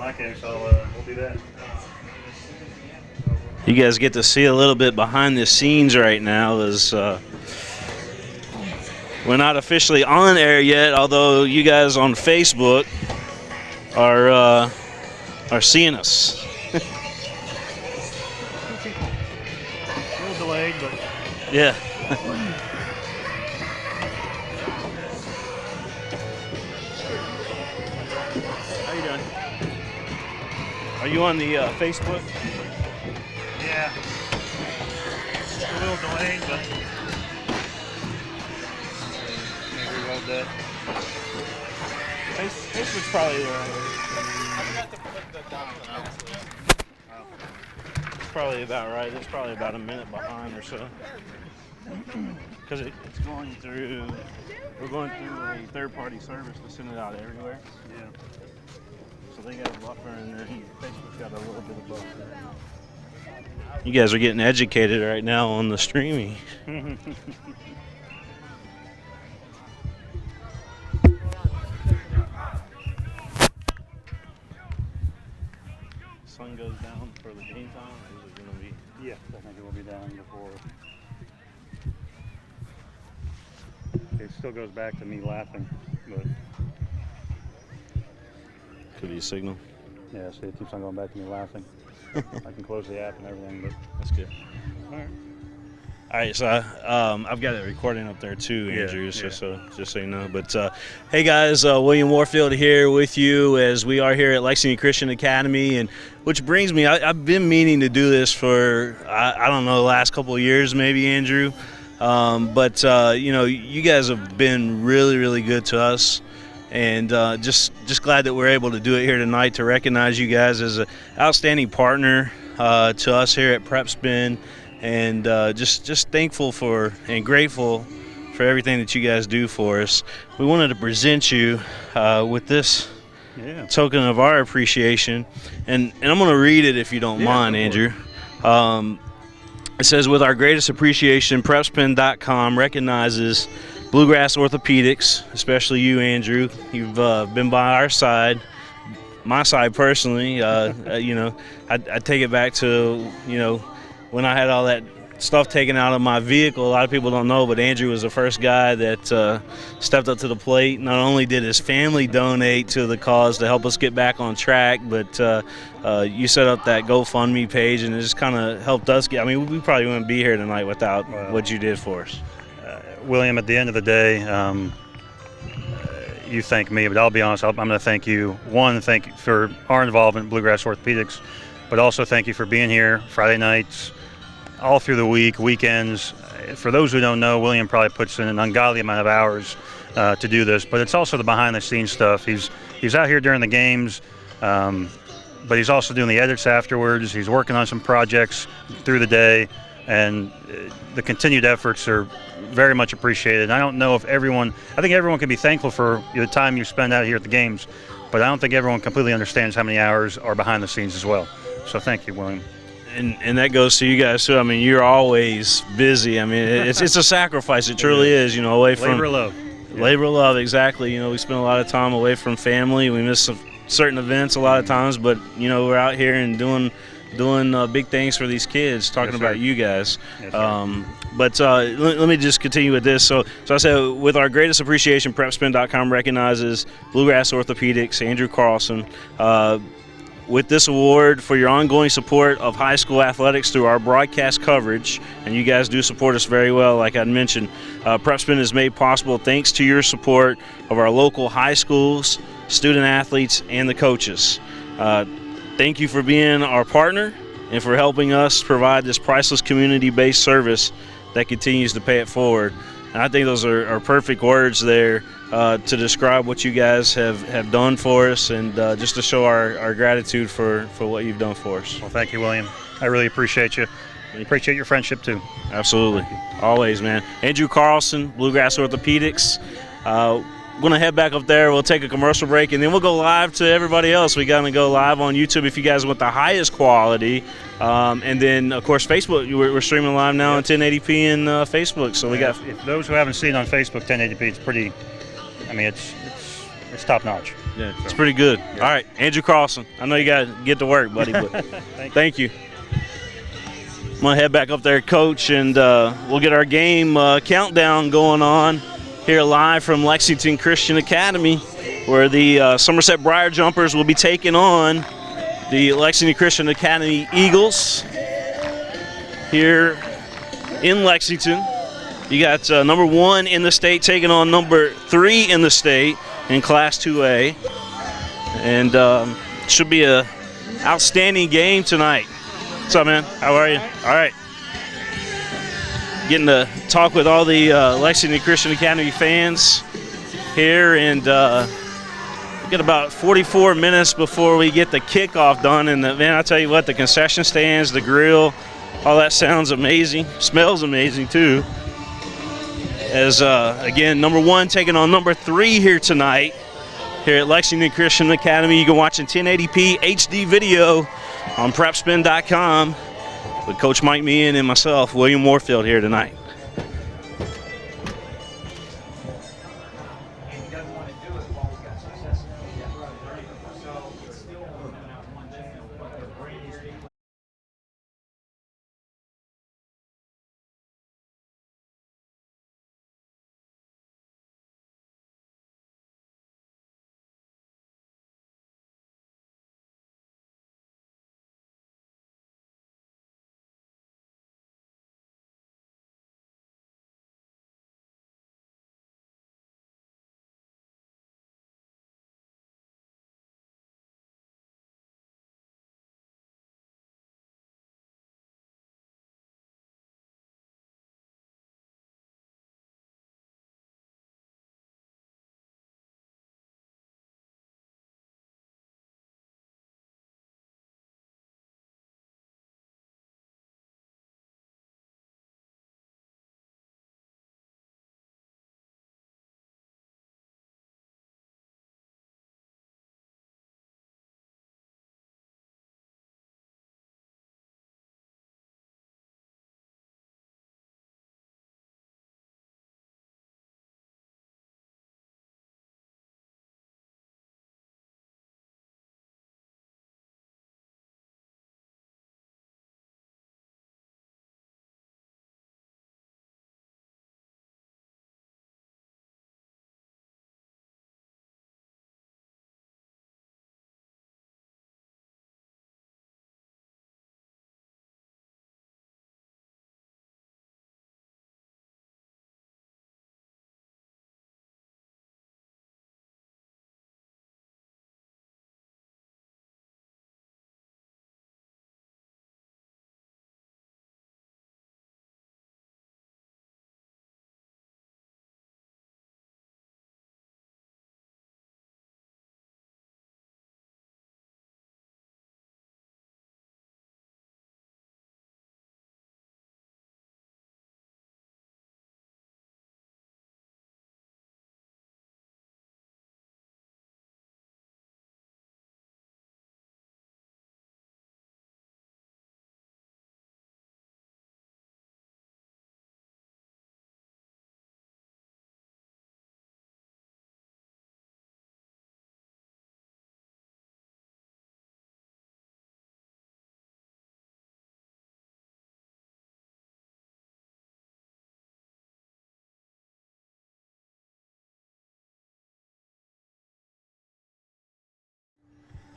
my case, we'll do that. You guys get to see a little bit behind the scenes right now as we're not officially on air yet, although you guys on Facebook are seeing us. A little delayed, but yeah. How you doing? Are you on the Facebook? yeah, a little delayed, but maybe reload that. Facebook's probably there. It's probably about right. It's probably about a minute behind or so. Because it's going through, we're going through a third-party service to send it out everywhere. Yeah. So they got a buffer, and then Facebook's got a little bit of buffer. You guys are getting educated right now on the streaming. Sun goes down for the game time, or is it going to be? Yes, I think it will be down before. It still goes back to me laughing, but Could be a signal. yeah, see, it keeps on going back to me laughing. I can close the app and everything, but That's good. all right. All right, so I've got a recording up there too, Andrew, just so you know. But hey guys, William Warfield here with you as we are here at Lexington Christian Academy, and which brings me, I've been meaning to do this for I don't know, the last couple of years maybe, Andrew. But you know, you guys have been really, really good to us, and just glad that we're able to do it here tonight to recognize you guys as an outstanding partner to us here at Prep Spin. And just thankful for and grateful for everything that you guys do for us. We wanted to present you with this token of our appreciation, and I'm going to read it if you don't mind, Andrew. It says, with our greatest appreciation, PrepSpin.com recognizes Bluegrass Orthopedics, especially you, Andrew. You've been by our side, my side personally. You know, I take it back to, you know, when I had all that stuff taken out of my vehicle. A lot of people don't know, but Andrew was the first guy that stepped up to the plate. Not only did his family donate to the cause to help us get back on track, but you set up that GoFundMe page, and it just kind of helped us get. I mean, we probably wouldn't be here tonight without what you did for us. William, at the end of the day, you thank me, but I'll be honest, I'm going to thank you. One, thank you for our involvement in Bluegrass Orthopedics, but also thank you for being here Friday nights, all through the week, weekends. For those who don't know, William probably puts in an ungodly amount of hours to do this, but it's also the behind-the-scenes stuff. He's out here during the games, but he's also doing the edits afterwards. He's working on some projects through the day, and the continued efforts are very much appreciated. I don't know if I think everyone can be thankful for the time you spend out here at the games, but I don't think everyone completely understands how many hours are behind the scenes as well. So thank you, William. And that goes to you guys too. I mean, you're always busy. I mean, it's a sacrifice. It truly is. You know, away from labor of love. Labor of love, exactly. You know, we spend a lot of time away from family. We miss certain events a lot of times, but you know, we're out here and doing big things for these kids. Talking about you guys. But let me just continue with this. So I said, with our greatest appreciation, PrepSpin.com recognizes Bluegrass Orthopedics, Andrew Carlson, with this award for your ongoing support of high school athletics through our broadcast coverage, and you guys do support us very well, like I mentioned. PrepSpin is made possible thanks to your support of our local high schools, student athletes, and the coaches. Thank you for being our partner and for helping us provide this priceless community-based service that continues to pay it forward. And I think those are perfect words there to describe what you guys have done for us, and just to show our gratitude for what you've done for us. Well, thank you, William. I really appreciate you. I appreciate your friendship too. Absolutely. Always, man. Andrew Carlson, Bluegrass Orthopedics. We're going to head back up there. We'll take a commercial break, and then we'll go live to everybody else. We're going to go live on YouTube if you guys want the highest quality. And then, of course, Facebook. We're streaming live now on 1080p in Facebook. So we got. If those who haven't seen on Facebook 1080p, it's pretty. I mean, it's it's top notch. Yeah, it's pretty good. Yeah. All right, Andrew Carlson. I know you got to get to work, buddy, but thank you. I'm going to head back up there, Coach, and we'll get our game countdown going on here live from Lexington Christian Academy, where the Somerset Briar Jumpers will be taking on the Lexington Christian Academy Eagles here in Lexington. You got number 1 in the state taking on number 3 in the state in Class 2A. And should be a outstanding game tonight. What's up, man? How are you? All right. Getting to talk with all the Lexington Christian Academy fans here, and we got about 44 minutes before we get the kickoff done. And man, I'll tell you what, the concession stands, the grill, all that sounds amazing. Smells amazing too. As again, number 1 taking on number 3 here tonight here at Lexington Christian Academy. You can watch in 1080p HD video on prepspin.com with Coach Mike Meehan and myself, William Warfield, here tonight.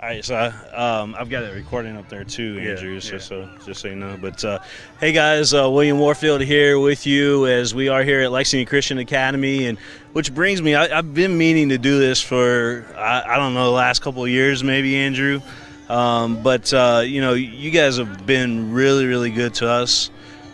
All right, so I've got it recording up there too, Andrew, yeah. just so you know. But hey guys, William Warfield here with you as we are here at Lexington Christian Academy, and which brings me, I've been meaning to do this for I don't know, the last couple of years maybe, Andrew. But you know, you guys have been really, really good to us,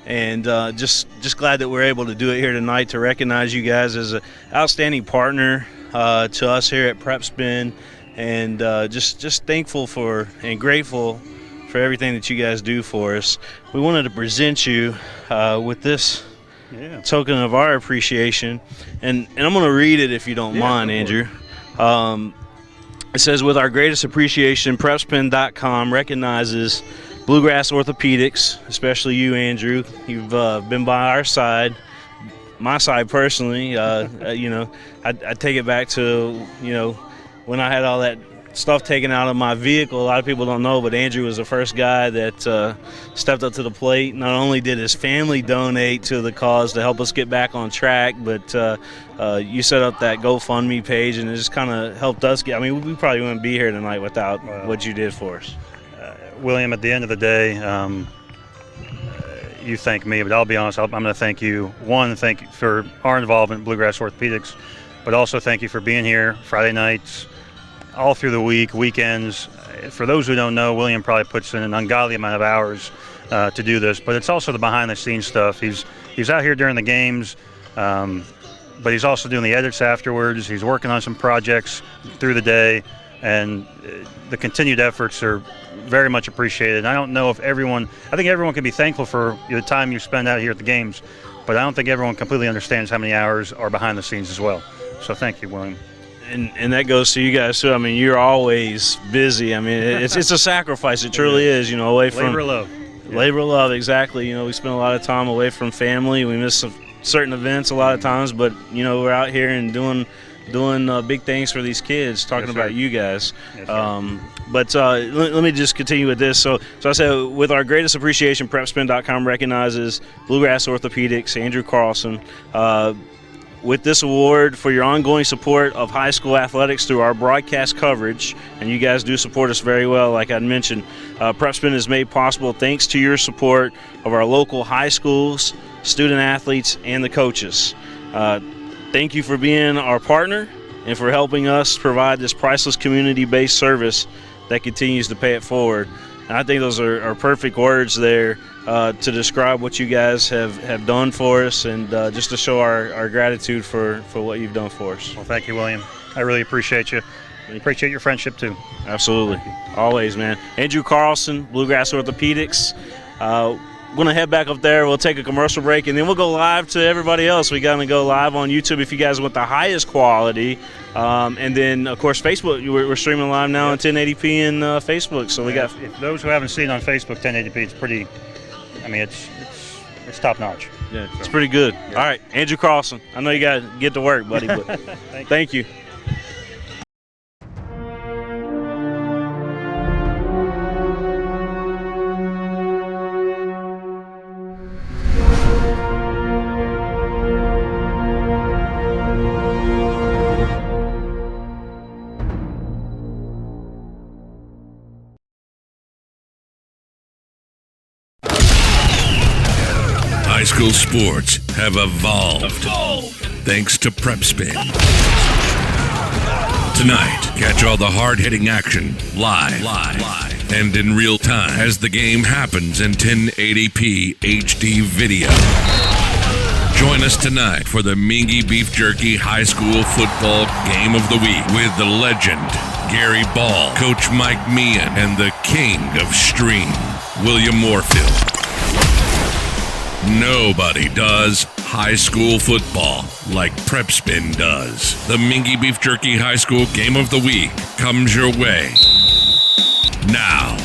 and just glad that we're able to do it here tonight to recognize you guys as an outstanding partner to us here at PrepSpin. And just thankful for and grateful for everything that you guys do for us. We wanted to present you with this token of our appreciation, and I'm going to read it if you don't mind, Andrew. It says, with our greatest appreciation, PrepSpin.com recognizes Bluegrass Orthopedics, especially you, Andrew. You've been by our side, my side personally. You know, I take it back to, you know, when I had all that stuff taken out of my vehicle. A lot of people don't know, but Andrew was the first guy that stepped up to the plate. Not only did his family donate to the cause to help us get back on track, but you set up that GoFundMe page, and it just kind of helped us get. I mean, we probably wouldn't be here tonight without what you did for us. William, at the end of the day, you thank me, but I'll be honest, I'm going to thank you. One, thank you for our involvement in Bluegrass Orthopedics, but also thank you for being here Friday nights, all through the week, weekends. For those who don't know, William probably puts in an ungodly amount of hours to do this, but it's also the behind-the-scenes stuff. He's out here during the games, but he's also doing the edits afterwards. He's working on some projects through the day, and the continued efforts are very much appreciated. I don't know if I think everyone can be thankful for the time you spend out here at the games, but I don't think everyone completely understands how many hours are behind the scenes as well. So thank you, William. And that goes to you guys too. I mean, you're always busy. I mean, it's a sacrifice. It truly is. You know, away from labor of love. Yeah. Labor of love, exactly. You know, we spend a lot of time away from family. We miss certain events a lot of times, but you know, we're out here and doing big things for these kids. Talking about you guys. Yes, but let me just continue with this. So I said, with our greatest appreciation, PrepSpin.com recognizes Bluegrass Orthopedics, Andrew Carlson, with this award for your ongoing support of high school athletics through our broadcast coverage, and you guys do support us very well, like I mentioned. PrepSpin is made possible thanks to your support of our local high schools, student athletes, and the coaches. Thank you for being our partner and for helping us provide this priceless community-based service that continues to pay it forward. And I think those are perfect words there to describe what you guys have done for us, and just to show our gratitude for what you've done for us. Well, thank you, William. I really appreciate you. Appreciate your friendship too. Absolutely. Always, man. Andrew Carlson, Bluegrass Orthopedics. We're going to head back up there. We'll take a commercial break, and then we'll go live to everybody else. We're going to go live on YouTube if you guys want the highest quality. And then, of course, Facebook. We're streaming live now on 1080p in Facebook. So we got. If those who haven't seen on Facebook, 1080p, it's pretty. I mean, it's top notch. Yeah, it's pretty good. Yeah. All right, Andrew Carlson. I know you got to get to work, buddy, but thank you. High school sports have evolved thanks to PrepSpin. Tonight, catch all the hard-hitting action live and in real time as the game happens in 1080p HD video. Join us tonight for the Mingy Beef Jerky High School Football Game of the Week with the legend Gary Ball, Coach Mike Meehan, and the king of stream, William Warfield. Nobody does high school football like PrepSpin does. The Mingy Beef Jerky High School Game of the Week comes your way now.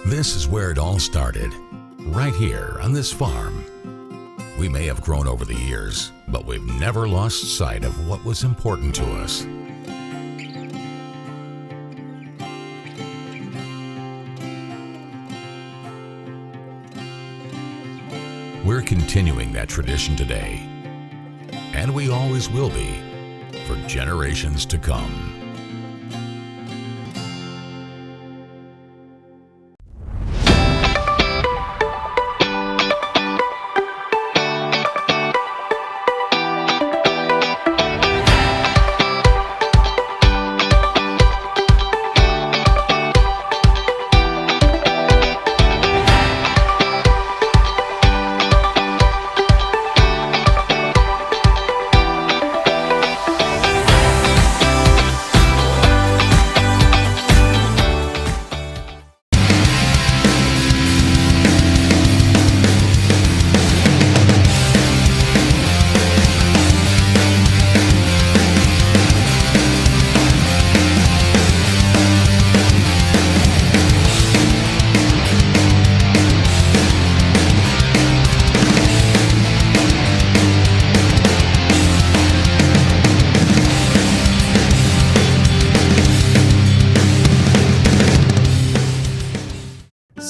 This is where it all started, right here on this farm. We may have grown over the years, but we've never lost sight of what was important to us. We're continuing that tradition today, and we always will be for generations to come.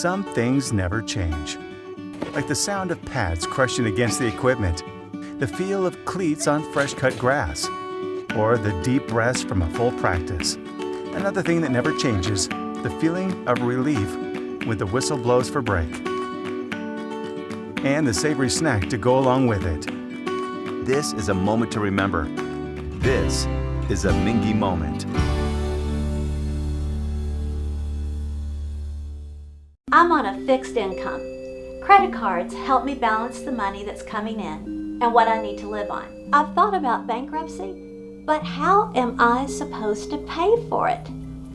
some things never change. Like the sound of pads crushing against the equipment, the feel of cleats on fresh-cut grass, or the deep breaths from a full practice. Another thing that never changes, the feeling of relief when the whistle blows for break. And the savory snack to go along with it. This is a moment to remember. This is a Mingy moment. I'm on a fixed income. Credit cards help me balance the money that's coming in and what I need to live on. I've thought about bankruptcy, but how am I supposed to pay for it?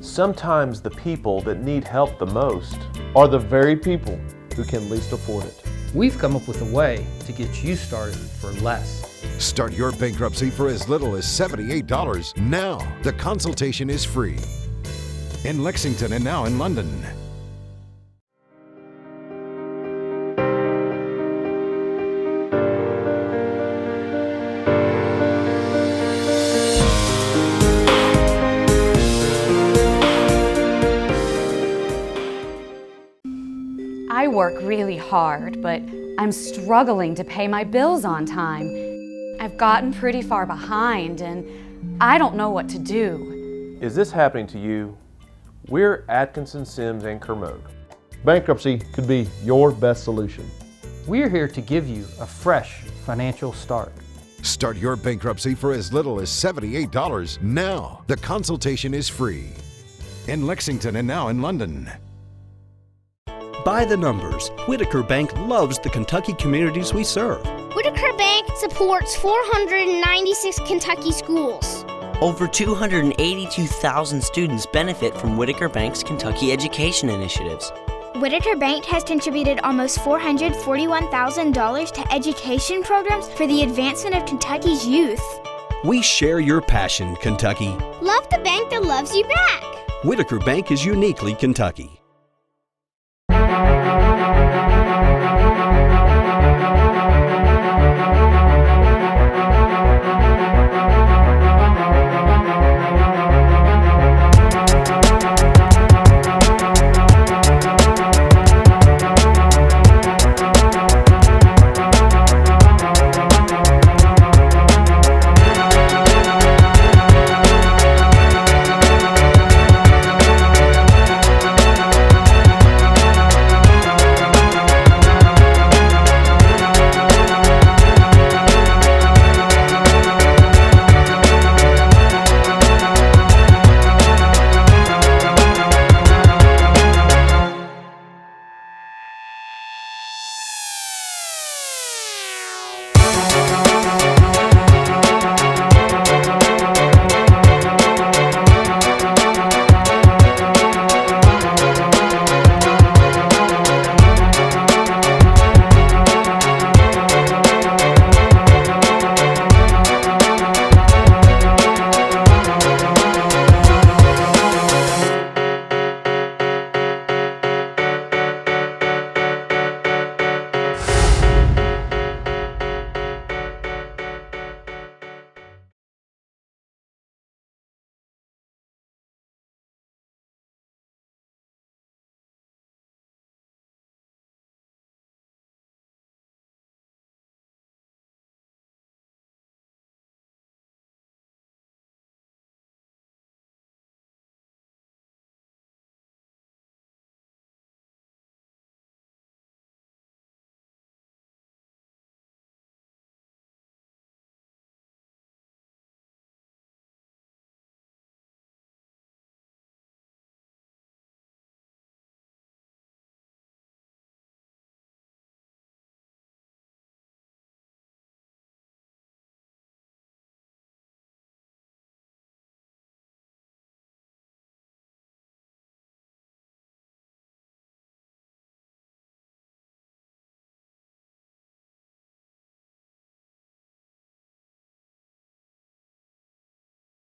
Sometimes the people that need help the most are the very people who can least afford it. We've come up with a way to get you started for less. Start your bankruptcy for as little as $78 now. The consultation is free. In Lexington and now in London. I work really hard, but I'm struggling to pay my bills on time. I've gotten pretty far behind and I don't know what to do. Is this happening to you? We're Atkinson, Sims, and Kermode. Bankruptcy could be your best solution. We're here to give you a fresh financial start. Start your bankruptcy for as little as $78 now. The consultation is free. In Lexington and now in London. By the numbers, Whitaker Bank loves the Kentucky communities we serve. Whitaker Bank supports 496 Kentucky schools. Over 282,000 students benefit from Whitaker Bank's Kentucky education initiatives. Whitaker Bank has contributed almost $441,000 to education programs for the advancement of Kentucky's youth. We share your passion, Kentucky. Love the bank that loves you back. Whitaker Bank is uniquely Kentucky.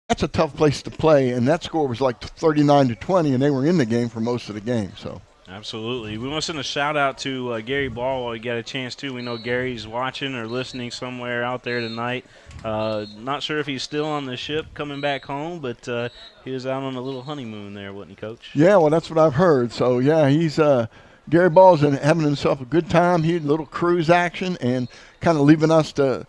That's a tough place to play, and that score was like 39-20, and they were in the game for most of the game. So absolutely. We want to send a shout-out to Gary Ball while we get a chance to. We know Gary's watching or listening somewhere out there tonight. Not sure if he's still on the ship coming back home, but he was out on a little honeymoon there, wasn't he, Coach? Yeah, well, that's what I've heard. So, yeah, he's Gary Ball's having himself a good time here, a little cruise action, and kind of leaving us to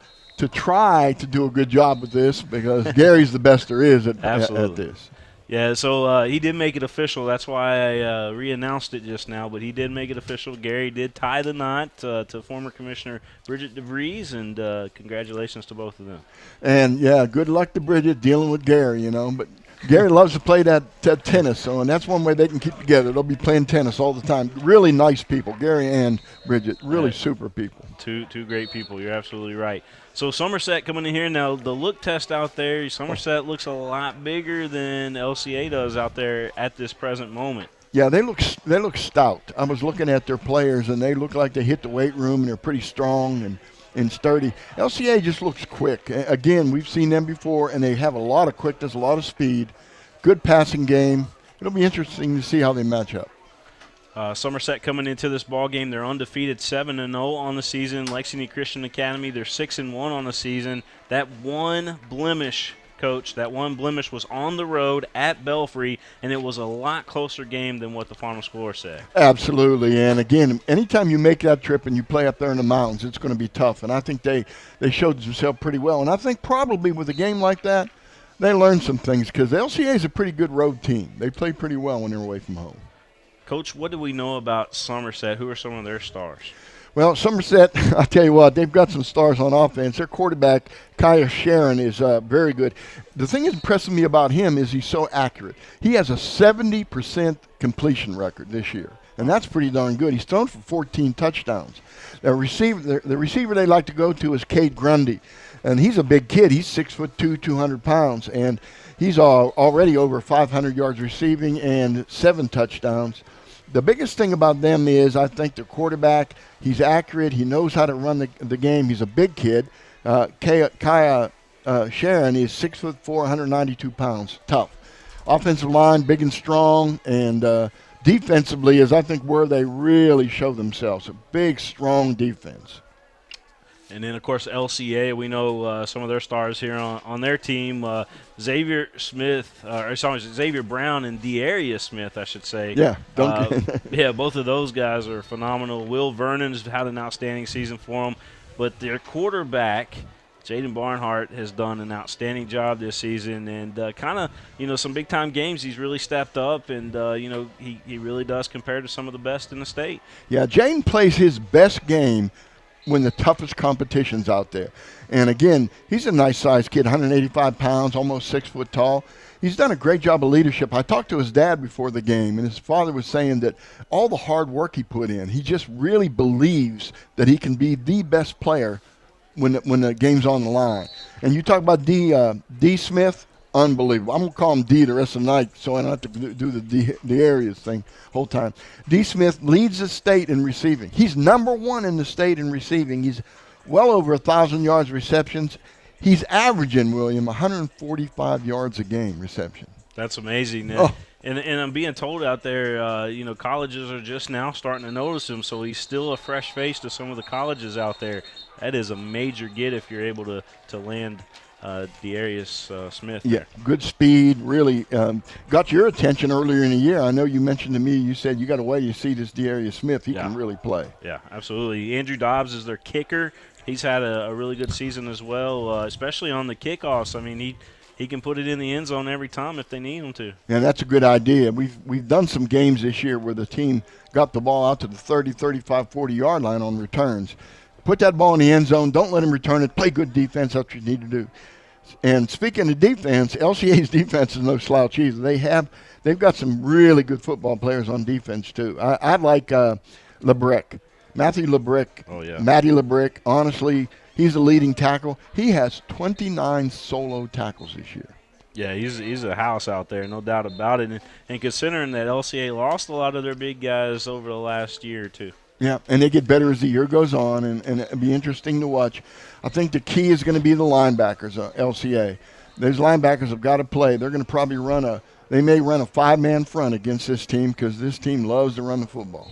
try to do a good job with this because Gary's the best there is at this. Yeah, so he did make it official. That's why I re-announced it just now. But he did make it official. Gary did tie the knot to former Commissioner Bridget DeVries, and congratulations to both of them. And, yeah, good luck to Bridget dealing with Gary, But Gary loves to play that tennis, and that's one way they can keep together. They'll be playing tennis all the time. Really nice people, Gary and Bridget, really super people. Two great people. You're absolutely right. So Somerset coming in here now. The look test out there, Somerset looks a lot bigger than LCA does out there at this present moment. Yeah, they look stout. I was looking at their players, and they look like they hit the weight room, and they're pretty strong and sturdy. LCA just looks quick. Again, we've seen them before, and they have a lot of quickness, a lot of speed, good passing game. It'll be interesting to see how they match up. Somerset coming into this ball game, they're undefeated, 7-0 on the season. Lexington Christian Academy, they're 6-1 on the season. That one blemish, Coach, was on the road at Belfry, and it was a lot closer game than what the final score said. Absolutely, and again, anytime you make that trip and you play up there in the mountains, it's going to be tough. And I think they showed themselves pretty well. And I think probably with a game like that, they learned some things because LCA is a pretty good road team. They play pretty well when they're away from home. Coach, what do we know about Somerset? Who are some of their stars? Well, Somerset, I'll tell you what, they've got some stars on offense. Their quarterback, KHSAA, is very good. The thing that's impressing me about him is he's so accurate. He has a 70% completion record this year, and that's pretty darn good. He's thrown for 14 touchdowns. The receiver they like to go to is Cade Grundy, and he's a big kid. He's 6'2", 200 pounds, and he's already over 500 yards receiving and 7 touchdowns. The biggest thing about them is I think their quarterback, he's accurate. He knows how to run the game. He's a big kid. KHSAA is 6'4", 192 pounds, tough. Offensive line, big and strong, and defensively is I think where they really show themselves, a big, strong defense. And then, of course, LCA, we know some of their stars here on their team. Xavier Brown and De'Arius Smith, I should say. Yeah, yeah, both of those guys are phenomenal. Will Vernon's had an outstanding season for them. But their quarterback, Jaden Barnhart, has done an outstanding job this season. And kind of, some big-time games, he's really stepped up. And, he really does compare to some of the best in the state. Yeah, Jaden plays his best game when the toughest competition's out there. And again, he's a nice-sized kid, 185 pounds, almost 6 foot tall. He's done a great job of leadership. I talked to his dad before the game, and his father was saying that all the hard work he put in, he just really believes that he can be the best player when the game's on the line. And you talk about D. Smith, unbelievable. I'm going to call him D the rest of the night so I don't have to do the areas thing whole time. D. Smith leads the state in receiving. He's number 1 in the state in receiving. He's well over 1,000 yards receptions. He's averaging, William, 145 yards a game reception. That's amazing. Oh. And I'm being told out there, colleges are just now starting to notice him, so he's still a fresh face to some of the colleges out there. That is a major get if you're able to land De'Arius Smith. Yeah, good speed, really got your attention earlier in the year. I know you mentioned to me, you said you got to wait to see this De'Arius Smith. He can really play. Yeah, absolutely. Andrew Dobbs is their kicker. He's had a really good season as well, especially on the kickoffs. I mean, he can put it in the end zone every time if they need him to. Yeah, that's a good idea. We've done some games this year where the team got the ball out to the 30, 35, 40-yard line on returns. Put that ball in the end zone. Don't let him return it. Play good defense. That's what you need to do. And speaking of defense, LCA's defense is no slouch either. They've got some really good football players on defense too. I like LeBrecq, Matthew LeBrecq. Oh yeah, Matty LeBrecq. Honestly, he's a leading tackle. He has 29 solo tackles this year. Yeah, he's a house out there, no doubt about it. And considering that LCA lost a lot of their big guys over the last year or two. Yeah, and they get better as the year goes on, and it'll be interesting to watch. I think the key is going to be the linebackers, LCA. Those linebackers have got to play. They're going to probably they may run a 5-man front against this team because this team loves to run the football.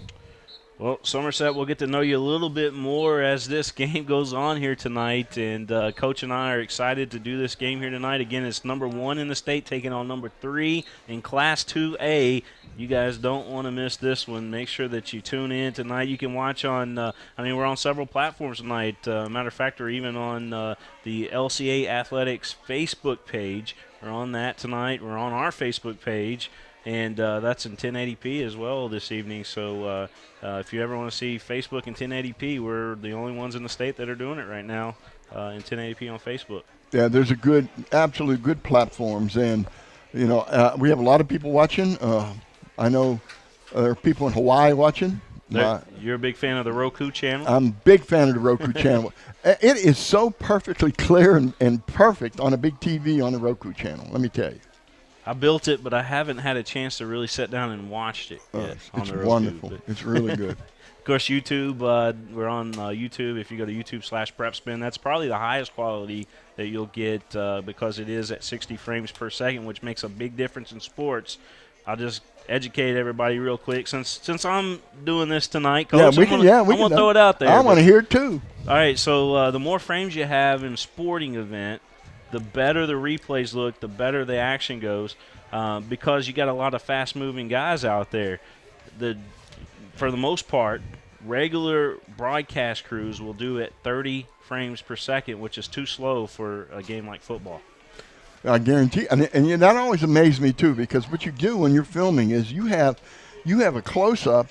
Well, Somerset, we'll get to know you a little bit more as this game goes on here tonight, and Coach and I are excited to do this game here tonight. Again, it's number 1 in the state taking on number 3 in Class 2A. You guys don't want to miss this one. Make sure that you tune in tonight. You can watch on, we're on several platforms tonight. Matter of fact, we're even on the LCA Athletics Facebook page. We're on that tonight. We're on our Facebook page, and that's in 1080p as well this evening. So if you ever want to see Facebook in 1080p, we're the only ones in the state that are doing it right now in 1080p on Facebook. Yeah, there's absolute good platforms, and we have a lot of people watching. I know there are people in Hawaii watching. You're a big fan of the Roku channel? I'm a big fan of the Roku channel. It is so perfectly clear and perfect on a big TV on the Roku channel, let me tell you. I built it, but I haven't had a chance to really sit down and watch it yet on the Roku. Wonderful. It's really good. Of course, YouTube, we're on YouTube. If you go to YouTube/PrepSpin, that's probably the highest quality that you'll get because it is at 60 frames per second, which makes a big difference in sports. I'll just educate everybody real quick since I'm doing this tonight, Coach. We can throw it out there. I want to hear it too. All right, so the more frames you have in a sporting event, the better the replays look, the better the action goes, because you got a lot of fast-moving guys out there. For the most part, regular broadcast crews will do it 30 frames per second, which is too slow for a game like football. I guarantee, and that always amazed me too, because what you do when you're filming is you have a close-up,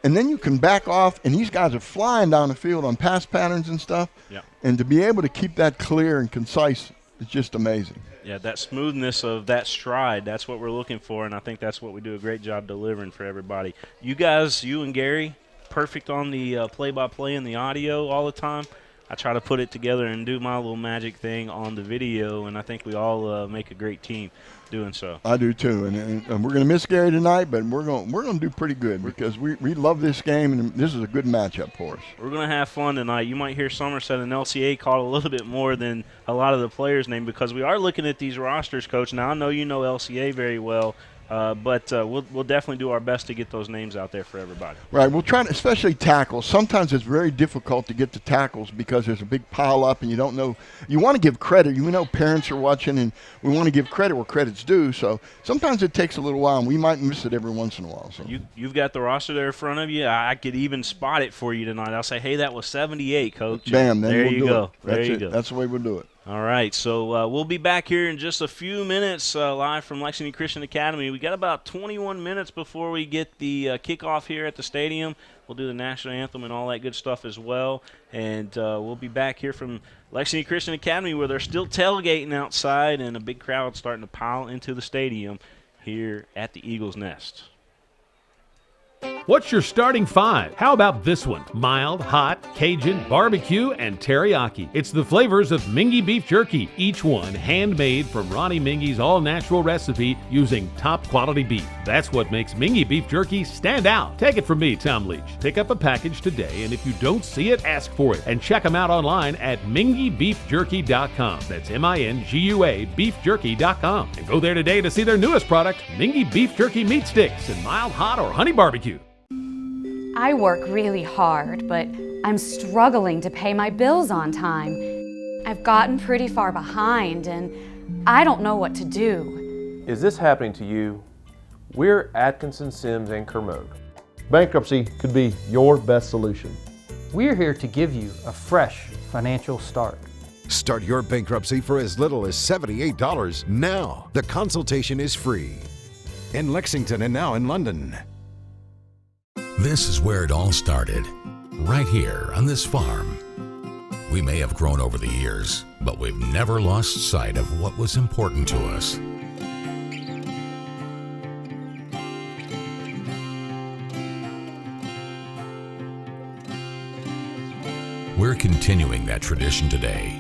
and then you can back off, and these guys are flying down the field on pass patterns and stuff. Yeah. And to be able to keep that clear and concise is just amazing. Yeah, that smoothness of that stride, that's what we're looking for, and I think that's what we do a great job delivering for everybody. You guys, you and Gary, perfect on the play-by-play and the audio all the time. I try to put it together and do my little magic thing on the video, and I think we all make a great team doing so. I do too, and we're going to miss Gary tonight, but we're going to do pretty good because we love this game, and this is a good matchup for us. We're going to have fun tonight. You might hear Somerset and LCA call a little bit more than a lot of the players' name because we are looking at these rosters, Coach. Now, I know you know LCA very well. But we'll definitely do our best to get those names out there for everybody. Right. We'll try to, especially tackles. Sometimes it's very difficult to get to tackles because there's a big pile up and you don't know. You want to give credit. You know parents are watching and we want to give credit where credit's due. So sometimes it takes a little while and we might miss it every once in a while. So You've got the roster there in front of you. I could even spot it for you tonight. I'll say, hey, that was 78, Coach. Bam. Then there we'll you do go. It. There That's you it. go. That's the way we'll do it. All right, so we'll be back here in just a few minutes live from Lexington Christian Academy. We got about 21 minutes before we get the kickoff here at the stadium. We'll do the national anthem and all that good stuff as well. And we'll be back here from Lexington Christian Academy where they're still tailgating outside and a big crowd starting to pile into the stadium here at the Eagles Nest. What's your starting five? How about this one? Mild, hot, Cajun, barbecue, and teriyaki. It's the flavors of Mingy Beef Jerky, each one handmade from Ronnie Mingy's all-natural recipe using top-quality beef. That's what makes Mingy Beef Jerky stand out. Take it from me, Tom Leach. Pick up a package today, and if you don't see it, ask for it. And check them out online at mingybeefjerky.com. That's MINGUA beefjerky.com. And go there today to see their newest product, Mingy Beef Jerky Meat Sticks in mild, hot, or honey barbecue. I work really hard, but I'm struggling to pay my bills on time. I've gotten pretty far behind, and I don't know what to do. Is this happening to you? We're Atkinson, Sims, and Kermode. Bankruptcy could be your best solution. We're here to give you a fresh financial start. Start your bankruptcy for as little as $78 now. The consultation is free. In Lexington and now in London. This is where it all started, right here on this farm. We may have grown over the years, but we've never lost sight of what was important to us. We're continuing that tradition today,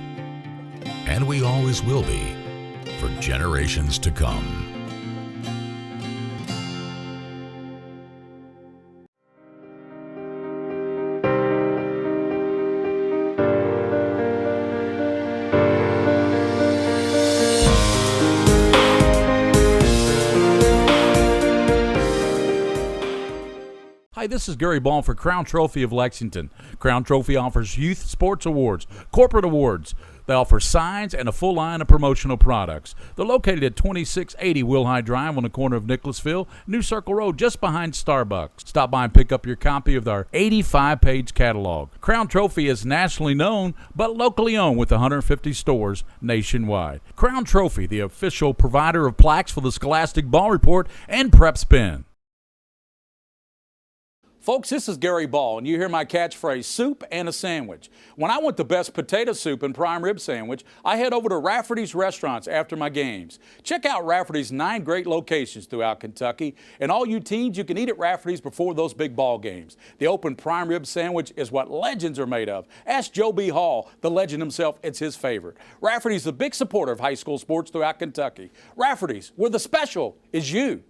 and we always will be for generations to come. Hi, this is Gary Ball for Crown Trophy of Lexington. Crown Trophy offers youth sports awards, corporate awards. They offer signs and a full line of promotional products. They're located at 2680 Wilhite Drive on the corner of Nicholasville, New Circle Road, just behind Starbucks. Stop by and pick up your copy of our 85-page catalog. Crown Trophy is nationally known, but locally owned with 150 stores nationwide. Crown Trophy, the official provider of plaques for the Scholastic Ball Report and Prep Spin. Folks, this is Gary Ball, and you hear my catchphrase, soup and a sandwich. When I want the best potato soup and prime rib sandwich, I head over to Rafferty's Restaurants after my games. Check out Rafferty's 9 great locations throughout Kentucky, and all you teens, you can eat at Rafferty's before those big ball games. The open prime rib sandwich is what legends are made of. Ask Joe B. Hall, the legend himself, it's his favorite. Rafferty's a big supporter of high school sports throughout Kentucky. Rafferty's, where the special is you.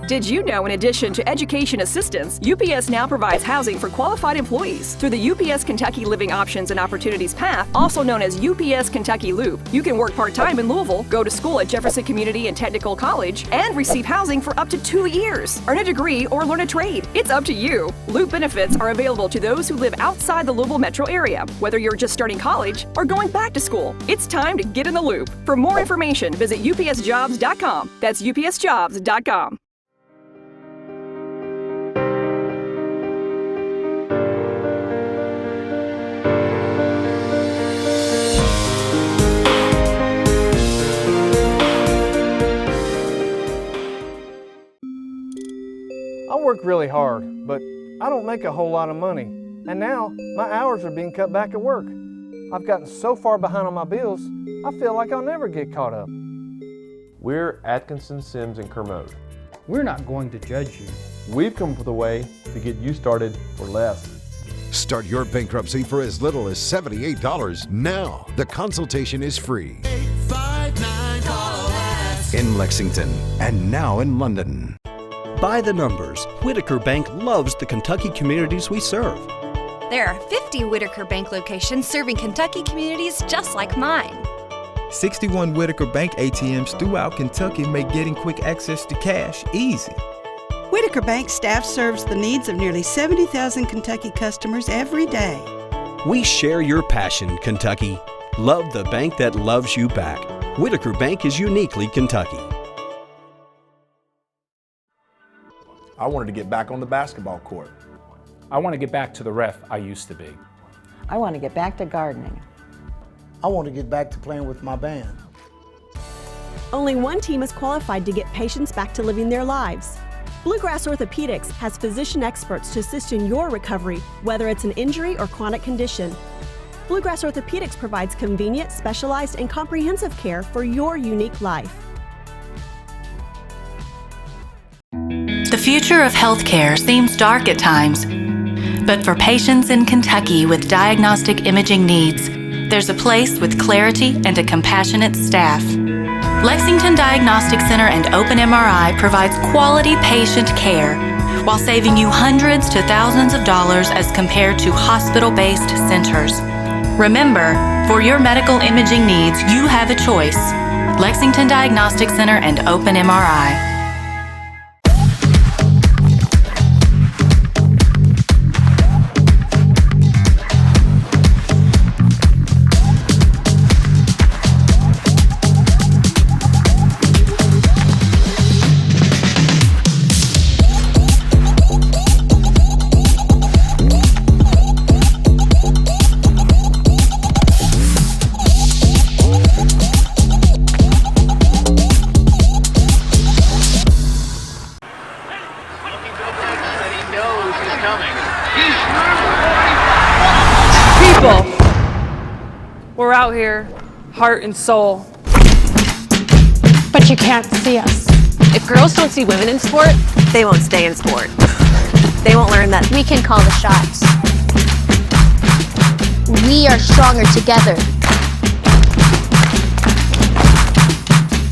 Did you know in addition to education assistance, UPS now provides housing for qualified employees? Through the UPS Kentucky Living Options and Opportunities Path, also known as UPS Kentucky Loop, you can work part-time in Louisville, go to school at Jefferson Community and Technical College, and receive housing for up to 2 years. Earn a degree or learn a trade. It's up to you. Loop benefits are available to those who live outside the Louisville metro area, whether you're just starting college or going back to school. It's time to get in the loop. For more information, visit upsjobs.com. That's upsjobs.com. I work really hard, but I don't make a whole lot of money. And now, my hours are being cut back at work. I've gotten so far behind on my bills, I feel like I'll never get caught up. We're Atkinson, Sims, and Kermode. We're not going to judge you. We've come up with a way to get you started for less. Start your bankruptcy for as little as $78 now. The consultation is free. 859 in Lexington and now in London. By the numbers, Whitaker Bank loves the Kentucky communities we serve. There are 50 Whitaker Bank locations serving Kentucky communities just like mine. 61 Whitaker Bank ATMs throughout Kentucky make getting quick access to cash easy. Whitaker Bank staff serves the needs of nearly 70,000 Kentucky customers every day. We share your passion, Kentucky. Love the bank that loves you back. Whitaker Bank is uniquely Kentucky. I wanted to get back on the basketball court. I want to get back to the ref I used to be. I want to get back to gardening. I want to get back to playing with my band. Only one team is qualified to get patients back to living their lives. Bluegrass Orthopedics has physician experts to assist in your recovery, whether it's an injury or chronic condition. Bluegrass Orthopedics provides convenient, specialized, and comprehensive care for your unique life. The future of healthcare seems dark at times, but for patients in Kentucky with diagnostic imaging needs, there's a place with clarity and a compassionate staff. Lexington Diagnostic Center and Open MRI provides quality patient care while saving you hundreds to thousands of dollars as compared to hospital-based centers. Remember, for your medical imaging needs, you have a choice. Lexington Diagnostic Center and Open MRI. We're out here, heart and soul. But you can't see us. If girls don't see women in sport, they won't stay in sport. They won't learn that we can call the shots. We are stronger together.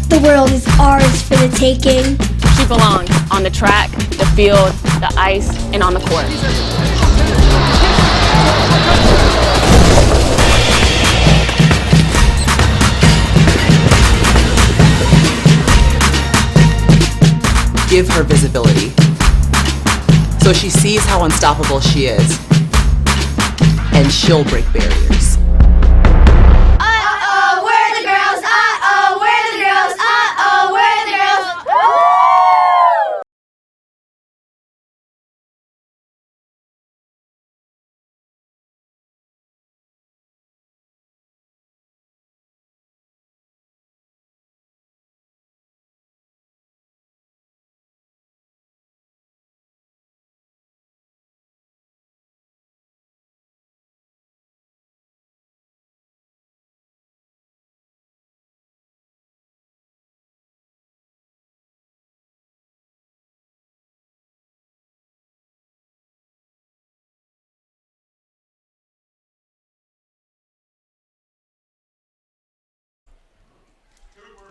The world is ours for the taking. She belongs on the track, the field, the ice, and on the court. Give her visibility so she sees how unstoppable she is, and she'll break barriers. Uh-oh, where are the girls? Uh-oh, where are the girls? Uh-oh, where are the girls? Woo!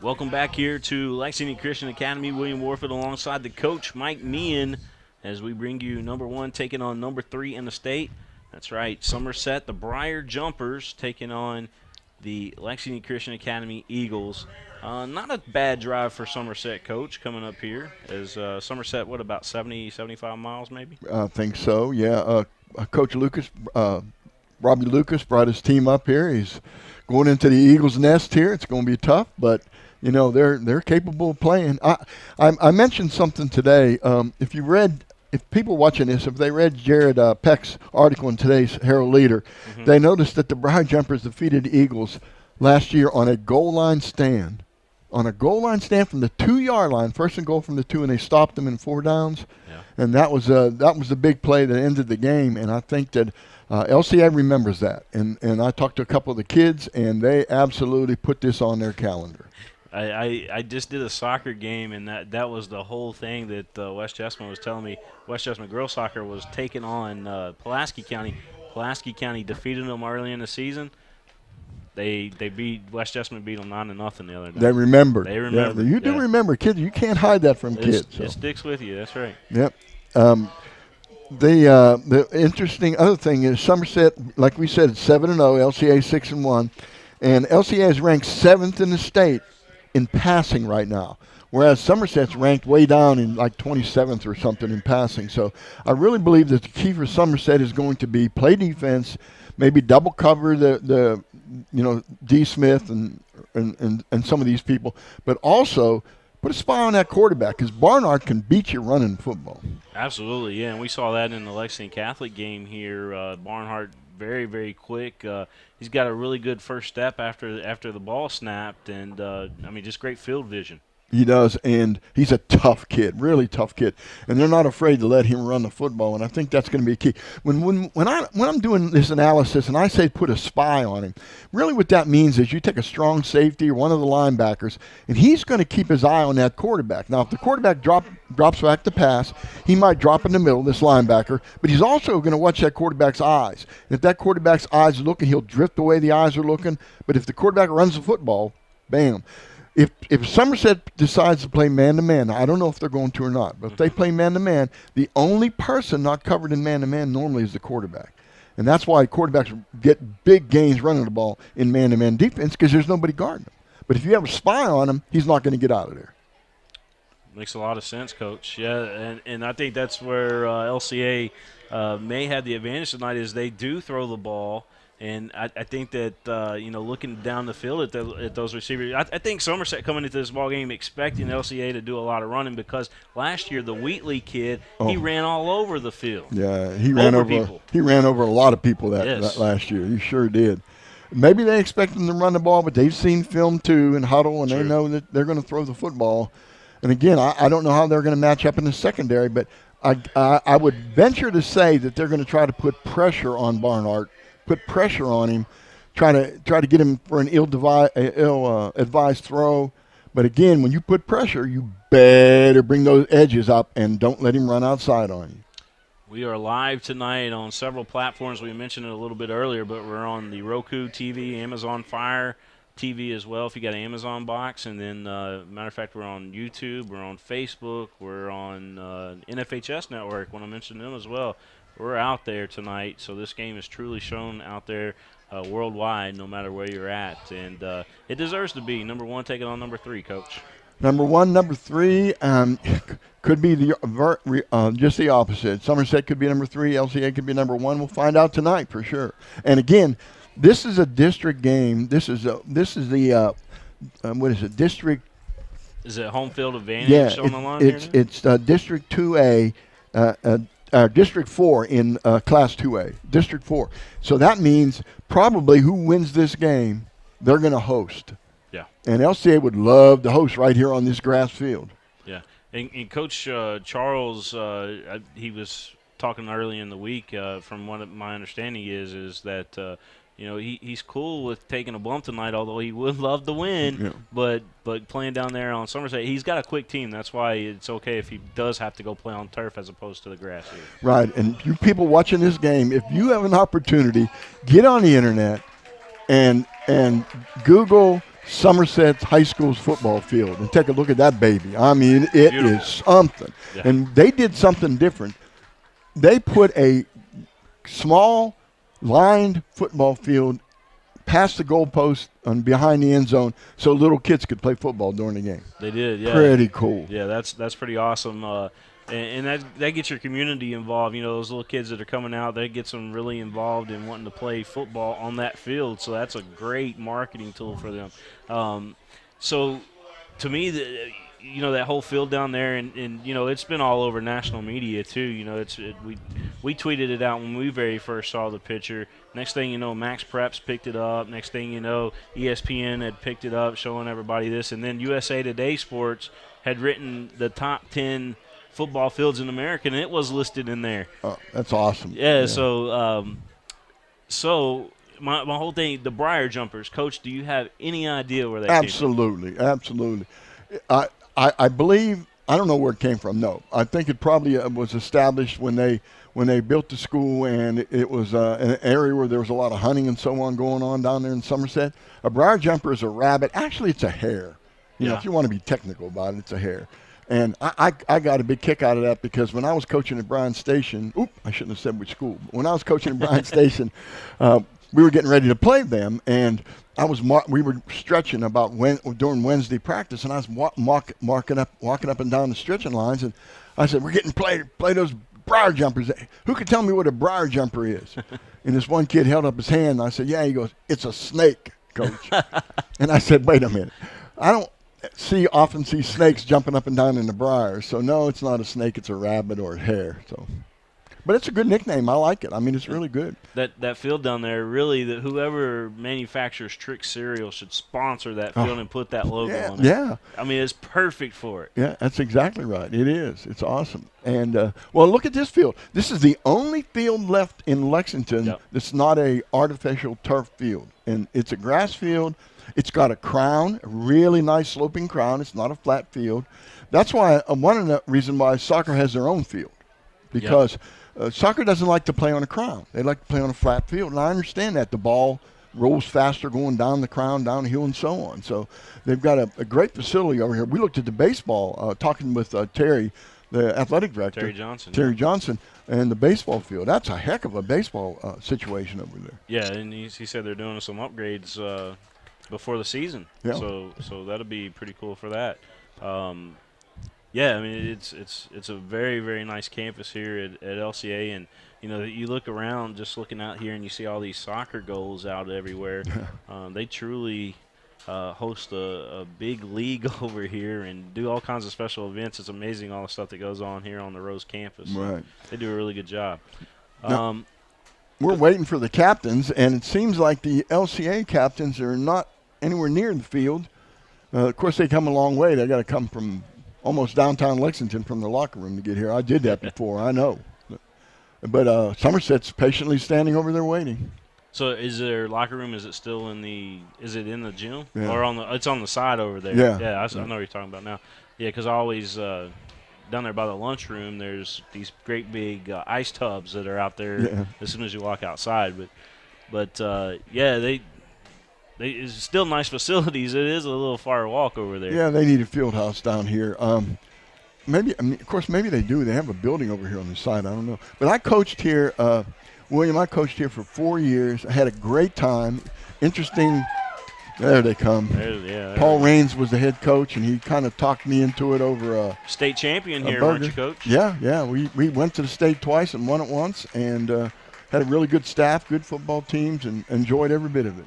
Welcome back here to Lexington Christian Academy. William Warfield alongside the coach, Mike Meehan, as we bring you number 1 taking on number 3 in the state. That's right, Somerset, the Briar Jumpers, taking on the Lexington Christian Academy Eagles. Not a bad drive for Somerset, Coach, coming up here. As Somerset, what, about 70, 75 miles maybe? I think so, yeah. Coach Lucas, Robbie Lucas brought his team up here. He's going into the Eagles' nest here. It's going to be tough, but you know they're capable of playing. I mentioned something today. If people watching this, if they read Jared Peck's article in today's Herald Leader, they noticed that the Briar Jumpers defeated the Eagles last year on a goal line stand. On a goal line stand from the 2-yard line, 1st and goal from the 2, and they stopped them in 4 downs. Yeah. And that was the big play that ended the game. And I think that LCA remembers that. And I talked to a couple of the kids, and they absolutely put this on their calendar. I just did a soccer game, and that was the whole thing that West Jessamine was telling me. West Jessamine girls soccer was taking on Pulaski County. Pulaski County defeated them early in the season. They beat West Jessamine, beat them 9-0 the other day. They remember. They remember. Yeah, you do remember, kids. You can't hide that from kids. So. It sticks with you. That's right. Yep. The interesting other thing is Somerset, like we said, 7-0, LCA 6-1, and LCA is ranked 7th in the state in passing right now, whereas Somerset's ranked way down in like 27th or something in passing. So I really believe that the key for Somerset is going to be play defense, maybe double cover the D. Smith and some of these people, but also put a spy on that quarterback because Barnard can beat you running football. Absolutely, yeah, and we saw that in the Lexington Catholic game here. Barnhart very, very quick. He's got a really good first step after the ball snapped, and just great field vision. He does, and he's a tough kid, really tough kid, and they're not afraid to let him run the football, and I think that's going to be key. When I'm doing this analysis and I say put a spy on him, really what that means is you take a strong safety or one of the linebackers, and he's going to keep his eye on that quarterback. Now, if the quarterback drops back to pass, he might drop in the middle, this linebacker, but he's also going to watch that quarterback's eyes. And if that quarterback's eyes are looking, he'll drift the way the eyes are looking, but if the quarterback runs the football, bam. If Somerset decides to play man-to-man, I don't know if they're going to or not, but if they play man-to-man, the only person not covered in man-to-man normally is the quarterback. And that's why quarterbacks get big gains running the ball in man-to-man defense because there's nobody guarding them. But if you have a spy on him, he's not going to get out of there. Makes a lot of sense, Coach. Yeah, and I think that's where LCA may have the advantage tonight is they do throw the ball. And I think that, looking down the field at those receivers, I think Somerset coming into this ball game expecting LCA to do a lot of running because last year the Wheatley kid, he ran all over the field. Yeah, he ran over a lot of people that last year. He sure did. Maybe they expect him to run the ball, but they've seen film too and huddle, and they know that they're going to throw the football. And again, I don't know how they're going to match up in the secondary, but I would venture to say that they're going to try to put pressure on Barnhart. Put pressure on him, try to get him for an ill-advised throw. But again, when you put pressure, you better bring those edges up and don't let him run outside on you. We are live tonight on several platforms. We mentioned it a little bit earlier, but we're on the Roku TV, Amazon Fire TV as well if you got an Amazon box. And then, matter of fact, we're on YouTube, we're on Facebook, we're on NFHS Network when I mentioned them as well. We're out there tonight, so this game is truly shown out there worldwide, no matter where you're at. And it deserves to be number 1 taking on number 3, Coach. Number 1, number 3 could be just the opposite. Somerset could be number 3. LCA could be number 1. We'll find out tonight for sure. And again, this is a district game. This is the what is it? District. Is it home field advantage on the line here? It's District 2A. District 4 in Class 2A. District 4. So that means probably who wins this game, they're going to host. Yeah. And LCA would love to host right here on this grass field. Yeah. And Coach Charles, he was talking early in the week. From what my understanding is that he's cool with taking a bump tonight, although he would love to win. Yeah. But playing down there on Somerset, he's got a quick team. That's why it's okay if he does have to go play on turf as opposed to the grass here. Right. And you people watching this game, if you have an opportunity, get on the internet and Google Somerset High School's football field and take a look at that baby. I mean, it is something. Yeah. And they did something different. They put a small lined football field past the goalpost and behind the end zone so little kids could play football during the game. They did, yeah. Pretty cool. Yeah, that's pretty awesome. And that gets your community involved. Those little kids that are coming out, that gets them really involved in wanting to play football on that field. So that's a great marketing tool for them. So to me, that whole field down there, and it's been all over national media too. We tweeted it out when we very first saw the picture. Next thing you know, Max Preps picked it up. Next thing you know, ESPN had picked it up, showing everybody this. And then USA Today Sports had written the top 10 football fields in America, and it was listed in there. Oh, that's awesome. Yeah. So my whole thing, the Briar Jumpers, Coach, do you have any idea where they came from? Absolutely. I believe, I don't know where it came from. No, I think it probably was established when they built the school, and it was an area where there was a lot of hunting and so on going on down there in Somerset. A briar jumper is a rabbit. Actually, it's a hare. If you want to be technical about it, it's a hare. And I got a big kick out of that because when I was coaching at Bryan Station, I shouldn't have said which school. But when I was coaching at Bryan Station, we were getting ready to play them, and we were stretching during Wednesday practice, and I was walking up and down the stretching lines, and I said, "We're getting play those briar jumpers. Who can tell me what a briar jumper is?" And this one kid held up his hand, and I said, "Yeah." He goes, "It's a snake, Coach." And I said, "Wait a minute. I don't often see snakes jumping up and down in the briars. So no, it's not a snake. It's a rabbit or a hare." So, but it's a good nickname. I like it. I mean, it's really good. That field down there, really, that whoever manufactures Trick cereal should sponsor that field and put that logo on it. Yeah. I mean, it's perfect for it. Yeah, that's exactly right. It is. It's awesome. And well, look at this field. This is the only field left in Lexington that's not a artificial turf field, and it's a grass field. It's got a crown, a really nice sloping crown. It's not a flat field. That's why one of the reasons why soccer has their own field, because soccer doesn't like to play on a crown. They like to play on a flat field, and I understand that. The ball rolls faster going down the crown, down the hill, and so on. So they've got a great facility over here. We looked at the baseball, talking with Terry, the athletic director. Terry Johnson. And the baseball field. That's a heck of a baseball situation over there. Yeah, and he said they're doing some upgrades before the season. Yeah. So that'll be pretty cool for that. Yeah, I mean it's a very, very nice campus here at LCA, and you look around, just looking out here, and you see all these soccer goals out everywhere. They truly host a big league over here and do all kinds of special events. It's amazing all the stuff that goes on here on the Rose campus. Right. They do a really good job. Now, we're waiting for the captains, and it seems like the LCA captains are not anywhere near the field. Of course, they come a long way. They got to come from almost downtown Lexington from the locker room to get here. I did that before. I know. But Somerset's patiently standing over there waiting. So is their locker room, is it still in the gym? Yeah. Or it's on the side over there? Yeah. I know what you're talking about now. Yeah, because I always, down there by the lunchroom, there's these great big ice tubs that are out there as soon as you walk outside. But yeah, they it's still nice facilities. It is a little far walk over there. Yeah, they need a field house down here. Maybe, of course, maybe they do. They have a building over here on the side. I don't know. But I coached here, William. I coached here for 4 years. I had a great time. Interesting. There they come. Paul Raines was the head coach, and he kind of talked me into it over a state champion here, burger. weren't you, Coach? Yeah. We went to the state twice and won it once, and had a really good staff, good football teams, and enjoyed every bit of it.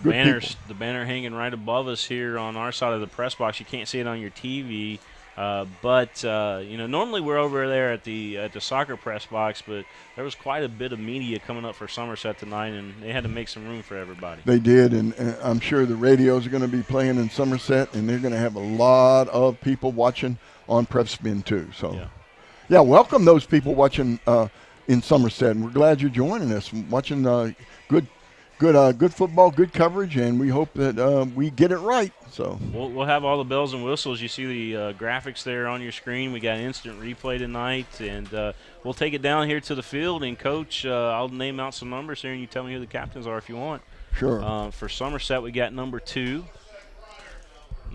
The banner hanging right above us here on our side of the press box. You can't see it on your TV. But normally we're over there at the soccer press box, but there was quite a bit of media coming up for Somerset tonight, and they had to make some room for everybody. They did, and I'm sure the radios are going to be playing in Somerset, and they're going to have a lot of people watching on Prep Spin too. So, yeah, welcome those people watching in Somerset, and we're glad you're joining us, watching good football, good coverage, and we hope that we get it right. So we'll have all the bells and whistles. You see the graphics there on your screen. We got instant replay tonight, and we'll take it down here to the field. And Coach, I'll name out some numbers here, and you tell me who the captains are if you want. Sure. For Somerset, we got number 2.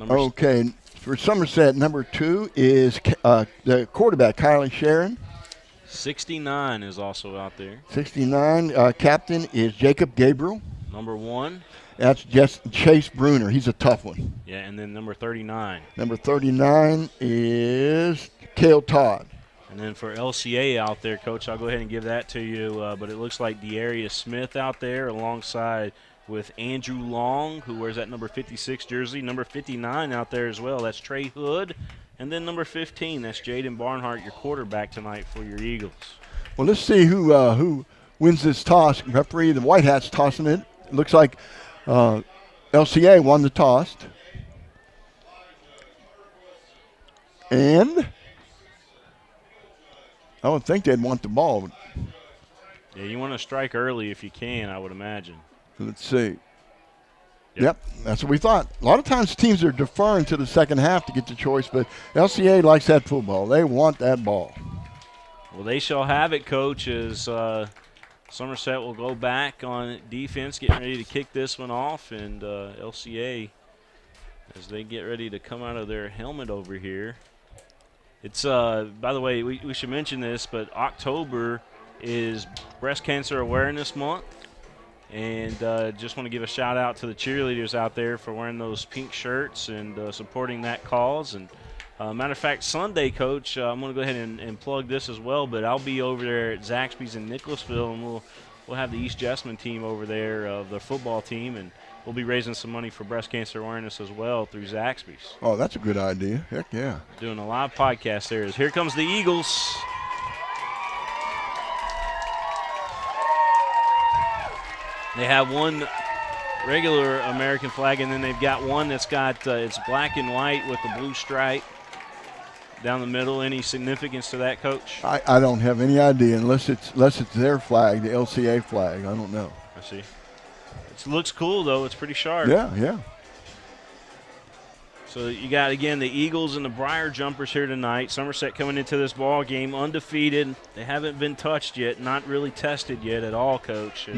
Okay. For Somerset, number 2 is the quarterback, Kylie Sharon. 69 is also out there. 69. Captain is Jacob Gabriel. Number 1. That's just Chase Bruner. He's a tough one. Yeah, and then number 39. Number 39 is Cale Todd. And then for LCA out there, Coach, I'll go ahead and give that to you. But it looks like Dearius Smith out there alongside with Andrew Long, who wears that number 56 jersey. Number 59 out there as well. That's Trey Hood. And then number 15, that's Jaden Barnhart, your quarterback tonight for your Eagles. Well, let's see who wins this toss. Referee, the White Hats tossing it. It looks like LCA won the toss. And I would think they'd want the ball. Yeah, you want to strike early if you can, I would imagine. Let's see. Yep, that's what we thought. A lot of times teams are deferring to the second half to get the choice, but LCA likes that football. They want that ball. Well, they shall have it, Coach, as Somerset will go back on defense, getting ready to kick this one off, and LCA, as they get ready to come out of their helmet over here. It's, by the way, we should mention this, but October is Breast Cancer Awareness Month. And just want to give a shout out to the cheerleaders out there for wearing those pink shirts and supporting that cause. And matter of fact, Sunday, Coach, I'm going to go ahead and plug this as well. But I'll be over there at Zaxby's in Nicholasville, and we'll have the East Jessamine team over there, the football team, and we'll be raising some money for breast cancer awareness as well through Zaxby's. Oh, that's a good idea. Heck yeah. Doing a live podcast there. Here comes the Eagles. They have one regular American flag, and then they've got one that's got it's black and white with the blue stripe down the middle. Any significance to that, Coach? I don't have any idea unless it's their flag, the LCA flag. I don't know. I see. It looks cool though. It's pretty sharp. Yeah. So you got, again, the Eagles and the Briar Jumpers here tonight. Somerset coming into this ball game undefeated. They haven't been touched yet, not really tested yet at all, Coach.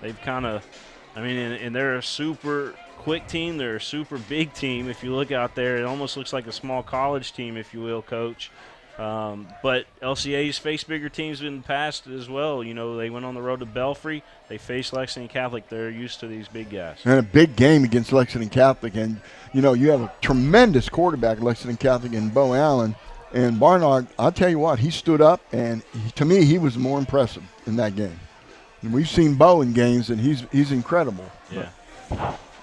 They've kind of, and they're a super quick team. They're a super big team. If you look out there, it almost looks like a small college team, if you will, Coach. But LCA's faced bigger teams in the past as well. You know, they went on the road to Belfry. They faced Lexington Catholic. They're used to these big guys. And a big game against Lexington Catholic. And, you know, you have a tremendous quarterback, Lexington Catholic, and Bo Allen. And Barnard, I'll tell you what, he stood up, and to me, he was more impressive in that game. And we've seen Bo in games, and he's incredible.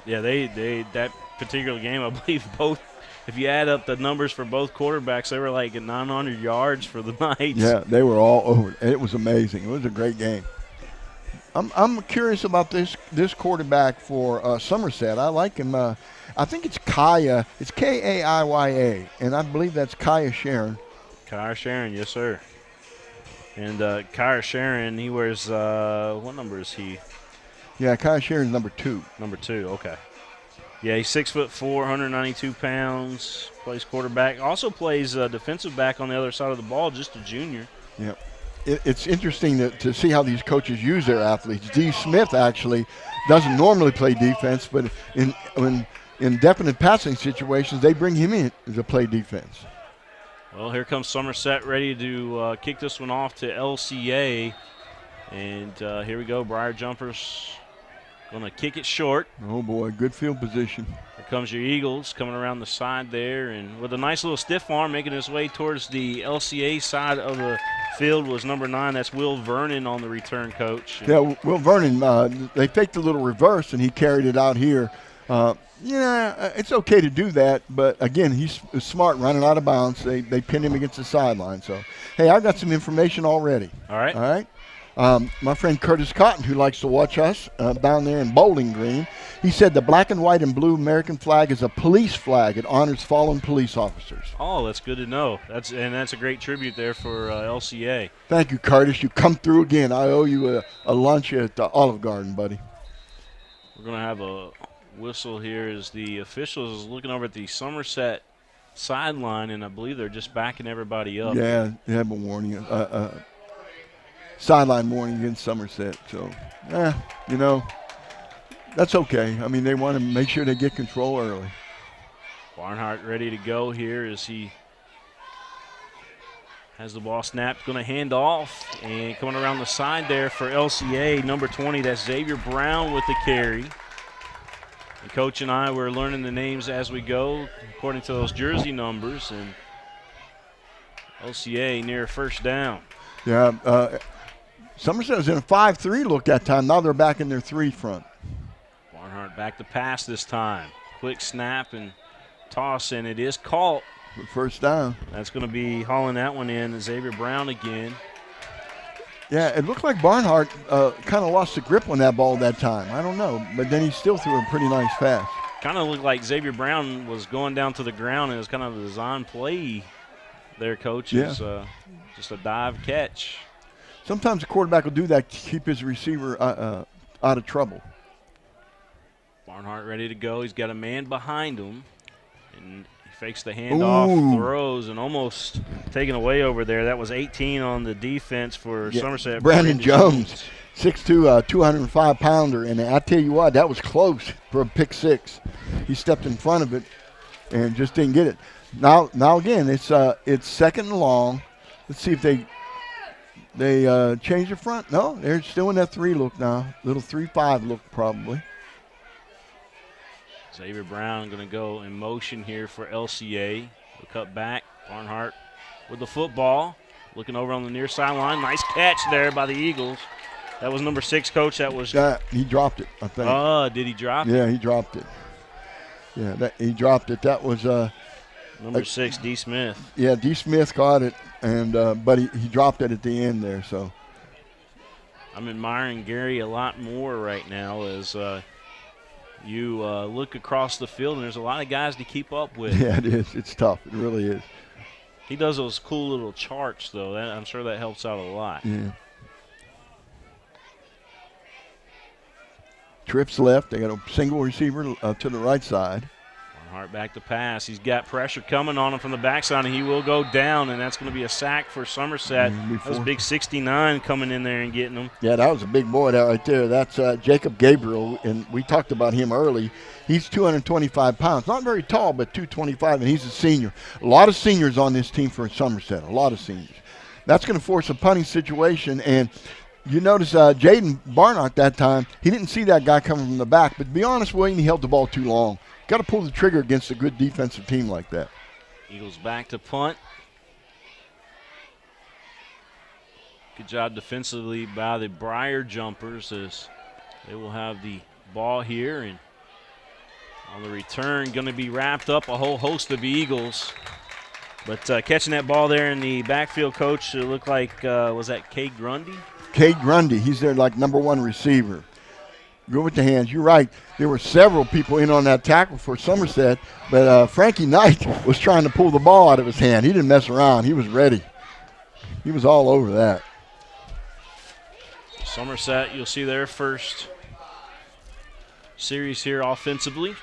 Yeah, they that particular game, I believe both, if you add up the numbers for both quarterbacks, they were like at 900 yards for the night. Yeah, they were all over it. It was amazing. It was a great game. I'm curious about this quarterback for Somerset. I like him. I think it's Kaya. It's K-A-I-Y-A, and I believe that's Kaya Sharon. Kaya Sharon, yes, sir. And Kaya Sharon, he wears what number is he? Yeah, Kaya Sharon's number 2. Number 2, okay. Yeah, he's 6'4", 192 pounds. Plays quarterback. Also plays defensive back on the other side of the ball. Just a junior. Yep. it's interesting to see how these coaches use their athletes. D. Smith actually doesn't normally play defense, but in definite passing situations, they bring him in to play defense. Well, here comes Somerset ready to kick this one off to LCA. And here we go. Briar Jumpers going to kick it short. Oh, boy, good field position. Here comes your Eagles coming around the side there. And with a nice little stiff arm making his way towards the LCA side of the field was number 9. That's Will Vernon on the return, Coach. Yeah, Will Vernon, they faked a little reverse, and he carried it out here. It's okay to do that, but again, he's smart running out of bounds. They pinned him against the sideline. So, hey, I got some information already. All right. All right. My friend Curtis Cotton, who likes to watch us down there in Bowling Green, he said the black and white and blue American flag is a police flag. It honors fallen police officers. Oh, that's good to know. That's a great tribute there for LCA. Thank you, Curtis. You come through again. I owe you a lunch at Olive Garden, buddy. We're going to have a whistle here as the officials is looking over at the Somerset sideline, and I believe they're just backing everybody up. Yeah, they have a warning. Sideline warning against Somerset. So, that's okay. I mean, they want to make sure they get control early. Barnhart ready to go here as he has the ball snapped. Going to hand off, and coming around the side there for LCA, number 20, that's Xavier Brown with the carry. And Coach and I were learning the names as we go according to those jersey numbers, and LCA near first down. Yeah, Somerset was in a 5-3 look that time. Now they're back in their 3 front. Barnhart back to pass this time. Quick snap and toss, and it is caught. First down. That's going to be hauling that one in. Xavier Brown again. Yeah, it looked like Barnhart kind of lost the grip on that ball that time. I don't know, but then he still threw a pretty nice pass. Kind of looked like Xavier Brown was going down to the ground, and it was kind of a design play there, Coach. Yeah. Just a dive catch. Sometimes the quarterback will do that to keep his receiver out of trouble. Barnhart ready to go. He's got a man behind him, and he fakes the handoff, throws, and almost taken away over there. That was 18 on the defense for Somerset. Brandon Jones, 6'2", 205-pounder, and I tell you what, that was close for a pick 6. He stepped in front of it and just didn't get it. Now again, it's second and long. Let's see if they change the front. No, they're still in that 3 look now. Little 3-5 look probably. Xavier Brown going to go in motion here for LCA. We'll cut back. Barnhart with the football. Looking over on the near sideline. Nice catch there by the Eagles. That was number 6, Coach. That was. He dropped it, I think. Oh, did he drop it? Yeah, he dropped it. Yeah, he dropped it. That was number 6, D. Smith. Yeah, D. Smith caught it, and but he dropped it at the end there. So I'm admiring Gary a lot more right now as you look across the field, and there's a lot of guys to keep up with. Yeah, it is. It's tough. It really is. He does those cool little charts, though. I'm sure that helps out a lot. Yeah. Trips left. They got a single receiver to the right side. Barnhart back to pass. He's got pressure coming on him from the backside, and he will go down, and that's going to be a sack for Somerset. That was big 69 coming in there and getting him. Yeah, that was a big boy right there. That's Jacob Gabriel, and we talked about him early. He's 225 pounds. Not very tall, but 225, and he's a senior. A lot of seniors on this team for Somerset, a lot of seniors. That's going to force a punting situation, and you notice Jaden Barnhart that time, he didn't see that guy coming from the back, but to be honest, William, he held the ball too long. Got to pull the trigger against a good defensive team like that. Eagles back to punt. Good job defensively by the Briar Jumpers as they will have the ball here. And on the return, going to be wrapped up a whole host of Eagles. But catching that ball there in the backfield, Coach, it looked like, was that Cade Grundy? Cade Grundy, he's their number 1 receiver. Go with the hands. You're right. There were several people in on that tackle for Somerset, but Frankie Knight was trying to pull the ball out of his hand. He didn't mess around. He was ready. He was all over that. Somerset, you'll see their first series here offensively.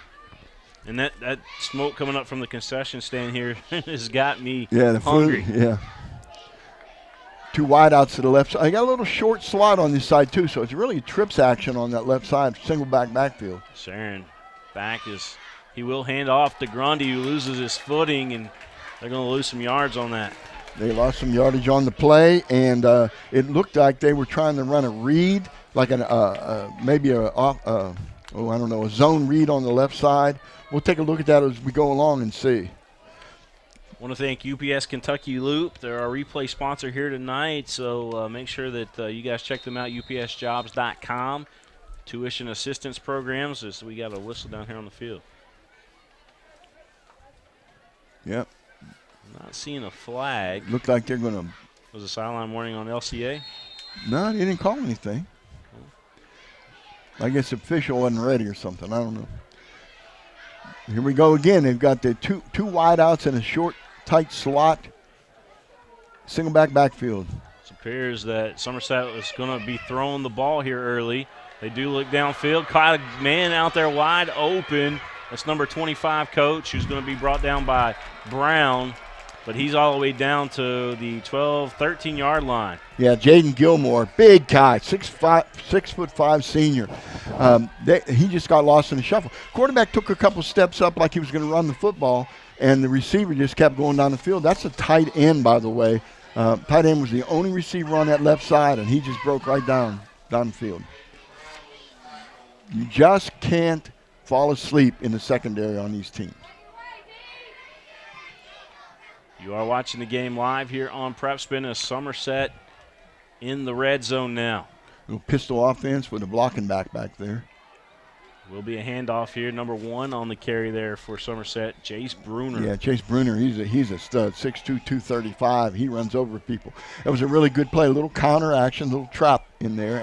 And that smoke coming up from the concession stand here has got me the hungry. Food, yeah. two wideouts to the left side. I got a little short slot on this side too, so it's really trips action on that left side, single backfield. Sharon he will hand off to Grundy, who loses his footing, and they're going to lose some yards on that. They lost some yardage on the play, and it looked like they were trying to run a read, like maybe a zone read on the left side. We'll take a look at that as we go along and see. I want to thank UPS Kentucky Loop. They're our replay sponsor here tonight, so make sure that you guys check them out, upsjobs.com. Tuition assistance programs, as we got a whistle down here on the field. Yep. Not seeing a flag. Looked like they're going to. Was a sideline warning on LCA? No, they didn't call anything. I guess the official wasn't ready or something. I don't know. Here we go again. They've got the two wideouts and a short, tight slot. Single backfield. It appears that Somerset is going to be throwing the ball here early. They do look downfield. Caught a man out there wide open. That's number 25, Coach, who's going to be brought down by Brown. But he's all the way down to the 12, 13-yard line. Yeah, Jaden Gilmore, big guy, 6'5" senior. He just got lost in the shuffle. Quarterback took a couple steps up like he was going to run the football, and the receiver just kept going down the field. That's a tight end, by the way. Tight end was the only receiver on that left side, and he just broke right down the field. You just can't fall asleep in the secondary on these teams. You are watching the game live here on Prep Spin as Somerset in the red zone now. Little pistol offense with a blocking back there. Will be a handoff here. Number 1 on the carry there for Somerset, Chase Bruner. Yeah, Chase Bruner, he's a stud, 6'2", 235. He runs over people. That was a really good play, a little counter action, little trap in there,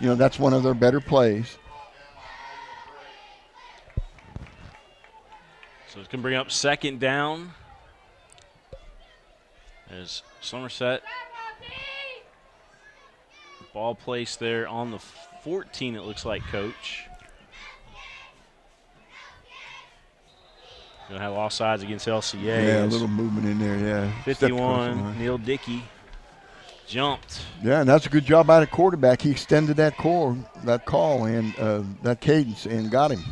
and that's one of their better plays. So it's going to bring up second down as Somerset. Ball placed there on the 14, it looks like, Coach. Going to have offsides against LCA. Yeah, a little movement in there, yeah. 51, Neil Dickey jumped. Yeah, and that's a good job by the quarterback. He extended that call, and that cadence, and got him.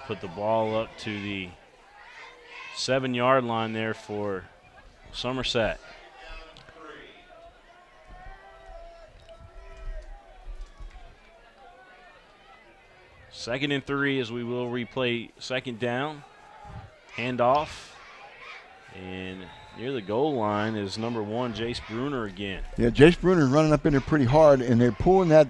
Put the ball up to the 7-yard line there for Somerset. Second and 3 as we will replay second down. Handoff. And near the goal line is number 1, Jace Bruner again. Yeah, Jace Bruner running up in there pretty hard, and they're pulling that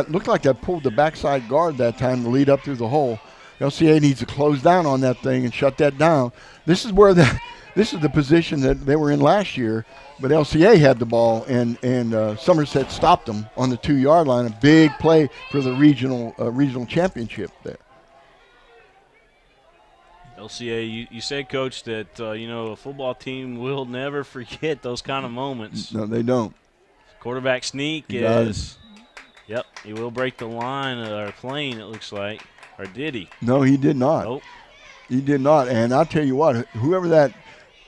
looked like that pulled the backside guard that time to lead up through the hole. LCA needs to close down on that thing and shut that down. This is the position that they were in last year, but LCA had the ball, and Somerset stopped them on the 2-yard line. A big play for the regional championship there. LCA, you said, Coach, that a football team will never forget those kind of moments. No, they don't. Quarterback sneak is. Yep, he will break the line or plane, it looks like. Or did he? No, he did not. Nope. He did not. And I'll tell you what, whoever that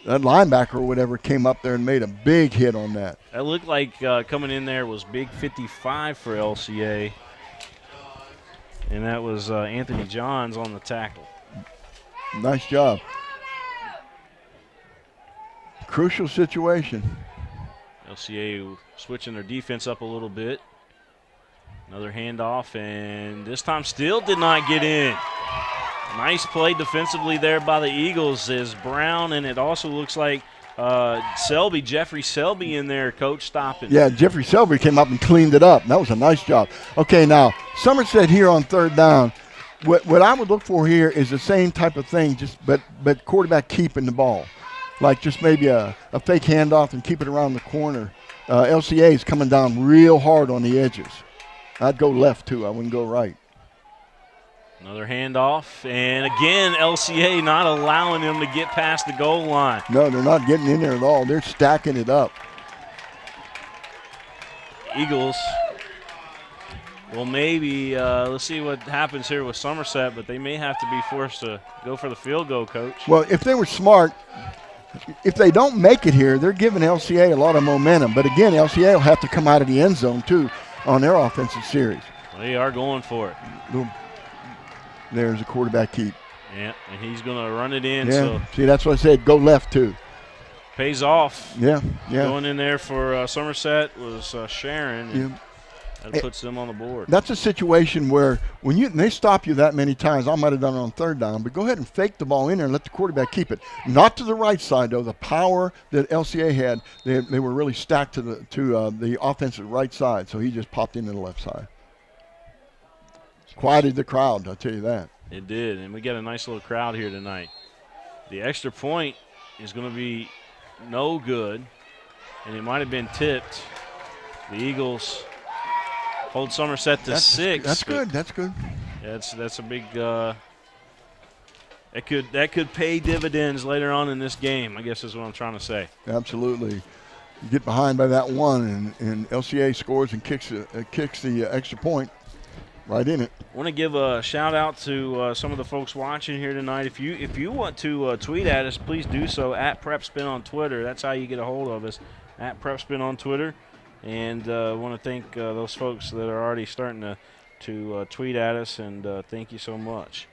linebacker or whatever came up there and made a big hit on that. That looked like coming in there was big 55 for LCA. And that was Anthony Johns on the tackle. Nice job. Crucial situation. LCA switching their defense up a little bit. Another handoff, and this time still did not get in. Nice play defensively there by the Eagles as Brown, and it also looks like Jeffrey Selby in there, Coach, stopping. Yeah, Jeffrey Selby came up and cleaned it up. That was a nice job. Okay, now, Somerset here on third down. What I would look for here is the same type of thing, but quarterback keeping the ball. Like just maybe a fake handoff and keep it around the corner. LCA is coming down real hard on the edges. I'd go left, too. I wouldn't go right. Another handoff, and again, LCA not allowing them to get past the goal line. No, they're not getting in there at all. They're stacking it up. Eagles, well, maybe, let's see what happens here with Somerset, but they may have to be forced to go for the field goal, Coach. Well, if they were smart, If they don't make it here, they're giving LCA a lot of momentum. But again, LCA will have to come out of the end zone too on their offensive series. They are going for it. There's a quarterback keep. Yeah, and he's going to run it in. Yeah. So See, that's what I said. Go left too. Pays off. Yeah. Going in there for Somerset was Sharon. And Yeah. that puts them on the board. That's a situation where when they stop you that many times, I might have done it on third down, but go ahead and fake the ball in there and let the quarterback keep it. Not to the right side, though. The power that LCA had, they were really stacked to the offensive right side, so he just popped into the left side. Quieted the crowd, I'll tell you that. It did, and we got a nice little crowd here tonight. The extra point is going to be no good, and it might have been tipped. The Eagles hold Somerset to 6. That's good. That's good. That's a big. That could pay dividends later on in this game, I guess is what I'm trying to say. Absolutely. You get behind by that one, and LCA scores and kicks the extra point right in it. I want to give a shout out to some of the folks watching here tonight. If you want to tweet at us, please do so at PrepSpin on Twitter. That's how you get a hold of us, at PrepSpin on Twitter. And I want to thank those folks that are already starting to tweet at us, and thank you so much.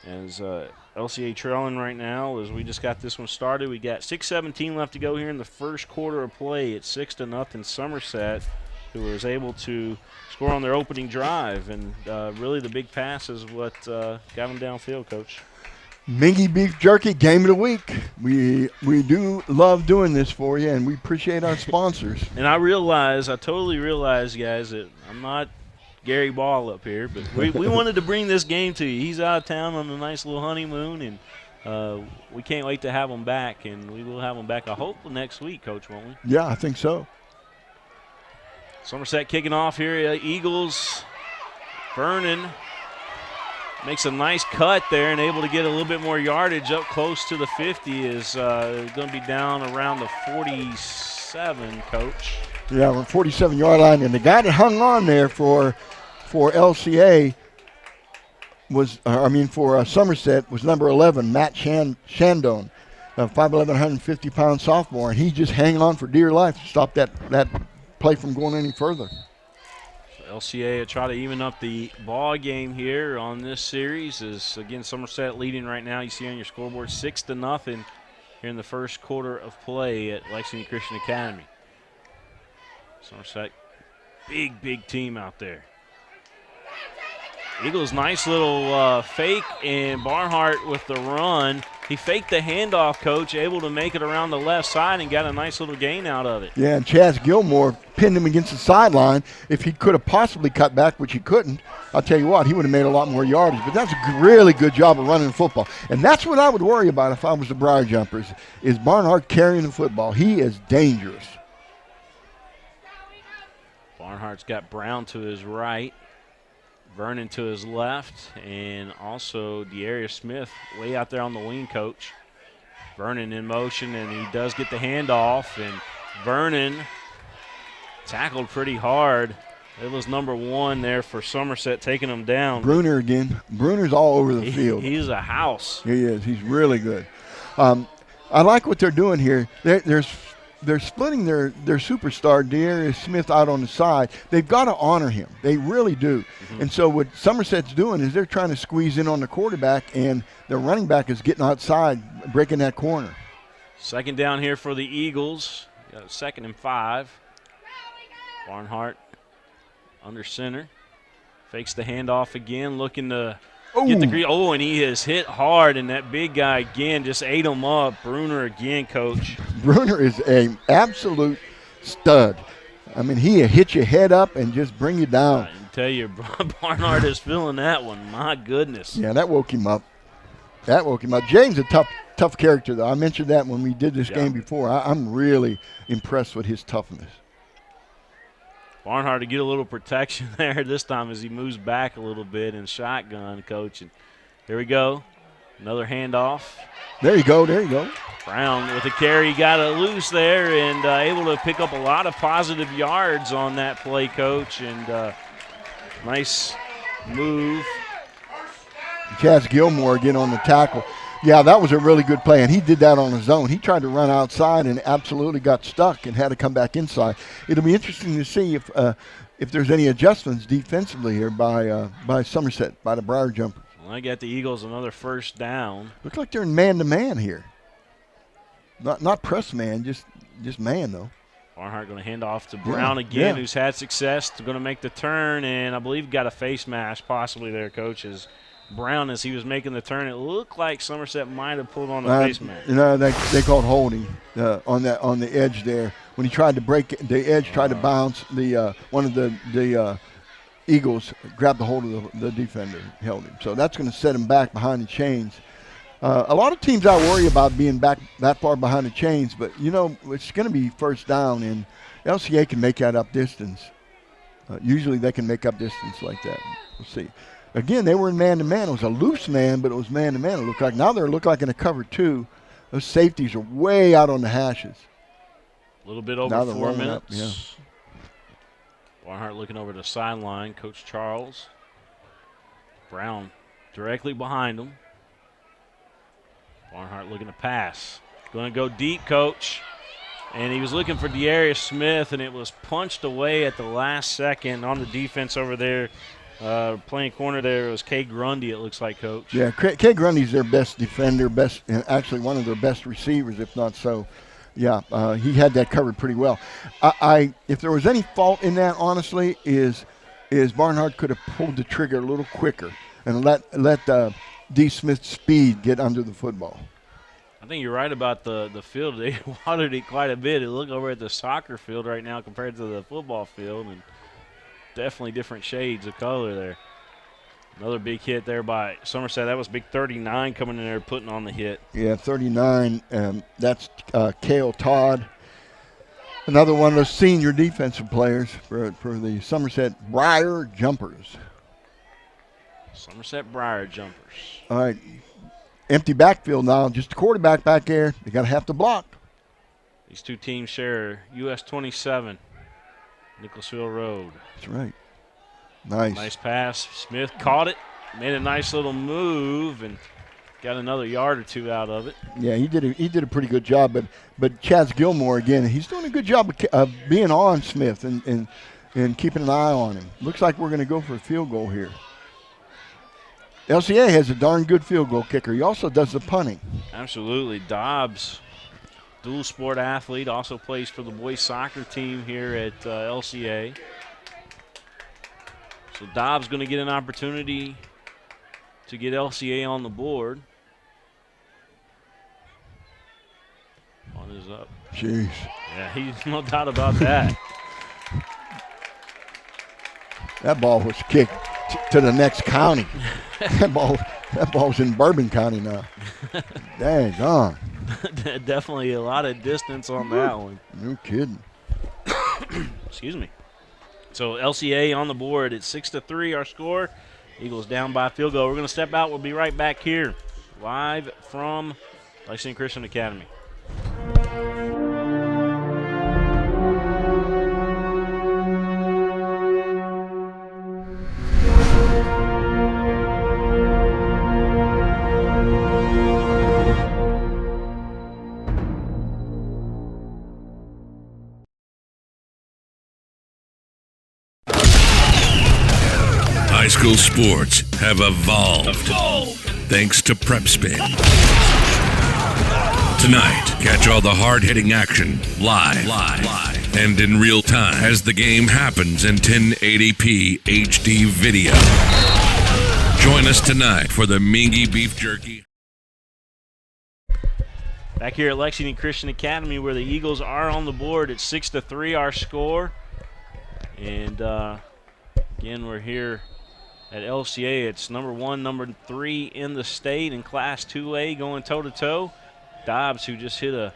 As LCA trailing right now, as we just got this one started, we got 6:17 left to go here in the first quarter of play. It's 6-0 Somerset, who was able to score on their opening drive, and really the big pass is what got them downfield, Coach. Mingy Beef Jerky, game of the week. We do love doing this for you, and we appreciate our sponsors. And I totally realize, guys, that I'm not Gary Ball up here, but we wanted to bring this game to you. He's out of town on a nice little honeymoon, and we can't wait to have him back, and we will have him back, I hope, next week, Coach, won't we? Yeah, I think so. Somerset kicking off here. Eagles, Vernon makes a nice cut there and able to get a little bit more yardage up close to the 50. Is going to be down around the 47, Coach. Yeah, on the 47-yard line. And the guy that hung on there for LCA for Somerset was number 11, Matt Shandon, a 5'11", 150-pound sophomore. And he just hanging on for dear life to stop that play from going any further. LCA will try to even up the ball game here on this series. Is again Somerset leading right now. You see on your scoreboard 6-0 here in the first quarter of play at Lexington Christian Academy. Somerset, big team out there. Eagles, nice little fake, and Barnhart with the run. He faked the handoff, Coach, able to make it around the left side and got a nice little gain out of it. Yeah, and Chaz Gilmore pinned him against the sideline. If he could have possibly cut back, which he couldn't, I'll tell you what, he would have made a lot more yardage. But that's a really good job of running the football. And that's what I would worry about if I was the Briar Jumpers, is Barnhart carrying the football. He is dangerous. Barnhart's got Brown to his right, Vernon to his left, and also De'Arius Smith way out there on the wing, Coach. Vernon in motion, and he does get the handoff, and Vernon tackled pretty hard. It was number 1 there for Somerset, taking him down. Bruner again. Bruner's all over the field. He's a house. He is. He's really good. I like what they're doing here. They're splitting their superstar, De'Arius Smith, out on the side. They've got to honor him. They really do. Mm-hmm. And so what Somerset's doing is they're trying to squeeze in on the quarterback, and the running back is getting outside, breaking that corner. Second down here for the Eagles. Got a 2nd and 5. Barnhart under center. Fakes the handoff again, looking to get the green. Oh, and he is hit hard, and that big guy again just ate him up. Bruner again, Coach. Bruner is an absolute stud. I mean, he'll hit your head up and just bring you down. I can tell you, Barnhart is feeling that one. My goodness. Yeah, that woke him up. James is a tough character, though. I mentioned that when we did this game before. I'm really impressed with his toughness. Barnhart to get a little protection there this time as he moves back a little bit in shotgun, Coach. And here we go. Another handoff. There you go. Brown with a carry, got it loose there and able to pick up a lot of positive yards on that play, Coach. And nice move. Chaz Gilmore again on the tackle. Yeah, that was a really good play, and he did that on his own. He tried to run outside and absolutely got stuck and had to come back inside. It'll be interesting to see if there's any adjustments defensively here by Somerset, by the Briar Jumpers. Well, I got the Eagles another first down. Looks like they're in man-to-man here. Not press man, just man, though. Barnhart going to hand off to Brown again, who's had success. Going to make the turn, and I believe got a face mask possibly there, coaches. Brown, as he was making the turn, it looked like Somerset might have pulled on the face mask. They called holding on the edge there. When he tried to break it, the edge tried to bounce. One of the Eagles grabbed the hold of the defender, held him. So that's going to set him back behind the chains. A lot of teams I worry about being back that far behind the chains, but it's going to be first down, and LCA can make that up distance. Usually they can make up distance like that. We'll see. Again, they were in man-to-man. It was a loose man, but it was man-to-man. It looked like now they're looking like in a cover 2. Those safeties are way out on the hashes. A little bit over 4 minutes. Barnhart looking over the sideline. Coach Charles. Brown directly behind him. Barnhart looking to pass. Going to go deep, coach. And he was looking for Dearius Smith, and it was punched away at the last second on the defense over there. Playing corner there was Kay Grundy, it looks like, Coach. Yeah, Kay Grundy's their best defender, actually one of their best receivers, if not so. Yeah, he had that covered pretty well. If there was any fault in that, honestly, is Barnhart could have pulled the trigger a little quicker and let D. Smith's speed get under the football. I think you're right about the field. They watered it quite a bit. Look over at the soccer field right now compared to the football field, and definitely different shades of color there. Another big hit there by Somerset. That was big 39 coming in there putting on the hit. Yeah, 39. That's Cale Todd. Another one of those senior defensive players for the Somerset Briar Jumpers. Somerset Briar Jumpers. All right. Empty backfield now. Just the quarterback back there. They got to have to block. These two teams share US 27. Nicholasville Road. That's right. Nice. Nice pass. Smith caught it, made a nice little move, and got another yard or two out of it. Yeah, he did a pretty good job. But Chaz Gilmore again, he's doing a good job of being on Smith and keeping an eye on him. Looks like we're going to go for a field goal here. LCA has a darn good field goal kicker. He also does the punting. Absolutely. Dobbs, dual sport athlete, also plays for the boys soccer team here at LCA. So Dobbs going to get an opportunity to get LCA on the board. One is up. Jeez. Yeah, he's no doubt about that. That ball was kicked to the next county. that ball's in Bourbon County now. Dang on. Definitely a lot of distance on that one. No kidding. Excuse me. So LCA on the board at 6-3 our score. Eagles down by a field goal. We're going to step out. We'll be right back here live from Lexington Christian Academy. High school sports have evolved thanks to Prep Spin. Tonight, catch all the hard-hitting action live and in real time as the game happens in 1080p HD video. Join us tonight for the Mingy Beef Jerky. Back here at Lexington Christian Academy where the Eagles are on the board at 6-3 our score. And again, we're here at LCA. It's number 1, number 3 in the state in Class 2A going toe-to-toe. Dobbs, who just hit a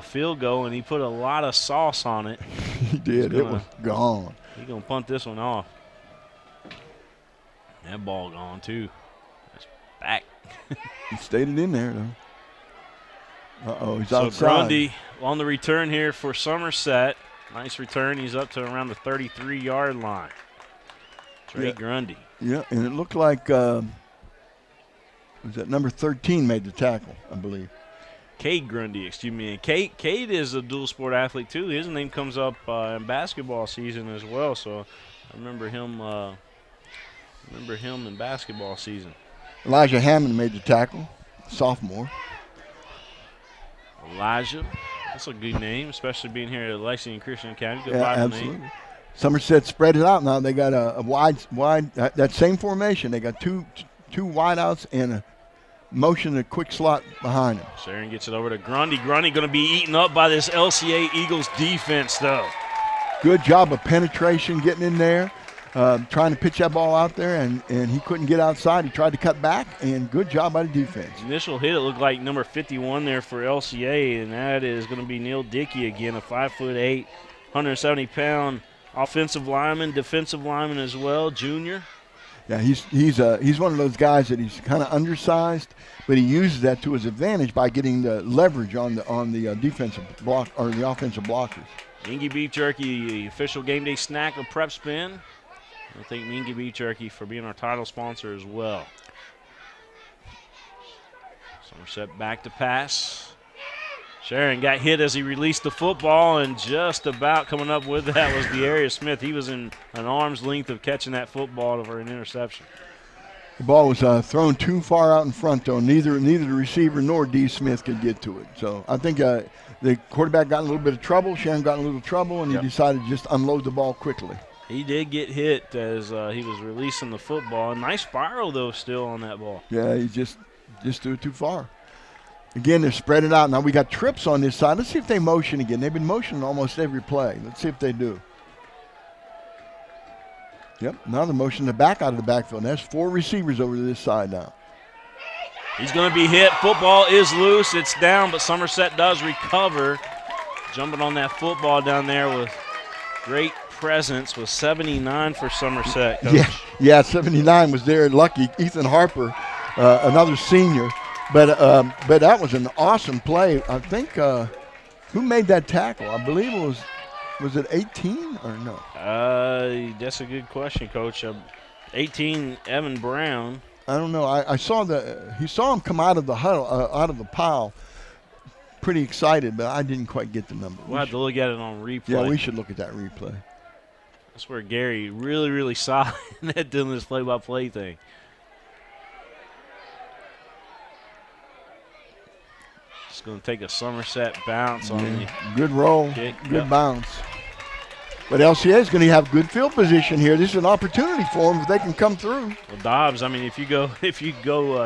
field goal, and he put a lot of sauce on it. He did. It was gone. He's going to punt this one off. That ball gone, too. That's back. He stayed it in there, though. Uh-oh, he's outside. So Grundy on the return here for Somerset. Nice return. He's up to around the 33-yard line. Trey Grundy. Yeah, and it looked like Was that number 13 made the tackle, I believe. Cade Grundy, excuse me. And Cade is a dual sport athlete too. His name comes up in basketball season as well. So I remember him. In basketball season. Elijah Hammond made the tackle, sophomore. Elijah, that's a good name, especially being here at Lexington Christian Academy. Good Bible absolutely. name. Somerset spread it out now. They got a wide that same formation. They got two wideouts and a motion, a quick slot behind him. Sharon gets it over to Grundy. Grundy going to be eaten up by this LCA Eagles defense, though. Good job of penetration, getting in there, trying to pitch that ball out there, and he couldn't get outside. He tried to cut back, and good job by the defense. Initial hit, it looked like number 51 there for LCA, and that is going to be Neil Dickey again, a 5'8", 170-pound offensive lineman, defensive lineman as well, junior. Yeah, he's one of those guys that he's kind of undersized, but he uses that to his advantage by getting the leverage on the defensive block or the offensive blockers. Mingy Beef Jerky, the official game day snack of Prep Spin. I thank Mingy Beef Jerky for being our title sponsor as well. Somerset back to pass. Sharon got hit as he released the football, and just about coming up with that was De'Arius Smith. He was in an arm's length of catching that football for an interception. The ball was thrown too far out in front, though. Neither the receiver nor D. Smith could get to it. So I think the quarterback got in a little bit of trouble. Sharon got in a little trouble, and he decided to just unload the ball quickly. He did get hit as he was releasing the football. Nice spiral, though, still on that ball. Yeah, he just threw it too far. Again, they're spread it out. Now we got trips on this side. Let's see if they motion again. They've been motioning almost every play. Let's see if they do. Yep, now they're motioning the back out of the backfield. And that's 4 receivers over to this side now. He's going to be hit. Football is loose. It's down, but Somerset does recover. Jumping on that football down there with great presence was 79 for Somerset, Coach. Yeah, 79 was there. Lucky Ethan Harper, another senior. But that was an awesome play. I think who made that tackle? I believe it was it 18 or no? That's a good question, Coach. 18, Evan Brown. I don't know. I saw he saw him come out of the huddle, out of the pile, pretty excited, but I didn't quite get the number. We'll have to look at it on replay. Yeah, we should look at that replay. That's where Gary really saw that doing this play-by-play thing. It's going to take a Somerset bounce on the good roll, kick. Good bounce. But LCA is going to have good field position here. This is an opportunity for them if they can come through. Well, Dobbs, I mean, if you go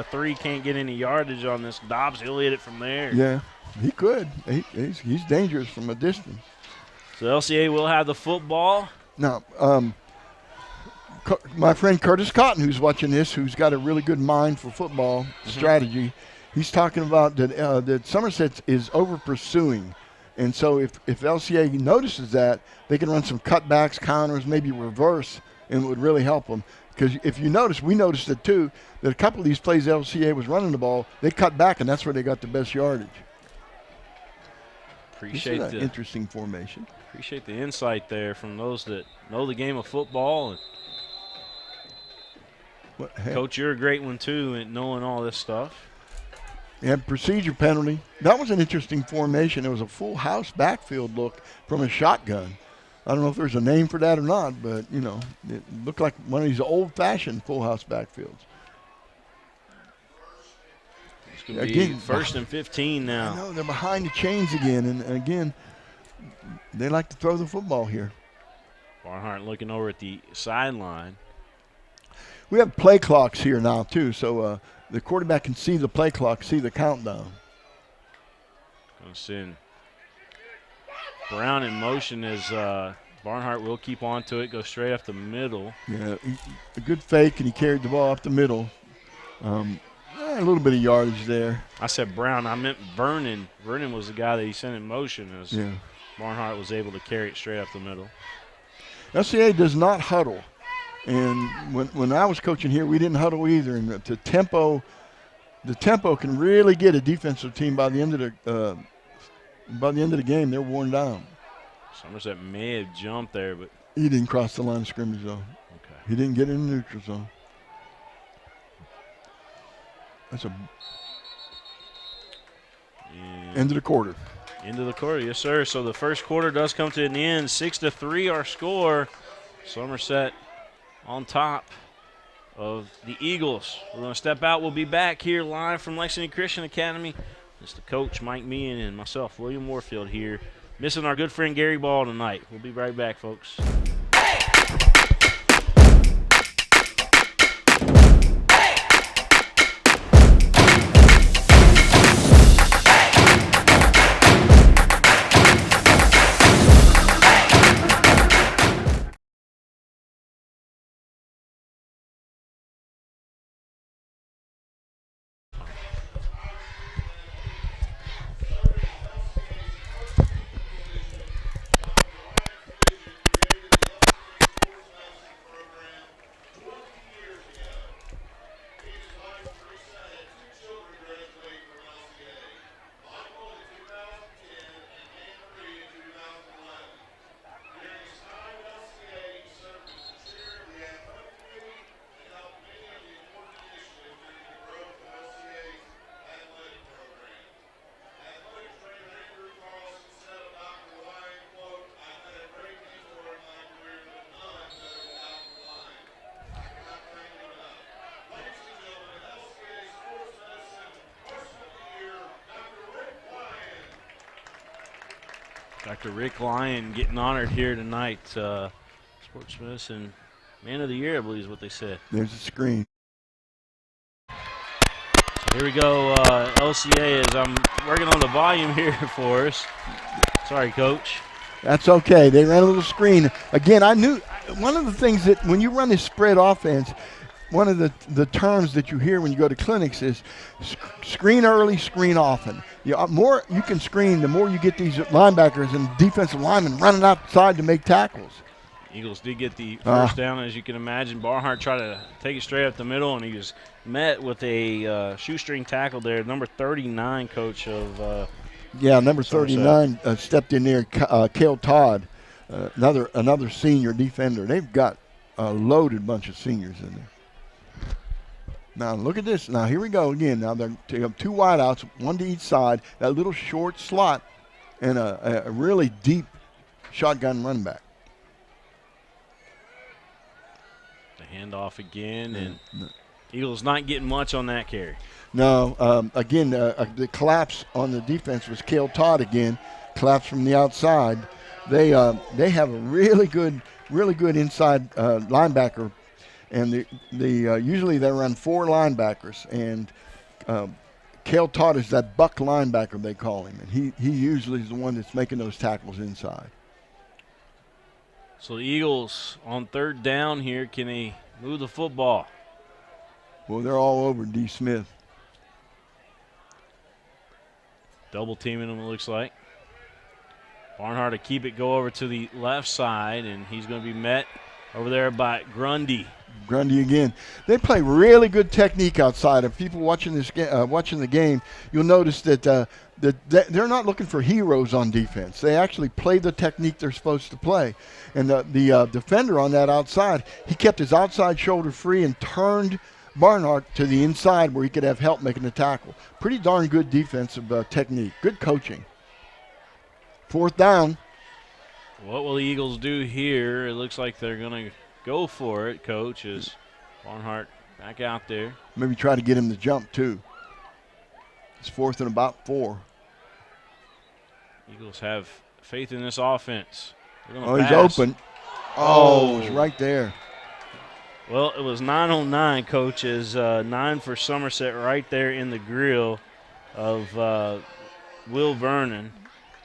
3, can't get any yardage on this. Dobbs, he'll hit it from there. Yeah, he could. He's dangerous from a distance. So LCA will have the football. Now, my friend Curtis Cotton, who's watching this, who's got a really good mind for football strategy, he's talking about that Somerset is over pursuing. And so if LCA notices that, they can run some cutbacks, counters, maybe reverse, and it would really help them. Because if you notice, we noticed it too, that a couple of these plays LCA was running the ball, they cut back, and that's where they got the best yardage. Appreciate the interesting formation. Appreciate the insight there from those that know the game of football. And Coach, you're a great one too at knowing all this stuff. Yeah, procedure penalty. That was an interesting formation. It was a full house backfield look from a shotgun. I don't know if there's a name for that or not, but, you know, it looked like one of these old-fashioned full house backfields. It's going to be 1st and 15 now. I know, they're behind the chains again, and again, they like to throw the football here. Barnhart looking over at the sideline. We have play clocks here now, too, so the quarterback can see the play clock, see the countdown. Going to send Brown in motion as Barnhart will keep on to it, go straight up the middle. Yeah, a good fake, and he carried the ball up the middle. A little bit of yardage there. I said Brown. I meant Vernon. Vernon was the guy that he sent in motion as Barnhart was able to carry it straight up the middle. LCA does not huddle. And when I was coaching here, we didn't huddle either. And the tempo can really get a defensive team by the end of the game. They're worn down. Somerset may have jumped there, but he didn't cross the line of scrimmage though. Okay. He didn't get in the neutral zone. That's a end of the quarter. End of the quarter, yes, sir. So the first quarter does come to an end. 6-3 our score. Somerset on top of the Eagles. We're going to step out. We'll be back here live from Lexington Christian Academy. It's the coach, Mike Meehan, and myself, William Warfield, here. Missing our good friend Gary Ball tonight. We'll be right back, folks. Dr. Rick Lyon getting honored here tonight. Sports Medicine Man of the Year, I believe is what they said. There's a screen. So here we go, LCA, as I'm working on the volume here for us. Sorry, Coach. That's okay. They ran a little screen. Again, I knew one of the things that when you run this spread offense, one of the terms that you hear when you go to clinics is screen early, screen often. The more you can screen, the more you get these linebackers and defensive linemen running outside to make tackles. Eagles did get the first down, as you can imagine. Barnhart tried to take it straight up the middle, and he was met with a shoestring tackle there. Number 39, coach of number 39 stepped in there. Cale Todd, another senior defender. They've got a loaded bunch of seniors in there. Now, look at this. Now, here we go again. Now, they have two wideouts, one to each side, that little short slot, and a really deep shotgun run back. The handoff again, and Eagles not getting much on that carry. No, again, the collapse on the defense was Cale Todd again, collapse from the outside. They have a really good inside linebacker. And usually they run four linebackers, and Cale Todd is that buck linebacker, they call him, and he usually is the one that's making those tackles inside. So the Eagles on third down here, can they move the football? Well, they're all over D. Smith. Double teaming him, it looks like. Barnhart to keep it, go over to the left side, and he's going to be met over there by Grundy. Grundy again. They play really good technique outside. If people watching the game, you'll notice that they're not looking for heroes on defense. They actually play the technique they're supposed to play. And the defender on that outside, he kept his outside shoulder free and turned Barnhart to the inside where he could have help making the tackle. Pretty darn good defensive technique. Good coaching. Fourth down. What will the Eagles do here? It looks like they're going to go for it, Coach, as Barnhart back out there. Maybe try to get him to jump, too. It's fourth and about 4. Eagles have faith in this offense. He's open. Oh, it's right there. Well, it was 9 on 9, Coach, as 9 for Somerset right there in the grill of Will Vernon.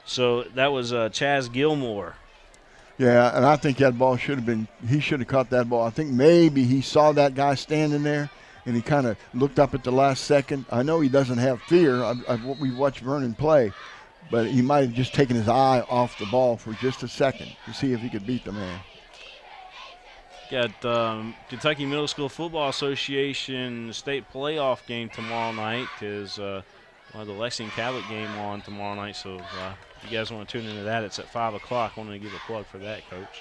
So that was Chaz Gilmore. Yeah, and I think that ball he should have caught that ball. I think maybe he saw that guy standing there, and he kind of looked up at the last second. I know he doesn't have fear. We've watched Vernon play, but he might have just taken his eye off the ball for just a second to see if he could beat the man. Got Kentucky Middle School Football Association state playoff game tomorrow night. Is the Lexington Catholic game on tomorrow night, so if you guys want to tune into that, it's at 5 o'clock. Wanted to give a plug for that, Coach.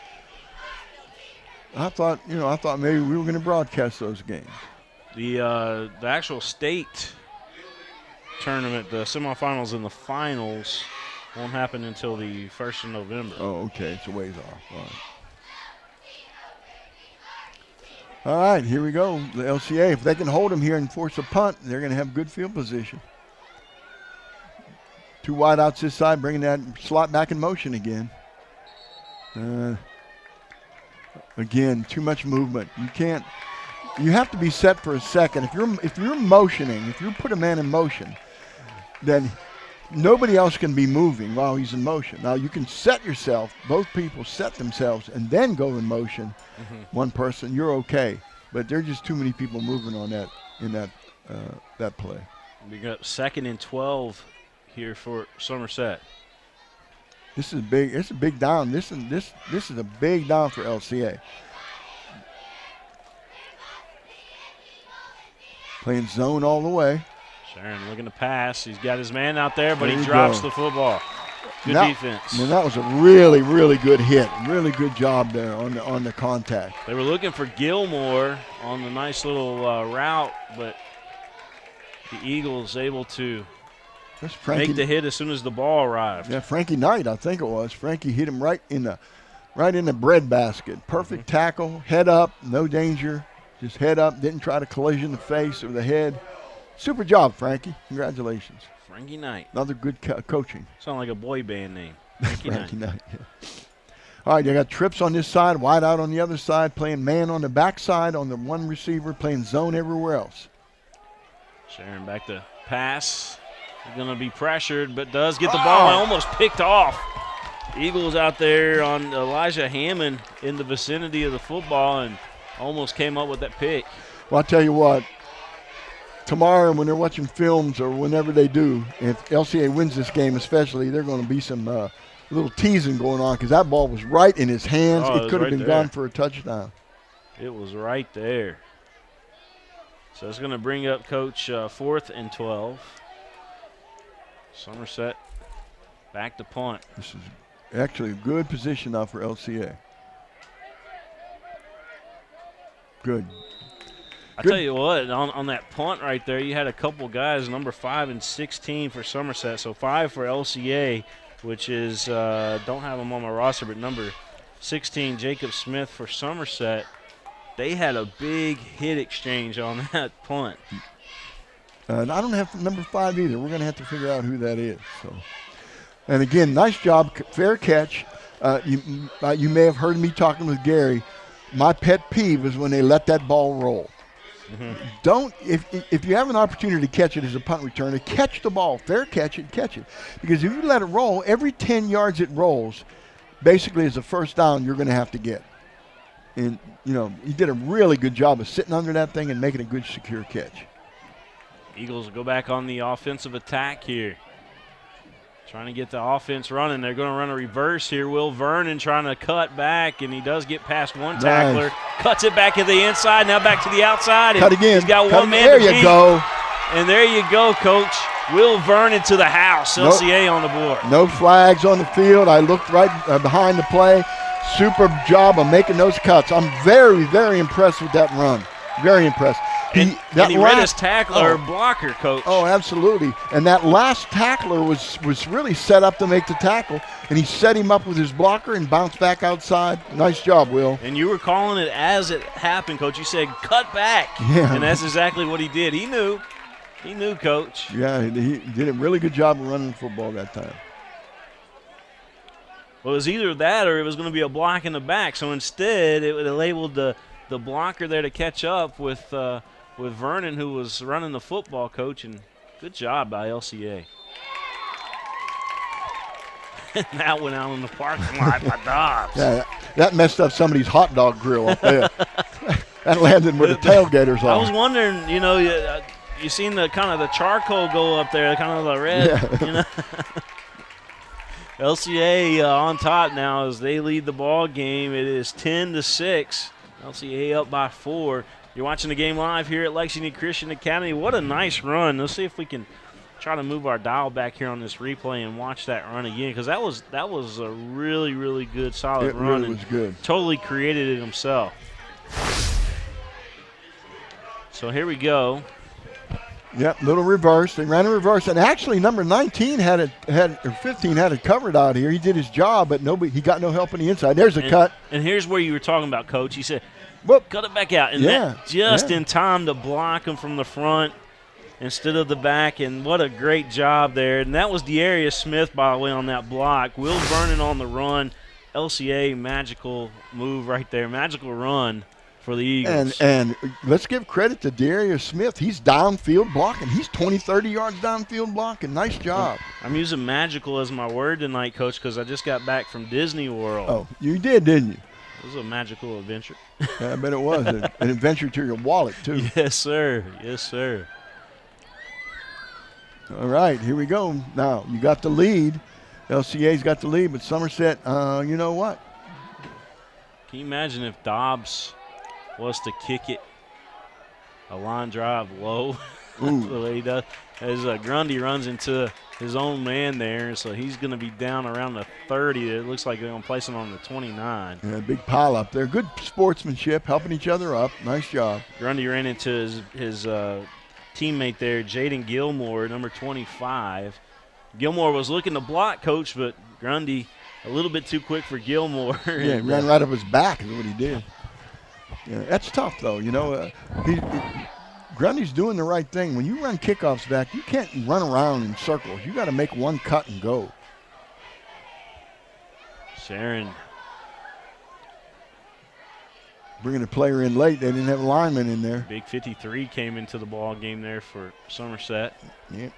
I thought maybe we were going to broadcast those games. The actual state tournament, the semifinals and the finals, won't happen until the 1st of November. Oh, okay. It's a ways off. All right, here we go. The LCA, if they can hold them here and force a punt, they're going to have good field position. 2 wideouts this side, bringing that slot back in motion again. Again, too much movement. You have to be set for a second. If you're motioning, if you put a man in motion, then nobody else can be moving while he's in motion. Now you can set yourself, both people set themselves and then go in motion. One person, you're okay. But there are just too many people moving on that in that play. We got 2nd and 12 here for Somerset. This is big. It's a big down. This is a big down for LCA. Playing zone all the way. Sharon looking to pass. He's got his man out there, but he drops the football. Good defense. And that was a really, really good hit. Really good job there on the contact. They were looking for Gilmore on the nice little route, but the Eagles able to make the hit as soon as the ball arrived. Yeah, Frankie Knight, I think it was. Frankie hit him right in the bread basket. Perfect tackle, head up, no danger. Just head up, didn't try to collision the face or the head. Super job, Frankie. Congratulations. Frankie Knight. Another good coaching. Sound like a boy band name. Frankie Knight. Yeah. All right, you got trips on this side, wide out on the other side, playing man on the backside on the one receiver, playing zone everywhere else. Sharon back to pass. He's going to be pressured, but does get the ball and almost picked off. Eagles out there on Elijah Hammond in the vicinity of the football and almost came up with that pick. Well, I'll tell you what. Tomorrow when they're watching films or whenever they do, if LCA wins this game especially, there's going to be some little teasing going on because that ball was right in his hands. It could have been gone for a touchdown. It was right there. So it's going to bring up Coach 4th and 12. Somerset back to punt. This is actually a good position now for LCA. Good. I tell you what, on that punt right there, you had a couple guys, number 5 and 16 for Somerset. So 5 for LCA, which is, don't have them on my roster, but number 16, Jacob Smith for Somerset. They had a big hit exchange on that punt. I don't have number 5 either. We're going to have to figure out who that is. So, and again, nice job, fair catch. You may have heard me talking with Gary. My pet peeve is when they let that ball roll. Don't, if you have an opportunity to catch it as a punt returner, catch the ball, fair catch it, because if you let it roll, every 10 yards it rolls, basically is a first down you're going to have to get. And you did a really good job of sitting under that thing and making a good secure catch. Eagles will go back on the offensive attack here. Trying to get the offense running. They're going to run a reverse here. Will Vernon trying to cut back, and he does get past one tackler. Nice. Cuts it back to the inside, now back to the outside. Cut again. He's got one man there to beat. You go. And there you go, Coach. Will Vernon to the house. LCA on the board. No flags on the field. I looked right behind the play. Super job of making those cuts. I'm very, very impressed with that run. Very impressed. He read his tackler blocker, Coach. Oh, absolutely. And that last tackler was really set up to make the tackle, and he set him up with his blocker and bounced back outside. Nice job, Will. And you were calling it as it happened, Coach. You said, cut back. Yeah. And that's exactly what he did. He knew. He knew, Coach. Yeah, he did a really good job of running the football that time. Well, it was either that or it was going to be a block in the back. So instead, it labeled the blocker there to catch up with Vernon, who was running the football, Coach, and good job by LCA. And that went out in the parking lot by Dobbs. Yeah, that messed up somebody's hot dog grill up there. That landed where the tailgaters are. I was wondering, you seen the kind of the charcoal go up there, kind of the red, LCA on top now as they lead the ball game. It is 10-6. LCA up by 4. You're watching the game live here at Lexington Christian Academy. What a nice run. Let's see if we can try to move our dial back here on this replay and watch that run again, because that was a really, really good, solid run. It really was good. Totally created it himself. So here we go. Yep, little reverse. They ran a reverse, and actually number 19 or 15 had it covered out here. He did his job, but he got no help on the inside. There's a cut. And here's where you were talking about, Coach. He said, "Whoop, cut it back out," and that just in time to block him from the front instead of the back. And what a great job there! And that was Dearius Smith, by the way, on that block. Will Vernon on the run. LCA magical move right there, magical run for the Eagles. And let's give credit to Darius Smith. He's downfield blocking. He's 20, 30 yards downfield blocking. Nice job. I'm using magical as my word tonight, Coach, because I just got back from Disney World. Oh, you did, didn't you? It was a magical adventure. Yeah, I bet it was. An adventure to your wallet, too. Yes, sir. Yes, sir. All right, here we go. Now, you got the lead. LCA's got the lead, but Somerset, you know what? Can you imagine if Dobbs was to kick it a line drive low the way he does? As Grundy runs into his own man there, so he's going to be down around the 30. It looks like they're going to place him on the 29. Yeah, big pile up there. Good sportsmanship, helping each other up. Nice job. Grundy ran into his teammate there, Jaden Gilmore, number 25. Gilmore was looking to block, Coach, but Grundy a little bit too quick for Gilmore. Yeah, he ran right up his back is what he did. Yeah, that's tough, though. You know, Grundy's doing the right thing. When you run kickoffs back, you can't run around in circles. You got to make one cut and go. Sharon bringing a player in late. They didn't have a lineman in there. Big 53 came into the ball game there for Somerset. Yeah,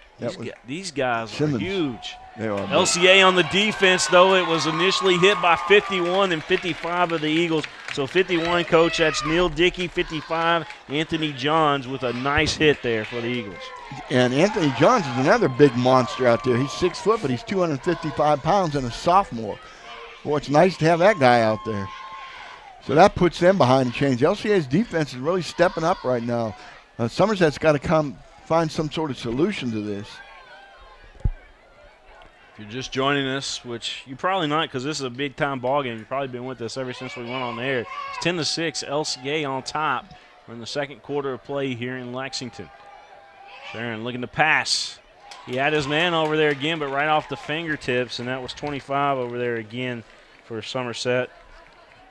these guys Simmons. are huge. They are. LCA on the defense, though, it was initially hit by 51 and 55 of the Eagles. So 51, Coach, that's Neil Dickey. 55, Anthony Johns with a nice hit there for the Eagles. And Anthony Johns is another big monster out there. He's 6 foot, but he's 255 pounds and a sophomore. Boy, it's nice to have that guy out there. So that puts them behind the chains. LCA's defense is really stepping up right now. Somerset's got to find some sort of solution to this. If you're just joining us, which you're probably not because this is a big-time ball game. You've probably been with us ever since we went on the air. It's 10-6, LCA on top. We're in the second quarter of play here in Lexington. Sharon looking to pass. He had his man over there again, but right off the fingertips, and that was 25 over there again for Somerset.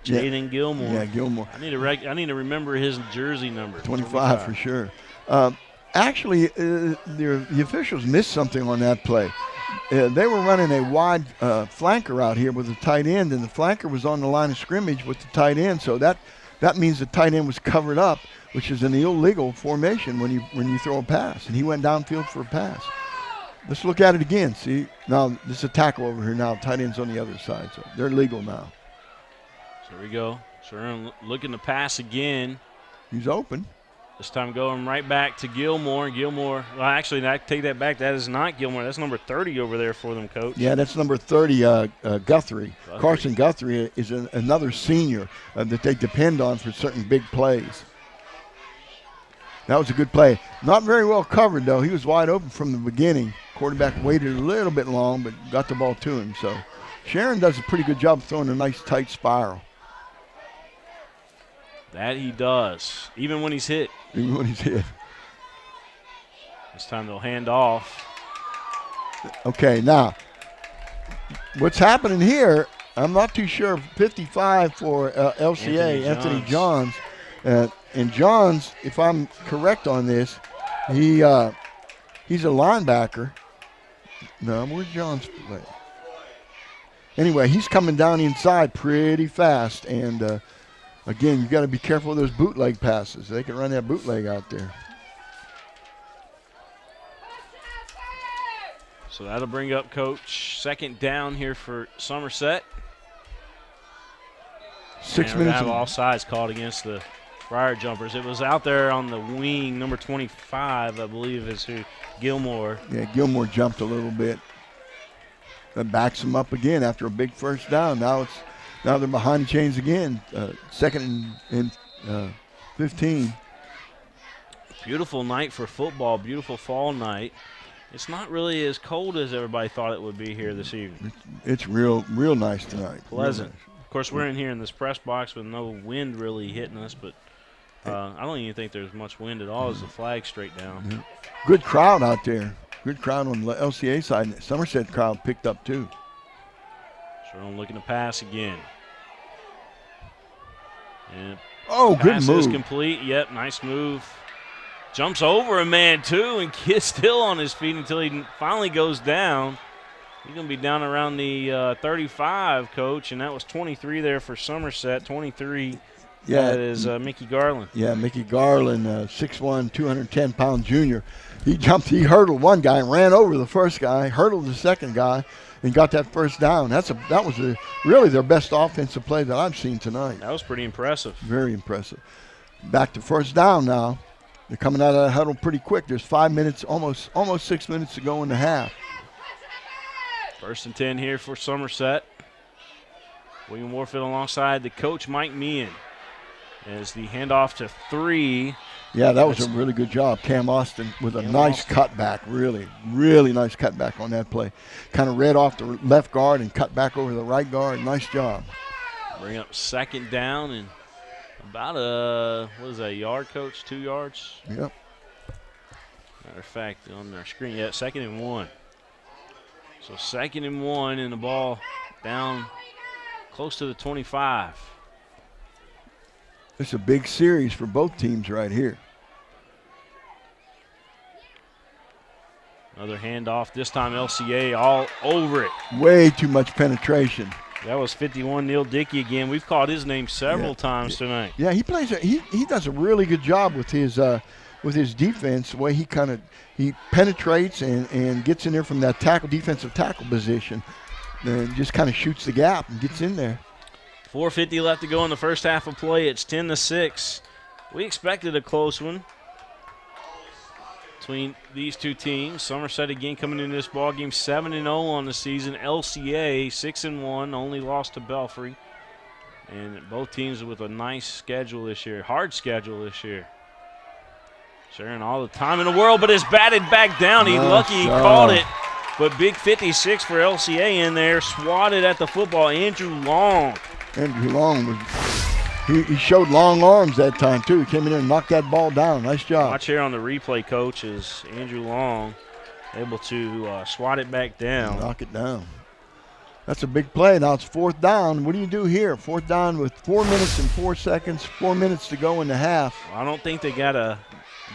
Jaden Gilmore. Yeah, Gilmore. I need to remember his jersey number. 25 for sure. Actually, the officials missed something on that play. They were running a wide flanker out here with a tight end, and the flanker was on the line of scrimmage with the tight end. So that means the tight end was covered up, which is an illegal formation when you throw a pass. And he went downfield for a pass. Let's look at it again. See, now this is a tackle over here now. Tight end's on the other side, so they're legal now. So here we go. Sharon looking to pass again. He's open. This time going right back to Gilmore. Gilmore, well, actually, I take that back. That is not Gilmore. That's number 30 over there for them, Coach. Yeah, that's number 30, Guthrie. Carson Guthrie is another senior that they depend on for certain big plays. That was a good play. Not very well covered, though. He was wide open from the beginning. Quarterback waited a little bit long, but got the ball to him. So Sharon does a pretty good job of throwing a nice tight spiral. That he does, even when he's hit. Even when he's hit. This time they'll hand off. Okay, now, what's happening here, I'm not too sure. 55 for LCA, Anthony Johns. And Johns, if I'm correct on this, he's a linebacker. No, where's Johns play? Anyway, he's coming down inside pretty fast, and again, you got to be careful of those bootleg passes. They can run that bootleg out there. So that'll bring up, Coach, second down here for Somerset. 6 and minutes. Have offsides called against the Friar Jumpers. It was out there on the wing, number 25, I believe, is who, Gilmore. Yeah, Gilmore jumped a little bit. That backs him up again after a big first down. Now they're behind the chains again. Second and 15. Beautiful night for football. Beautiful fall night. It's not really as cold as everybody thought it would be here this evening. It's real nice tonight. Pleasant. Of course, we're in here in this press box with no wind really hitting us, but I don't even think there's much wind at all as the flag straight down. Yeah. Good crowd out there. Good crowd on the LCA side. And the Somerset crowd picked up too. Sherman looking to pass again. And good pass move. is complete. Yep, nice move. Jumps over a man too and gets still on his feet until he finally goes down. He's going to be down around the 35, Coach, and that was 23 there for Somerset. 23, that is Mickey Garland. Yeah, Mickey Garland, 6'1", 210-pound junior. He hurdled one guy, ran over the first guy, hurdled the second guy, and got that first down. That was really their best offensive play that I've seen tonight. That was pretty impressive. Very impressive. Back to first down now. They're coming out of that huddle pretty quick. There's 5 minutes, almost 6 minutes to go in the half. 1st and 10 here for Somerset. William Warfield alongside the coach, Mike Meehan, as the handoff to 3. Yeah, that was a really good job. Cam Austin with a nice cutback, really, really nice cutback on that play. Kind of read off the left guard and cut back over the right guard. Nice job. Bring up 2nd down and about a yard, Coach? 2 yards? Yep. Matter of fact, on our screen, 2nd and 1. So 2nd and 1 and the ball down close to the 25. It's a big series for both teams right here. Another handoff, this time LCA all over it. Way too much penetration. That was 51 Neil Dickey again. We've called his name several times tonight. Yeah, he plays. He does a really good job with his defense. The way he penetrates and gets in there from that defensive tackle position, and just kind of shoots the gap and gets in there. 4:50 left to go in the first half of play. It's 10-6. We expected a close one between these two teams. Somerset again coming into this ball game 7-0 on the season. LCA 6-1, only lost to Belfry. And both teams with a nice schedule this year, hard schedule this year. Sharing all the time in the world, but it's batted back down. He's lucky he caught it. But big 56 for LCA in there, swatted at the football. Andrew Long. He showed long arms that time too. He came in there and knocked that ball down. Nice job. Watch here on the replay, Coach, is Andrew Long able to swat it back down. Knock it down. That's a big play. Now it's 4th down. What do you do here? 4th down with 4 minutes and 4 seconds, 4 minutes to go in the half. I don't think they got a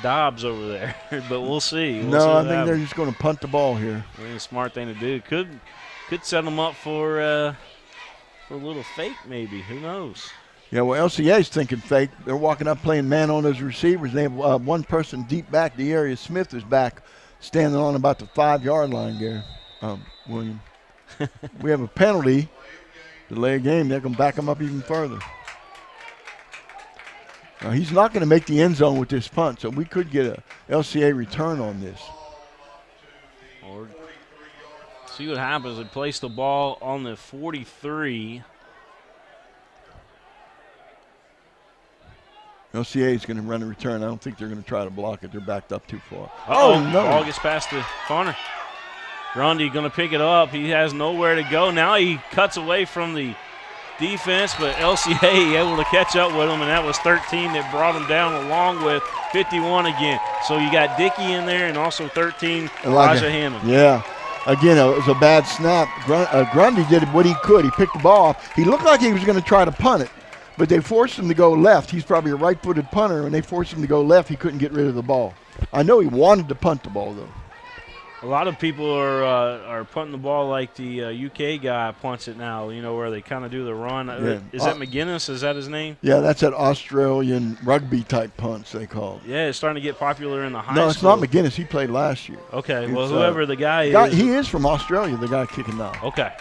Dobbs over there, but we'll see. I think they're just going to punt the ball here. Really a smart thing to do. Could set them up for a little fake maybe. Who knows? Yeah, well, LCA's thinking fake. They're walking up playing man on those receivers. They have one person deep back. Darius Smith is back, standing on about the 5-yard line there, William. We have a penalty. Delay a game. They're going to back him up even further. He's not going to make the end zone with this punt, so we could get a LCA return on this. Or see what happens. They place the ball on the 43. LCA is going to run a return. I don't think they're going to try to block it. They're backed up too far. Oh, no. Ball gets past the corner. Grundy going to pick it up. He has nowhere to go. Now he cuts away from the defense, but LCA able to catch up with him, and that was 13 that brought him down along with 51 again. So you got Dickey in there and also 13, Elijah Hammond. Yeah. Again, it was a bad snap. Grundy did what he could. He picked the ball off. He looked like he was going to try to punt it, but they forced him to go left. He's probably a right-footed punter, and they forced him to go left. He couldn't get rid of the ball. I know he wanted to punt the ball, though. A lot of people are punting the ball like the UK guy punts it now, where they kind of do the run. Yeah. Is that McGinnis? Is that his name? Yeah, that's that Australian rugby-type punts they call it. Yeah, it's starting to get popular in the high school. No, it's not McGinnis. He played last year. Okay, well, whoever the guy is. He is from Australia, the guy kicking now. Okay.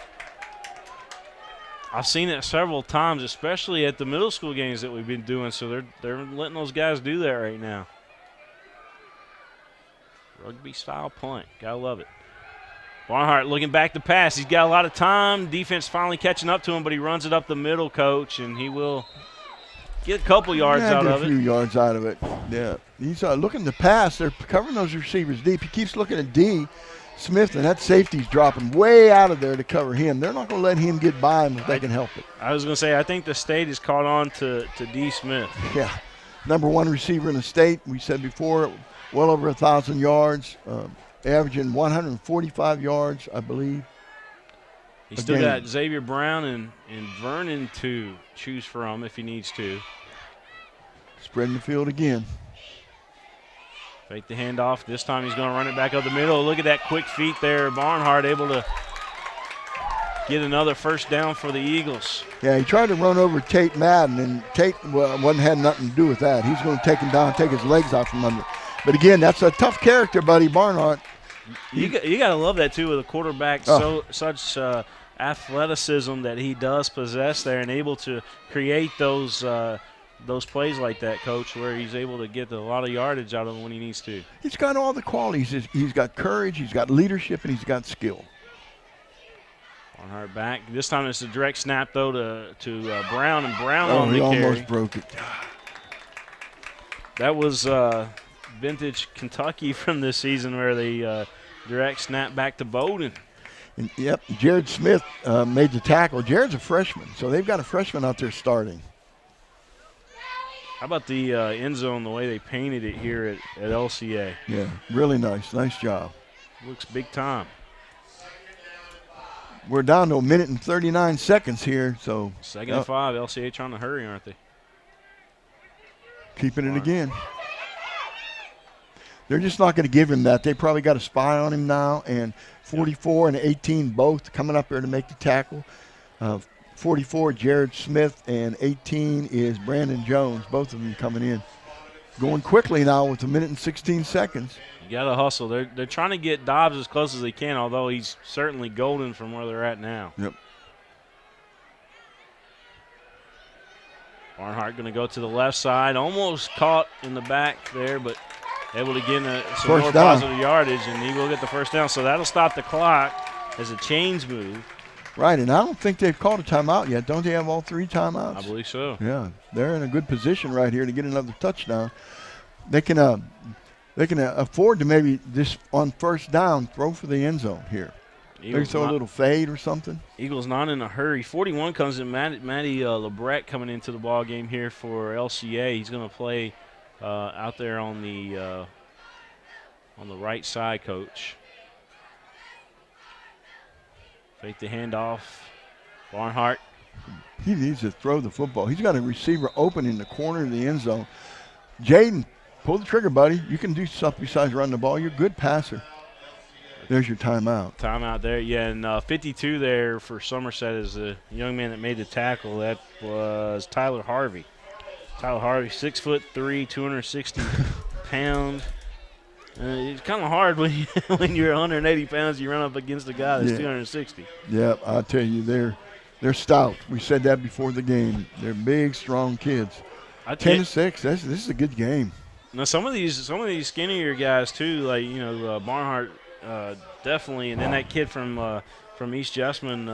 I've seen it several times, especially at the middle school games that we've been doing, so they're letting those guys do that right now. Rugby-style punt. Gotta love it. Barnhart looking back to pass. He's got a lot of time. Defense finally catching up to him, but he runs it up the middle, Coach, and he will get a couple yards out of it. A few yards out of it. Yeah. He's looking to pass. They're covering those receivers deep. He keeps looking at D. Smith, and that safety's dropping way out of there to cover him. They're not going to let him get by him if they can help it. I was going to say, I think the state has caught on to D. Smith. Yeah. #1 receiver in the state. We said before, well over 1,000 yards, averaging 145 yards, I believe. He's still got Xavier Brown and Vernon to choose from if he needs to. Spreading the field again. Fake the handoff. This time he's going to run it back up the middle. Look at that quick feet there. Barnhart able to get another first down for the Eagles. Yeah, he tried to run over Tate Madden, and Tate had nothing to do with that. He's going to take him down, take his legs out from under. But again, that's a tough character, buddy, Barnhart. You got to love that, too, with a quarterback such athleticism that he does possess there and able to create those plays like that, Coach, where he's able to get a lot of yardage out of them when he needs to. He's got all the qualities. He's got courage, he's got leadership, and he's got skill. Barnhart back. This time it's a direct snap, though, to Brown, and Brown on the he carry. almost broke it. That was vintage Kentucky from this season where they direct snap back to Bowden. And, yep, Jared Smith made the tackle. Jared's a freshman, so they've got a freshman out there starting. How about the end zone, the way they painted it here at LCA? Yeah, really nice. Nice job. Looks big time. We're down to 1 minute and 39 seconds here. So 2nd and 5. LCA trying to hurry, aren't they? Keeping it again. They're just not going to give him that. They probably got a spy on him now. And 44 and 18 both coming up there to make the tackle. 44, Jared Smith, and 18 is Brandon Jones. Both of them coming in. Going quickly now with 1 minute and 16 seconds. You got to hustle. They're trying to get Dobbs as close as they can, although he's certainly golden from where they're at now. Yep. Barnhart going to go to the left side. Almost caught in the back there, but able to get some more positive yardage, and he will get the first down. So that'll stop the clock as the chains move. Right, and I don't think they've called a timeout yet. Don't they have all 3 timeouts? I believe so. Yeah, they're in a good position right here to get another touchdown. They can afford to maybe this on first down throw for the end zone here. Maybe throw a little fade or something. Eagles not in a hurry. 41 comes in. Matty Lebret coming into the ball game here for LCA. He's going to play out there on the right side, Coach. Fake the handoff. Barnhart. He needs to throw the football. He's got a receiver open in the corner of the end zone. Jaden, pull the trigger, buddy. You can do stuff besides run the ball. You're a good passer. There's your timeout. Timeout there, yeah. And 52 there for Somerset is a young man that made the tackle. That was Tyler Harvey. Tyler Harvey, 6'3", 260 pounds. It's kind of hard when you're 180 pounds, you run up against a guy that's 260. Yeah, I'll tell you, they're stout. We said that before the game. They're big, strong kids. 10-6. This is a good game. Now some of these skinnier guys too, like Barnhart, definitely, and then that kid from East Jessamine,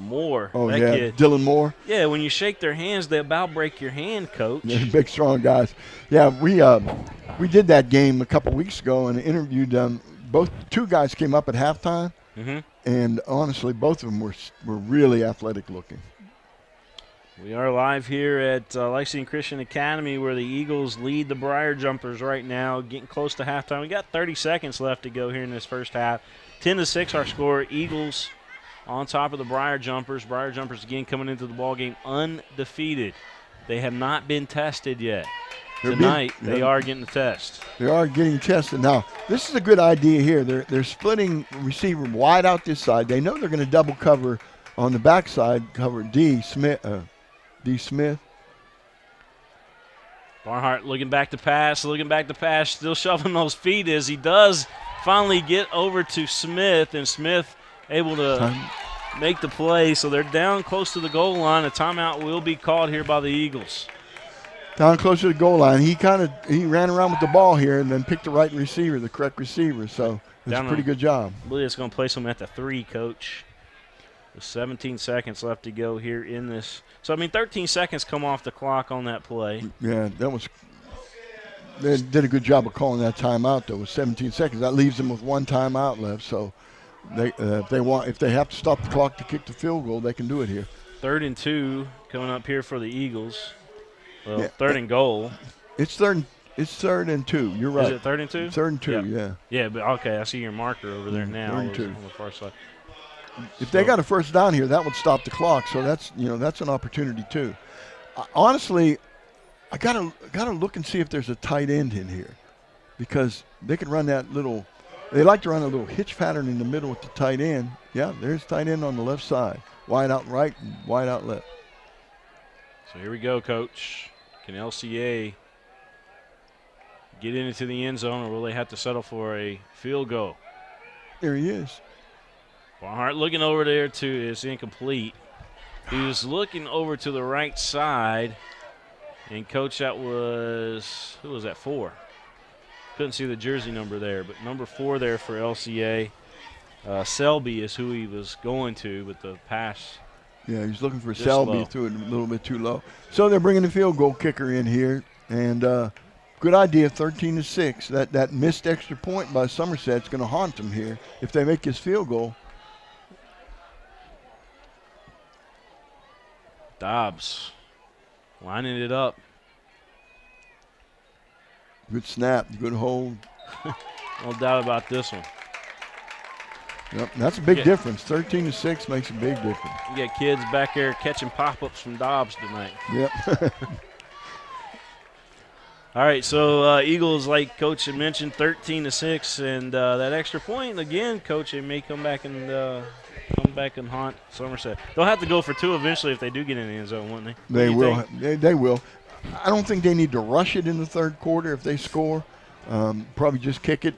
Moore. Oh, that yeah, kid. Dylan Moore. Yeah, when you shake their hands, they about break your hand, Coach. They're big, strong guys. Yeah, we did that game a couple weeks ago and interviewed them. Two guys came up at halftime, and honestly, both of them were really athletic looking. We are live here at Lexington Christian Academy where the Eagles lead the Briar Jumpers right now, getting close to halftime. We got 30 seconds left to go here in this first half. 10-6 our score. Eagles on top of the Briar Jumpers. Briar Jumpers again coming into the ball game undefeated. They have not been tested yet. Tonight they are getting the test. They are getting tested. Now, this is a good idea here. They're splitting receiver wide out this side. They know they're going to double cover on the backside, cover D. Smith. Barnhart looking back to pass, still shoving those feet as he does finally get over to Smith, and Smith able to make the play. So they're down close to the goal line. A timeout will be called here by the Eagles. Down close to the goal line. He ran around with the ball here and then picked the correct receiver. So it's a pretty good job. I believe it's going to place him at the 3, Coach. With 17 seconds left to go here in this. So, 13 seconds come off the clock on that play. Yeah, they did a good job of calling that timeout, though, with 17 seconds. That leaves them with 1 timeout left. So, if they have to stop the clock to kick the field goal, they can do it here. 3rd and 2 coming up here for the Eagles. Well, 3rd and goal. It's third and 2. You're right. Is it 3rd and 2? 3rd and 2, yeah. Yeah, but okay, I see your marker over there now. 3rd and 2. On the far side. If they got a first down here, that would stop the clock. So that's an opportunity too. Honestly, I gotta look and see if there's a tight end in here, because they could run that little. They like to run a little hitch pattern in the middle with the tight end. Yeah, there's tight end on the left side, wide out right and wide out left. So here we go, Coach. Can LCA get into the end zone, or will they have to settle for a field goal? There he is. Barnhart looking over there too. It's incomplete. He was looking over to the right side, and Coach, that was, who was that for? Couldn't see the jersey number there, but number 4 there for LCA. Selby is who he was going to, but the pass. Yeah, he's looking for Selby, threw it a little bit too low. So they're bringing the field goal kicker in here, and good idea, 13-6. That missed extra point by Somerset's going to haunt them here if they make this field goal. Dobbs lining it up. Good snap, good hold. No doubt about this one. Yep, that's a big difference. 13-6 makes a big difference. You got kids back there catching pop-ups from Dobbs tonight. Yep. All right, so Eagles, like Coach had mentioned, 13-6, and that extra point again, Coach, they may come back and haunt Somerset. They'll have to go for 2 eventually if they do get in the end zone, won't they? They will. They will. I don't think they need to rush it in the third quarter if they score. Probably just kick it.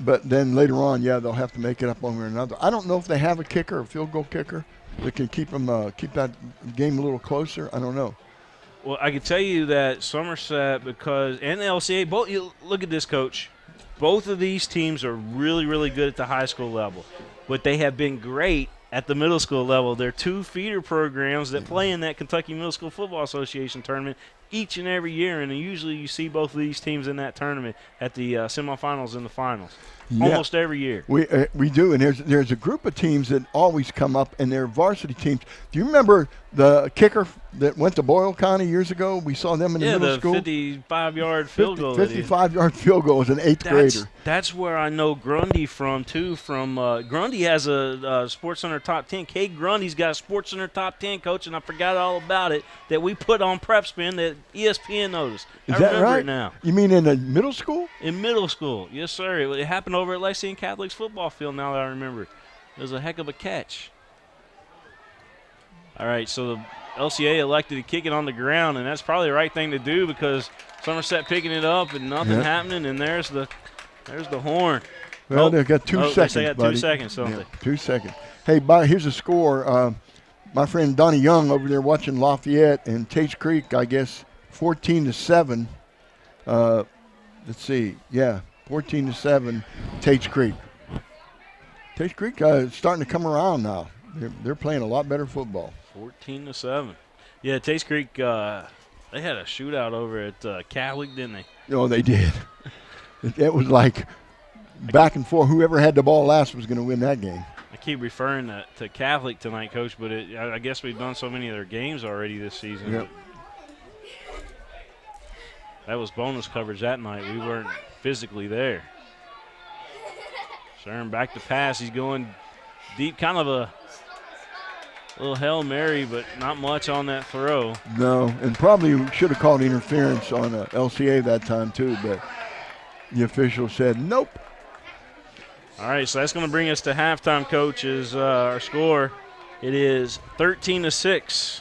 But then later on, yeah, they'll have to make it up over another. I don't know if they have a kicker, a field goal kicker, that can keep that game a little closer. I don't know. Well, I can tell you that Somerset, and the LCA, both. You look at this, Coach. Both of these teams are really, really good at the high school level, but they have been great at the middle school level. They're 2 feeder programs that play in that Kentucky Middle School Football Association tournament each and every year, and usually you see both of these teams in that tournament at the semifinals and the finals. Yeah. Almost every year. We do, and there's a group of teams that always come up, and they're varsity teams. Do you remember the kicker that went to Boyle County years ago? We saw them in the middle school. Yeah, the 55-yard field goal. 55-yard field goal as an 8th grader. That's where I know Grundy from, too. Grundy has a Sports Center Top 10. Kate Grundy's got a Sports Center Top 10, Coach, and I forgot all about it, that we put on Prep Spin that ESPN noticed. Is that right? It now. You mean in the middle school? In middle school, yes, sir. It happened over at Lexington Catholic's football field, now that I remember. It was a heck of a catch. All right, so the LCA elected to kick it on the ground, and that's probably the right thing to do because Somerset picking it up and nothing happening, and there's the horn. Well, they've got 2 seconds, they got buddy. 2 seconds, don't they? 2 seconds. Hey, here's a score. My friend Donnie Young over there watching Lafayette and Tates Creek, I guess, 14-7. Let's see. Yeah, 14-7, Tates Creek. Tates Creek is starting to come around now. They're playing a lot better football. 14-7. Yeah, Tates Creek, they had a shootout over at Catholic, didn't they? Oh, they did. It was like back and forth. Whoever had the ball last was going to win that game. I keep referring to Catholic tonight, Coach, but I guess we've done so many of their games already this season. Yep. That was bonus coverage that night. We weren't physically there. Sharon back to pass. He's going deep, kind of a little Hail Mary, but not much on that throw. No, and probably should have called interference on LCA that time too, but the official said nope. All right, so that's going to bring us to halftime, Coach, is our score. It is 13-6.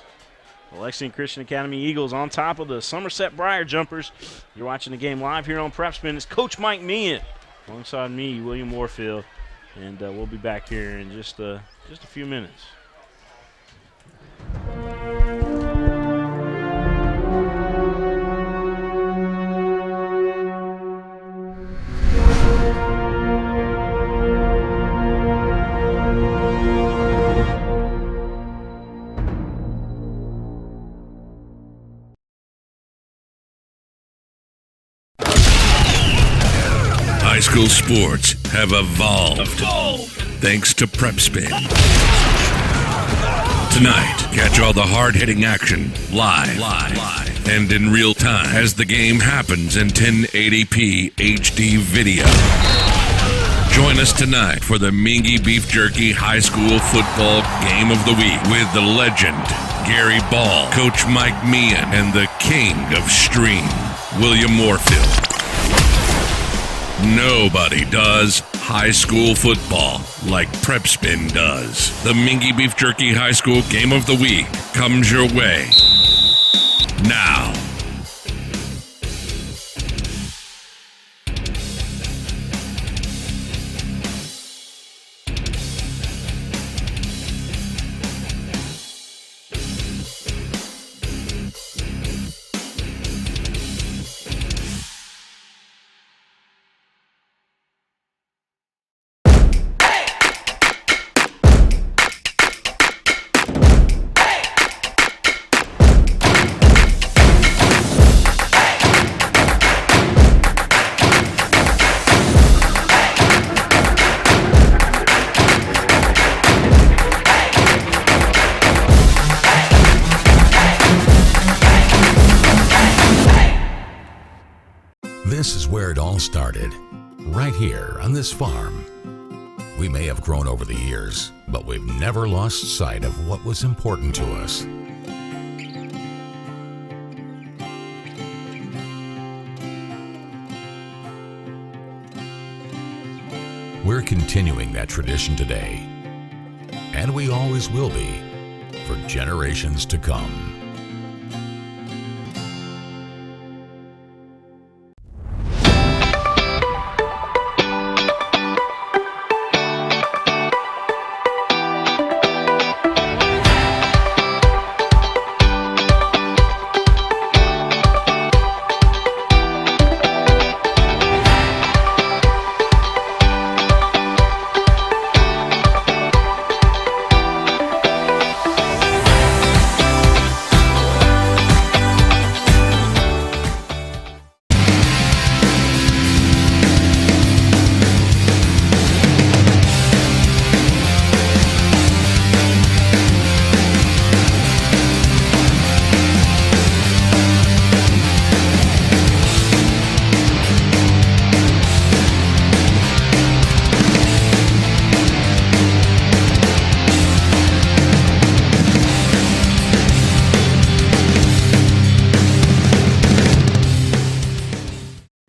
The Lexington Christian Academy Eagles on top of the Somerset Briar Jumpers. You're watching the game live here on Prep Spin. It's Coach Mike Meehan alongside me, William Warfield, and we'll be back here in just a few minutes. High school sports have evolved. Thanks to Prep Spin. Tonight, catch all the hard-hitting action live. and in real time as the game happens in 1080p HD video. Join us tonight for the Mingy Beef Jerky High School Football Game of the Week with the legend, Gary Ball, Coach Mike Meehan, and the king of stream, William Warfield. Nobody does high school football like Prep Spin does. The Mingy Beef Jerky High School Game of the Week comes your way now. This is where it all started, right here on this farm. We may have grown over the years, but we've never lost sight of what was important to us. We're continuing that tradition today, and we always will be for generations to come.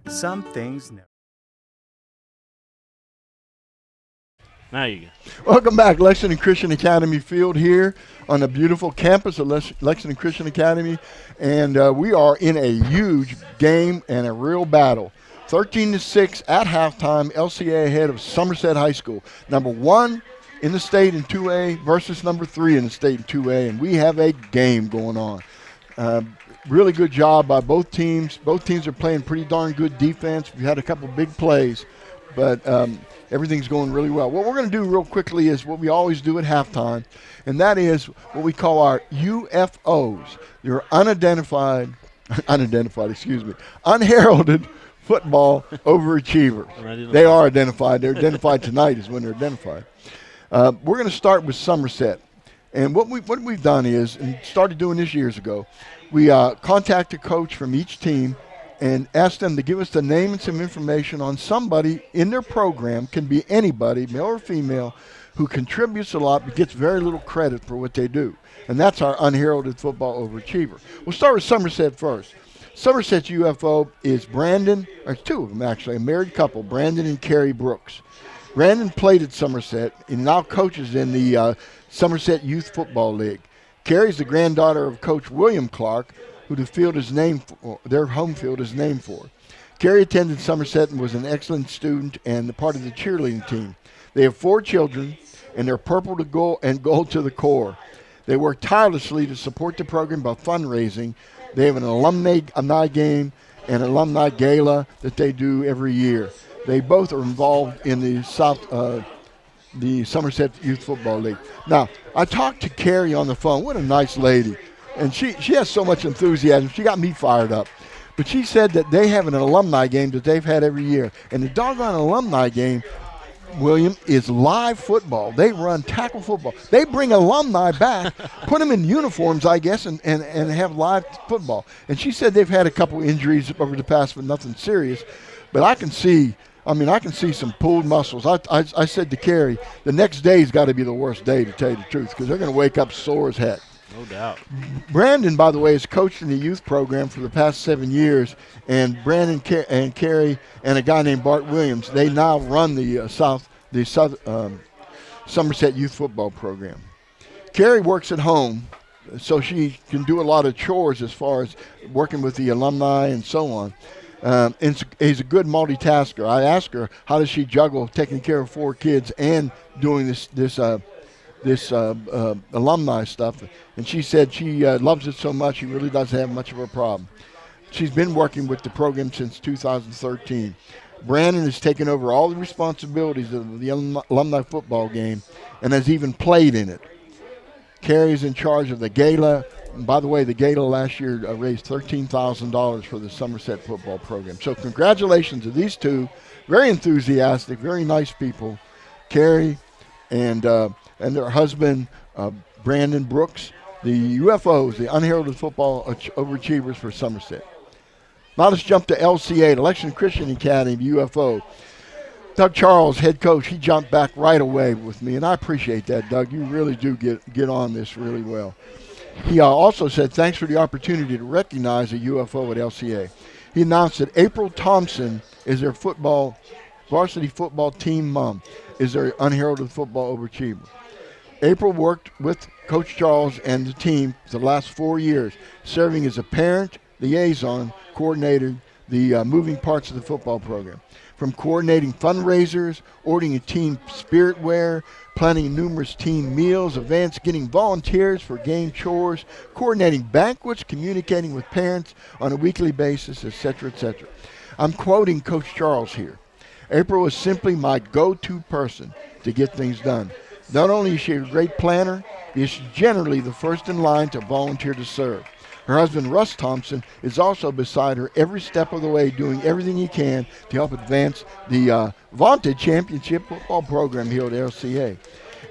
Some things never. Now you go. Welcome back, Lexington Christian Academy Field here on the beautiful campus of Lexington Christian Academy. And we are in a huge game and a real battle. 13-6 at halftime, LCA ahead of Somerset High School. Number 1 in the state in 2A versus number 3 in the state in 2A. And we have a game going on. Really good job by both teams. Both teams are playing pretty darn good defense. We've had a couple big plays, but everything's going really well. What we're going to do real quickly is what we always do at halftime, and that is what we call our UFOs. They're unheralded football overachievers. They are identified. They're identified tonight is when they're identified. We're going to start with Somerset. And what we've done is, and started doing this years ago, we contact a coach from each team and ask them to give us the name and some information on somebody in their program, can be anybody, male or female, who contributes a lot but gets very little credit for what they do. And that's our unheralded football overachiever. We'll start with Somerset first. Somerset's UFO is Brandon, or two of them actually, a married couple, Brandon and Carrie Brooks. Brandon played at Somerset and now coaches in the Somerset Youth Football League. Carrie's the granddaughter of Coach William Clark, who the field is named for, their home field is named for. Carrie attended Somerset and was an excellent student and part of the cheerleading team. They have 4 children, and they're purple to gold and gold to the core. They work tirelessly to support the program by fundraising. They have an alumni game and alumni gala that they do every year. They both are involved in the Somerset Youth Football League. Now, I talked to Carrie on the phone. What a nice lady. And she has so much enthusiasm. She got me fired up. But she said that they have an alumni game that they've had every year. And the doggone alumni game, William, is live football. They run tackle football. They bring alumni back, put them in uniforms, I guess, and have live football. And she said they've had a couple injuries over the past, but nothing serious. But I can see some pulled muscles. I said to Carrie, the next day's got to be the worst day, to tell you the truth, because they're going to wake up sore as heck. No doubt. Brandon, by the way, has coached in the youth program for the past 7 years, and Brandon and Carrie and a guy named Bart Williams, they now run the Somerset youth football program. Carrie works at home, so she can do a lot of chores as far as working with the alumni and so on. And he's a good multitasker. I asked her, how does she juggle taking care of 4 kids and doing this alumni stuff? And she said she loves it so much she really doesn't have much of a problem. She's been working with the program since 2013. Brandon has taken over all the responsibilities of the alumni football game and has even played in it. Carrie's in charge of the gala. And by the way, the gala last year raised $13,000 for the Somerset football program. So congratulations to these two, very enthusiastic, very nice people, Carrie and their husband, Brandon Brooks, the UFOs, the Unheralded Football Overachievers for Somerset. Now let's jump to LCA, the Lexington Christian Academy, UFO. Doug Charles, head coach, he jumped back right away with me, and I appreciate that, Doug. You really do get on this really well. He also said, thanks for the opportunity to recognize a UFO at LCA. He announced that April Thompson is their varsity football team mom, is their Unheralded Football Overachiever. April worked with Coach Charles and the team for the last 4 years, serving as a parent, liaison, coordinator, the moving parts of the football program. From coordinating fundraisers, ordering team spirit wear, planning numerous team meals, events, getting volunteers for game chores, coordinating banquets, communicating with parents on a weekly basis, etc., etc. I'm quoting Coach Charles here. April is simply my go-to person to get things done. Not only is she a great planner, but she's generally the first in line to volunteer to serve. Her husband, Russ Thompson, is also beside her every step of the way, doing everything he can to help advance the vaunted championship football program here at LCA.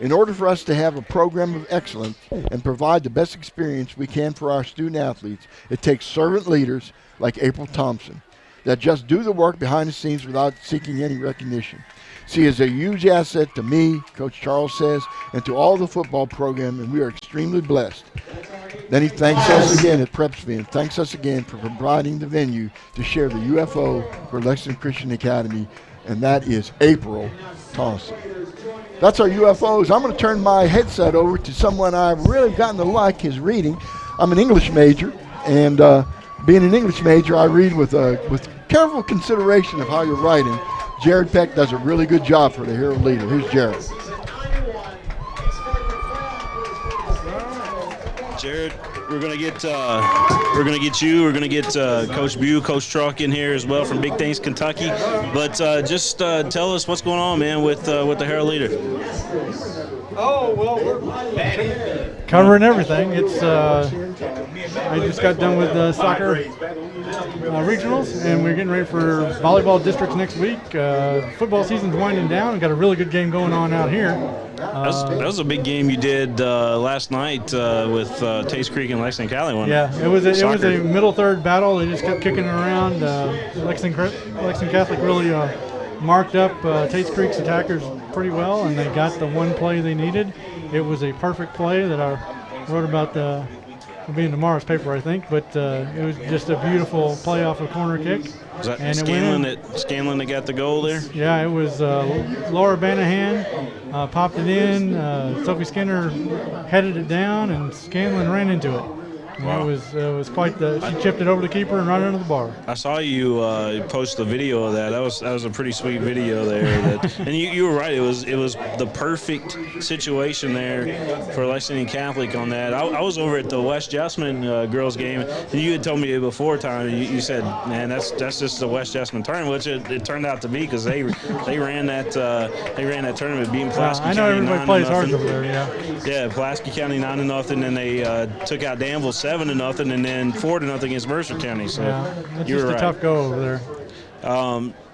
In order for us to have a program of excellence and provide the best experience we can for our student athletes, it takes servant leaders like April Thompson that just do the work behind the scenes without seeking any recognition. She is a huge asset to me, Coach Charles says, and to all the football program, and we are extremely blessed. Then he thanks us again at Prepsby and thanks us again for providing the venue to share the UFO for Lexington Christian Academy, and that is April Thompson. That's our UFOs. I'm going to turn my headset over to someone I've really gotten to like his reading. I'm an English major, and being an English major, I read with careful consideration of how you're writing. Jared Peck does a really good job for the Herald Leader. Here's Jared. Jared, we're gonna get Coach Bew, Coach Truck in here as well from Big Things Kentucky. But just tell us what's going on, man, with the Herald Leader. Oh well, we're covering everything. It's I just got done with the soccer regionals, and we're getting ready for volleyball districts next week. Football season's winding down. We've got a really good game going on out here. That was a big game you did last night with Taste Creek and Lexington Cali. It was a middle third battle. They just kept kicking it around. Lexington Catholic really marked up Taste Creek's attackers pretty well, and they got the one play they needed. It was a perfect play that I wrote about will be in tomorrow's paper, I think, but it was just a beautiful play off a corner kick. Was that Scanlon that got the goal there? Yeah, it was Laura Banahan popped it in. Sophie Skinner headed it down, and Scanlon ran into it. Wow. It was quite she chipped it over the keeper and right under the bar. I saw you post the video of that. That was a pretty sweet video there. And you were right. It was the perfect situation there for Lexington Catholic on that. I was over at the West Jessamine girls game, and you had told me before time. You said, man, that's just the West Jessamine tournament, which it turned out to be because they ran that tournament beating Pulaski I know County everybody plays hard over there. Yeah, Pulaski County 9-0, and they took out Danville 7-0, and then 4-0 against Mercer County. So yeah, that's you just were a right. tough go over there.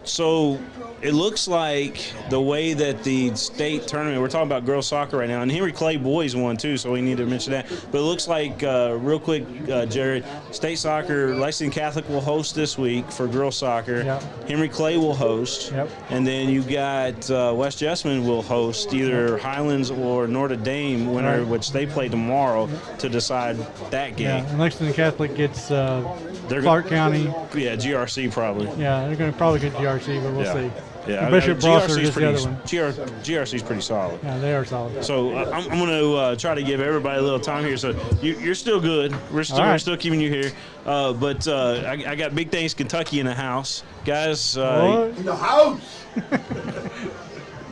So it looks like the way that the state tournament, we're talking about girls soccer right now, and Henry Clay boys won too, so we need to mention that. But it looks like, real quick, Jared, state soccer, Lexington Catholic will host this week for girls soccer. Yep. Henry Clay will host. Yep. And then you got West Jessamine will host either Highlands or Notre Dame winner, which they play tomorrow to decide that game. Yeah, and Lexington Catholic gets Clark County. Yeah, GRC probably. Yeah, they're going to probably get GRC, but we'll see. Yeah, And Bishop Brossard is the other one. GRC is pretty solid. Yeah, they are solid. So I'm going to try to give everybody a little time here. So you're still good. We're still keeping you here. But I got Big Things Kentucky in the house, guys. In the house.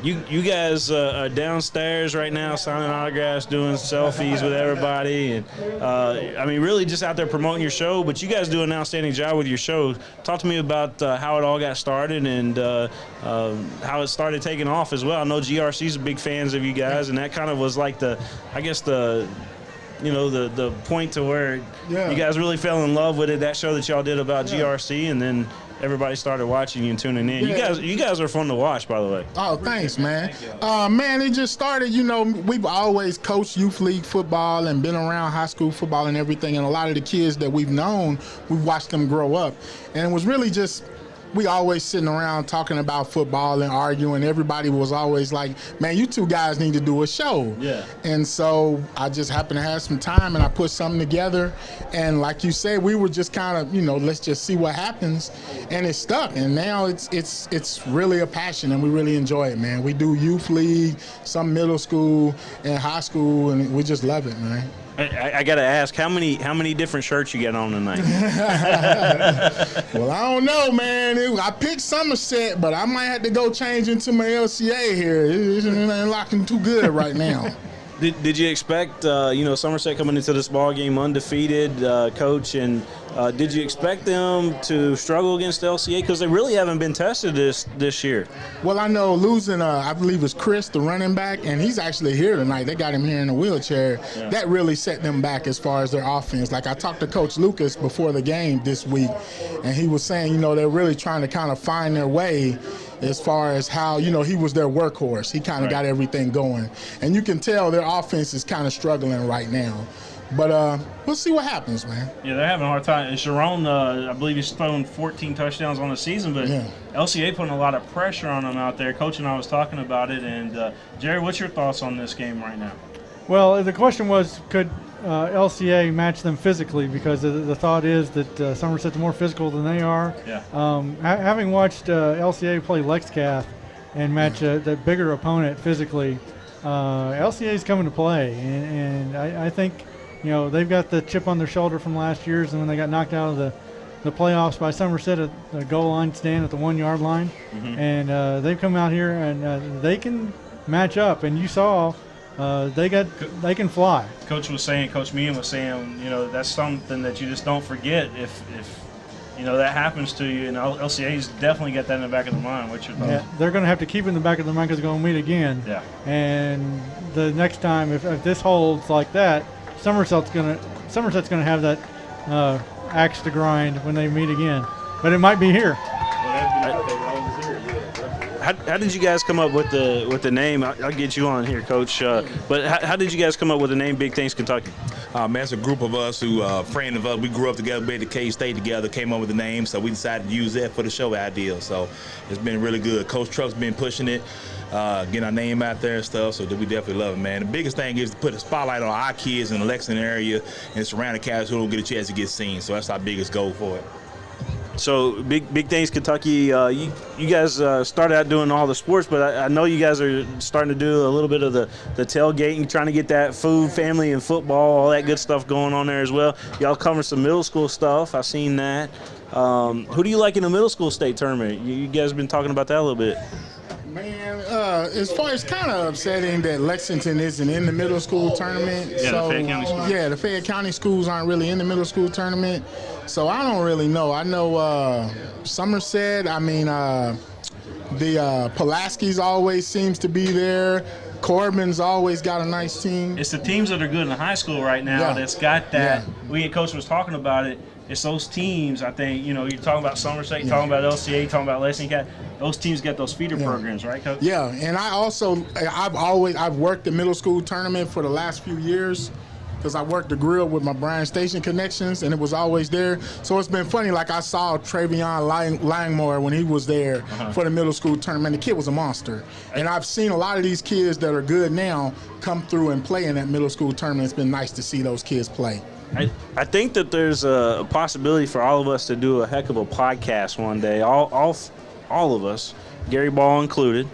You guys are downstairs right now signing autographs, doing selfies with everybody, and I mean, really just out there promoting your show. But you guys do an outstanding job with your show. Talk to me about how it all got started and how it started taking off as well. I know GRC's big fans of you guys, and that kind of was like the point to where you guys really fell in love with it. That show that y'all did about GRC, and then everybody started watching you and tuning in. You guys are fun to watch, by the way. Oh, thanks, man. Man, it just started, we've always coached youth league football and been around high school football and everything, and a lot of the kids that we've known, we've watched them grow up. And it was really just, we always sitting around talking about football and arguing. Everybody was always like, man, you two guys need to do a show. Yeah. And so I just happened to have some time, and I put something together. And like you said, we were just kind of, let's just see what happens. And it stuck. And now it's really a passion, and we really enjoy it, man. We do youth league, some middle school and high school, and we just love it, man. I got to ask, how many different shirts you got on tonight? Well, I don't know, man. I picked Somerset, but I might have to go change into my LCA here. It ain't looking too good right now. Did you expect, Somerset coming into this ball game undefeated, Coach, and did you expect them to struggle against LCA? Because they really haven't been tested this year. Well, I know losing, I believe it's Chris, the running back, and he's actually here tonight. They got him here in a wheelchair. Yeah. That really set them back as far as their offense. Like I talked to Coach Lucas before the game this week, and he was saying, they're really trying to kind of find their way as far as how, he was their workhorse. He kind of got everything going. And you can tell their offense is kind of struggling right now. But we'll see what happens, man. Yeah, they're having a hard time. And Sharon, I believe he's thrown 14 touchdowns on the season, but LCA putting a lot of pressure on them out there. Coach and I was talking about it. And, Jerry, what's your thoughts on this game right now? Well, the question was, could LCA match them physically? Because the thought is that Somerset's more physical than they are. Yeah. Having watched LCA play LexCath and match the bigger opponent physically, LCA is coming to play. And I think, they've got the chip on their shoulder from last year's, and when they got knocked out of the playoffs by Somerset at the goal line stand at the 1 yard line. Mm-hmm. And they've come out here and they can match up. And you saw they can fly. Coach Meehan was saying, that's something that you just don't forget if that happens to you. And LCA's definitely got that in the back of their mind. What's your thought? Yeah, they're going to have to keep it in the back of their mind because they're going to meet again. Yeah. And the next time, if this holds like that, Somerset's going to have that axe to grind when they meet again. But it might be here. How did you guys come up with the name? I'll get you on here, Coach. But how did you guys come up with the name Big Things Kentucky? Man, it's a group of us who, friends of us, we grew up together, been at K-State together, came up with the name, so we decided to use that for the show idea. So it's been really good. Coach Truck's been pushing it, getting our name out there and stuff, so we definitely love it, man. The biggest thing is to put a spotlight on our kids in the Lexington area and surrounding counties who don't get a chance to get seen, so that's our biggest goal for it. So Big Things Kentucky, you guys started out doing all the sports, but I know you guys are starting to do a little bit of the tailgating, trying to get that food, family, and football, all that good stuff going on there as well. Y'all cover some middle school stuff. I've seen that. Who do you like in the middle school state tournament? You guys have been talking about that a little bit. Man, as far as kind of upsetting that Lexington isn't in the middle school tournament. Yeah, the Fayette County schools. Yeah, the Fayette County schools aren't really in the middle school tournament. So I don't really know. I know Somerset, the Pulaski's always seems to be there. Corbin's always got a nice team. It's the teams that are good in high school right now that's got that. Coach was talking about it. It's those teams, I think, you're talking about Somerset, you're talking about LCA, you're talking about Lexington. Those teams get those feeder programs, right, Coach? Yeah, and I've worked the middle school tournament for the last few years because I worked the grill with my Bryan Station connections, and it was always there. So it's been funny. Like, I saw Travion Langmore when he was there for the middle school tournament. The kid was a monster. And I've seen a lot of these kids that are good now come through and play in that middle school tournament. It's been nice to see those kids play. I think that there's a possibility for all of us to do a heck of a podcast one day, all of us, Gary Ball included.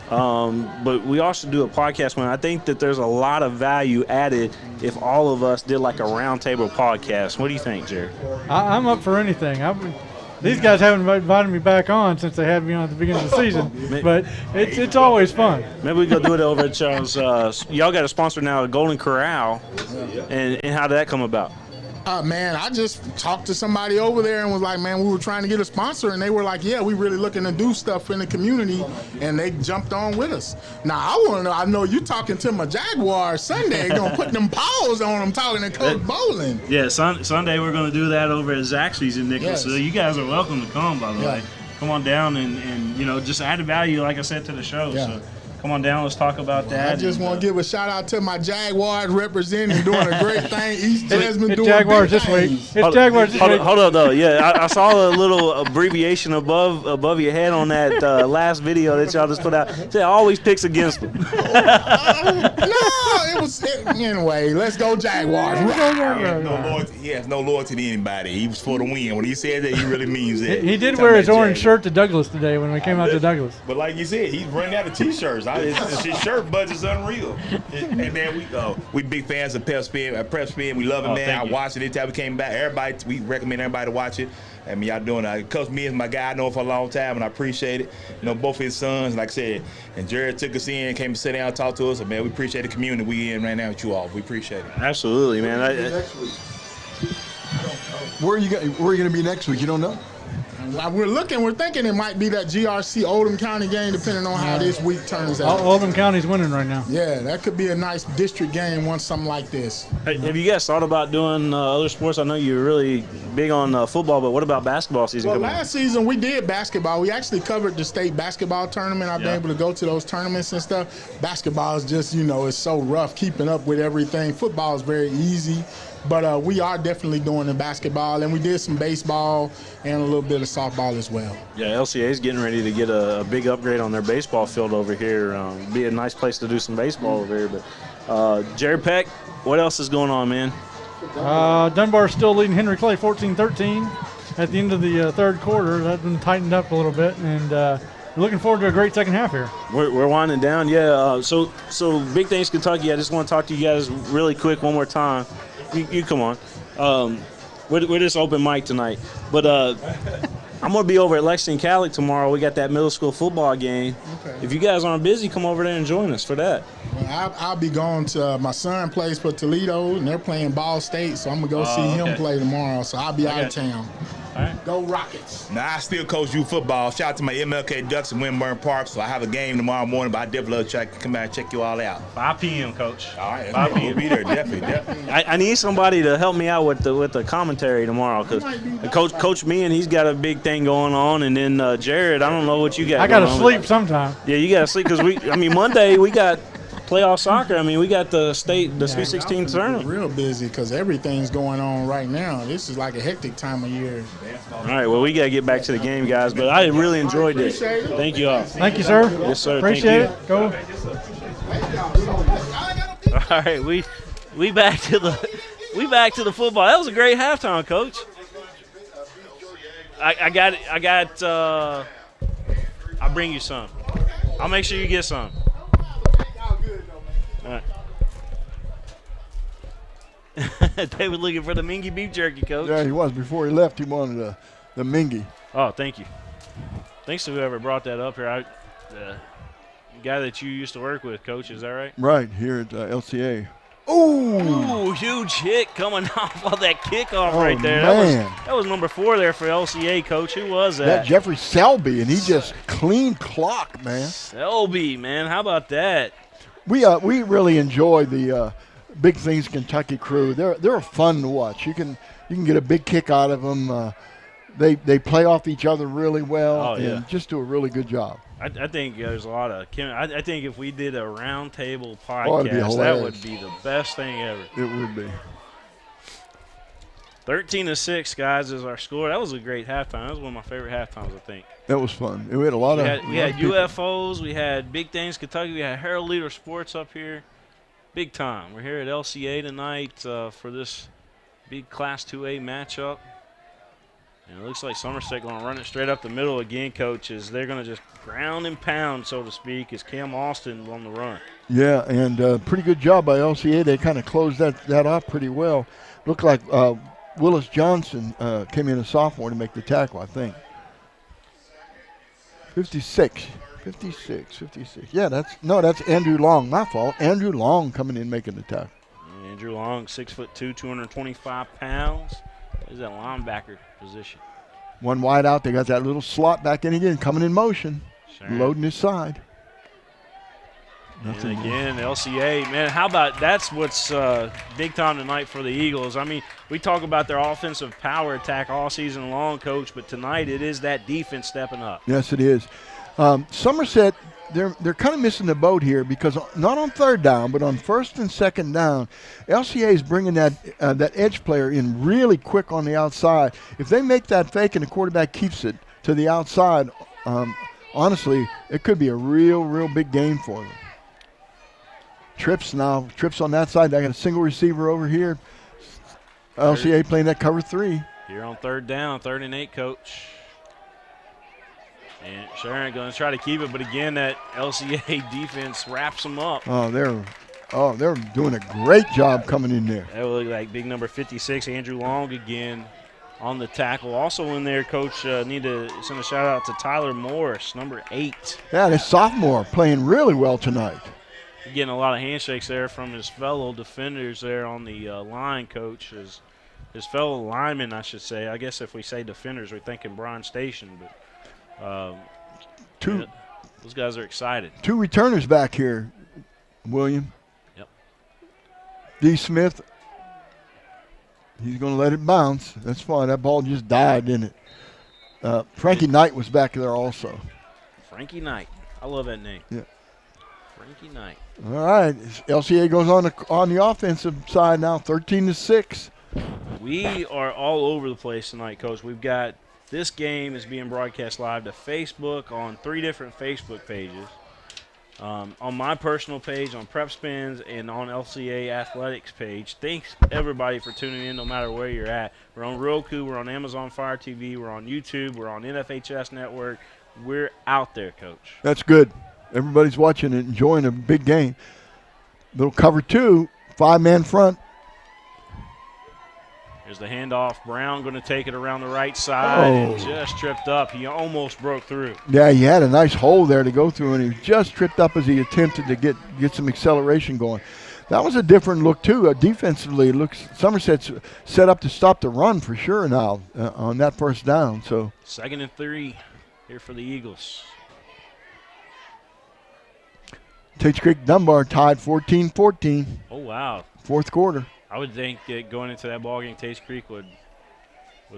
But we also do a podcast one. I think that there's a lot of value added if all of us did like a roundtable podcast. What do you think, Jerry? I'm up for anything. These guys haven't invited me back on since they had me on at the beginning of the season, but it's always fun. Maybe we go do it over at Charles. Y'all got a sponsor now, Golden Corral, and how did that come about? Man, I just talked to somebody over there and was like, man, we were trying to get a sponsor, and they were like, yeah, we really looking to do stuff in the community, and they jumped on with us. Now, I want to know, I know you talking to my Jaguars Sunday, gonna put them paws on them talking to Coach Bowling. Yeah, Sunday we're gonna do that over at Zaxby's in Nicholas. So you guys are welcome to come, by the way. Come on down and just add value, like I said, to the show. So come on down, let's talk about that. I just want to give a shout out to my Jaguars representing, doing a great thing. East Desmond doing Jaguars big this week. things. It's Jaguars this week. Hold on, though. Yeah, I saw a little abbreviation above your head on that last video that y'all just put out. It always picks against them. Anyway, let's go Jaguars. He has no loyalty to anybody. He was for the win. When he said that, he really means it. He did wear his orange shirt to Douglas today when we came out to Douglas. But like you said, he's running out of T-shirts. His shirt budget's unreal. Hey man, we big fans of Prep Spin. We love it, man. I watched it anytime we came back. We recommend everybody to watch it. I mean, y'all doing it. Coach me is my guy. I know him for a long time, and I appreciate it. Both his sons, like I said, and Jared took us in, came to sit down and talk to us. And man, we appreciate the community we in right now with you all. We appreciate it. Absolutely, man. Where are you going to be next week? You don't know? We're thinking it might be that GRC Oldham County game, depending on how this week turns out. Oldham County's winning right now. Yeah, that could be a nice district game once something like this. Hey, have you guys thought about doing other sports? I know you're really big on football, but what about basketball season? Well, last season we did basketball. We actually covered the state basketball tournament. I've been able to go to those tournaments and stuff. Basketball is just, it's so rough keeping up with everything. Football is very easy. But we are definitely doing the basketball, and we did some baseball and a little bit of softball as well. Yeah, LCA is getting ready to get a big upgrade on their baseball field over here. Be a nice place to do some baseball over here. But Jared Peck, what else is going on, man? Dunbar's still leading Henry Clay 14-13 at the end of the third quarter. That's been tightened up a little bit, and we're looking forward to a great second half here. We're winding down, yeah. So big things, Kentucky. I just want to talk to you guys really quick one more time. You come on. We're just open mic tonight. But I'm going to be over at Lexington Catholic tomorrow. We got that middle school football game. Okay. If you guys aren't busy, come over there and join us for that. Well, I'll be going to my son plays for Toledo, and they're playing Ball State, so I'm going to go see him play tomorrow. So I'll be out of town. All right. Go Rockets. Now, I still coach youth football. Shout out to my MLK Ducks in Winburn Park. So I have a game tomorrow morning, but I definitely love to come out and check you all out. 5 p.m., Coach. All right. 5 p.m. We'll be there, definitely. I need somebody to help me out with the commentary tomorrow because Coach me and he's got a big thing going on. And then Jared, I don't know what you got. I got to sleep sometime. Yeah, you got to sleep because Monday we got playoff soccer. We got the Sweet 16 tournament. Real busy because everything's going on right now. This is like a hectic time of year. All right, well, we got to get back to the game, guys, but I really enjoyed this. Thank you all. Thank you, sir. Yes, sir. Appreciate it. Go. All right, we back to the football. That was a great halftime, Coach. I'll bring you some. I'll make sure you get some. All right. They were looking for the Mingy beef jerky, Coach. Yeah, he was. Before he left, he wanted the Mingy. Oh, thank you. Thanks to whoever brought that up here. The guy that you used to work with, Coach, is that right? Right, here at LCA. Ooh, huge hit coming off of that kickoff right there. Man. That was number 4 there for LCA, Coach. Who was that? That Jeffrey Selby, and he just clean clock, man. Selby, man. How about that? We really enjoy the Big Things Kentucky crew. They're fun to watch. You can get a big kick out of them. They play off each other really well and just do a really good job. I think there's a lot of I think if we did a roundtable podcast, that would be the best thing ever. It would be. 13-6, guys, is our score. That was a great halftime. That was one of my favorite halftimes, I think. That was fun. We had a lot of. We had UFOs. We had Big Things Kentucky. We had Herald Leader Sports up here. Big time. We're here at LCA tonight for this big Class 2A matchup. And it looks like Somerset going to run it straight up the middle again, coaches. They're going to just ground and pound, so to speak, as Cam Austin on the run. Yeah, and pretty good job by LCA. They kind of closed that off pretty well. Looked like Willis Johnson came in a sophomore to make the tackle, I think. 56. Yeah, that's Andrew Long. My fault. Andrew Long coming in making the tackle. Andrew Long, 6'2", 225 pounds. Is that linebacker position? One wide out. They got that little slot back in again, coming in motion, loading his side. And again, LCA, man, how about that's what's big time tonight for the Eagles. I mean, we talk about their offensive power attack all season long, Coach, but tonight it is that defense stepping up. Yes, it is. Somerset, they're kind of missing the boat here because not on third down, but on first and second down, LCA is bringing that edge player in really quick on the outside. If they make that fake and the quarterback keeps it to the outside, honestly, it could be a real big game for them. Trips on that side. They got a single receiver over here. LCA playing that cover 3. Here on third down, 3rd and 8, Coach. And Sharon going to try to keep it, but again, that LCA defense wraps them up. They're doing a great job coming in there. That would look like big number 56, Andrew Long again on the tackle. Also in there, Coach, need to send a shout out to Tyler Morris, number 8. Yeah, the sophomore playing really well tonight. Getting a lot of handshakes there from his fellow defenders there on the line, Coach. His fellow linemen, I should say. I guess if we say defenders, we're thinking Bryan Station. But those guys are excited. 2 returners back here, William. Yep. D. Smith, he's going to let it bounce. That's fine. That ball just died, didn't it? Frankie Knight was back there also. Frankie Knight. I love that name. Yeah. Frankie Knight. All right. LCA goes on the offensive side now, 13-6. We are all over the place tonight, Coach. We've got this game is being broadcast live to Facebook on 3 different Facebook pages. On my personal page, on Prep Spins, and on LCA Athletics page. Thanks, everybody, for tuning in no matter where you're at. We're on Roku. We're on Amazon Fire TV. We're on YouTube. We're on NFHS Network. We're out there, Coach. That's good. Everybody's watching and enjoying a big game. Little cover 2, 5-man front. Here's the handoff. Brown going to take it around the right side and just tripped up. He almost broke through. Yeah, he had a nice hole there to go through, and he just tripped up as he attempted to get some acceleration going. That was a different look, too. Defensively, it looks Somerset's set up to stop the run for sure now on that first down. So 2nd and 3 here for the Eagles. Tates Creek Dunbar tied 14-14. Oh, wow. 4th quarter. I would think that going into that ball game, Tates Creek would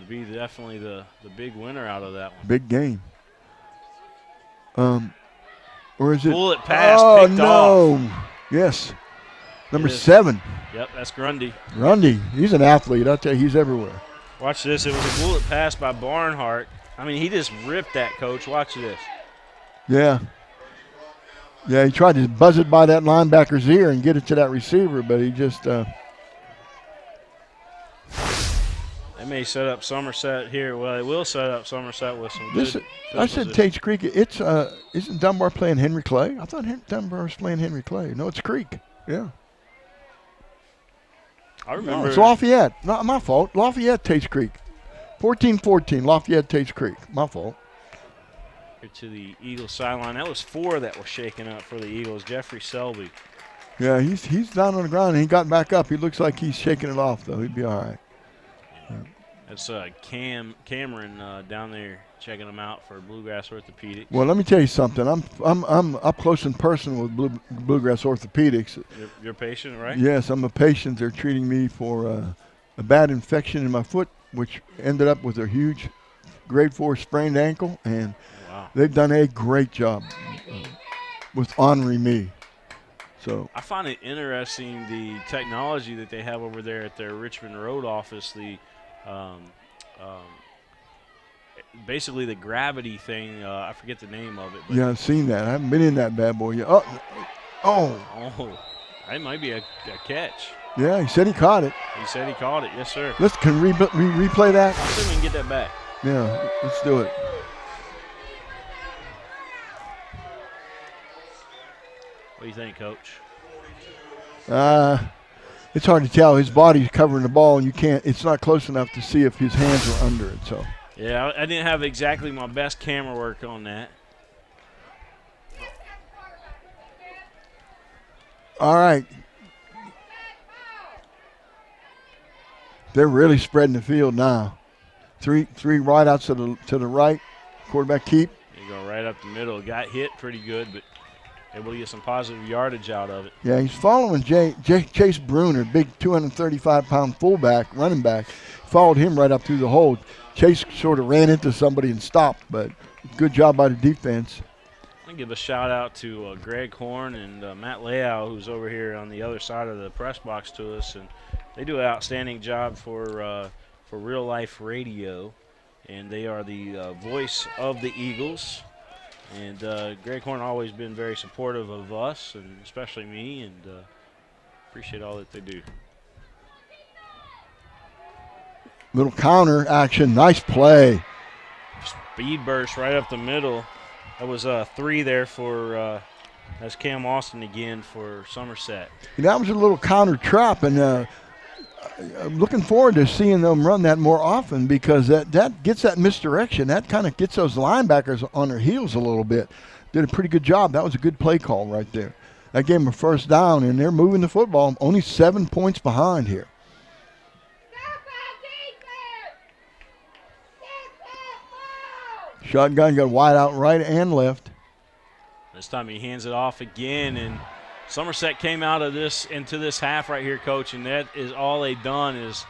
be definitely the big winner out of that one. Big game. Or is it? Bullet pass picked off. Yes. Number 7. Yep, that's Grundy. Grundy, he's an athlete. I'll tell you, he's everywhere. Watch this. It was a bullet pass by Barnhart. I mean, he just ripped that, Coach. Watch this. Yeah. Yeah, he tried to buzz it by that linebacker's ear and get it to that receiver, but he just They may set up Somerset here. Well, they will set up Somerset with some good I said position. Tates Creek. It's isn't Dunbar playing Henry Clay? I thought Dunbar was playing Henry Clay. No, it's Creek. Yeah. I remember. It's Lafayette. Not my fault. Lafayette, Tates Creek. 14-14, Lafayette, Tates Creek. My fault. Here to the Eagles sideline. That was 4 that was shaken up for the Eagles. Jeffrey Selby. Yeah, he's down on the ground, and he got back up. He looks like he's shaking it off, though. He'd be all right. That's Cameron down there checking them out for Bluegrass Orthopedics. Well, let me tell you something. I'm up close and personal with Bluegrass Orthopedics. You're a patient, right? Yes, I'm a patient. They're treating me for a bad infection in my foot, which ended up with a huge grade 4 sprained ankle, and they've done a great job with honoring me. So I find it interesting the technology that they have over there at their Richmond Road office. The basically the gravity thing. I forget the name of it. But yeah, I've seen that. I haven't been in that bad boy yet. Oh, that might be a catch. Yeah, he said he caught it. He said he caught it. Yes, sir. Can we replay that? Let's see if we can get that back. Yeah, let's do it. What do you think, Coach? It's hard to tell. His body's covering the ball, and it's not close enough to see if his hands are under it. So. Yeah, I didn't have exactly my best camera work on that. All right. They're really spreading the field now. Three wideouts to the right. Quarterback keep. You go right up the middle. Got hit pretty good, but able to get some positive yardage out of it. Yeah, he's following Chase Bruner, big 235-pound fullback, running back. Followed him right up through the hole. Chase sort of ran into somebody and stopped, but good job by the defense. I'm going to give a shout-out to Greg Horn and Matt Leao, who's over here on the other side of the press box to us. And they do an outstanding job for Real Life Radio, and they are the voice of the Eagles. And Greg Horn always been very supportive of us, and especially me, and appreciate all that they do. Little counter action, nice play. Speed burst right up the middle. That was 3 there for that's Cam Austin again for Somerset. That was a little counter trap, and I'm looking forward to seeing them run that more often, because that gets that misdirection. That kind of gets those linebackers on their heels a little bit. Did a pretty good job. That was a good play call right there. That gave them a first down, and they're moving the football. Only 7 points behind here. Shotgun got wide out right and left. This time he hands it off again, and Somerset came out of this into this half right here, Coach, and that is all they've done is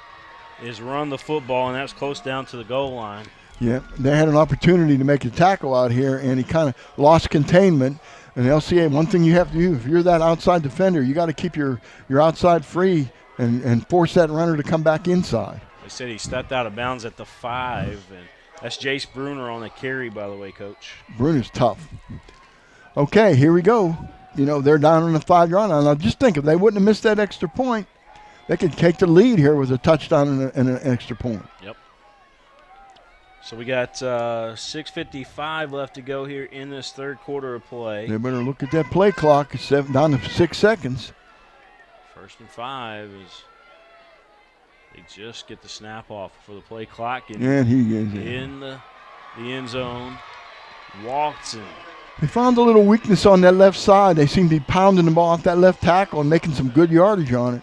run the football, and that's close down to the goal line. Yeah, they had an opportunity to make a tackle out here, and he kind of lost containment. And LCA, one thing you have to do, if you're that outside defender, you got to keep your outside free and force that runner to come back inside. They said he stepped out of bounds at the 5, and that's Jace Bruner on the carry, by the way, Coach. Bruner's tough. Okay, here we go. You know, they're down on the 5-yard line. Now, just think, if they wouldn't have missed that extra point, they could take the lead here with a touchdown and an extra point. Yep. So we got 6:55 left to go here in this third quarter of play. They better look at that play clock. It's down to 6 seconds. 1st and 5 is they just get the snap off for the play clock. And he is in the end zone. Watson. They found a little weakness on that left side. They seem to be pounding the ball off that left tackle and making some good yardage on it.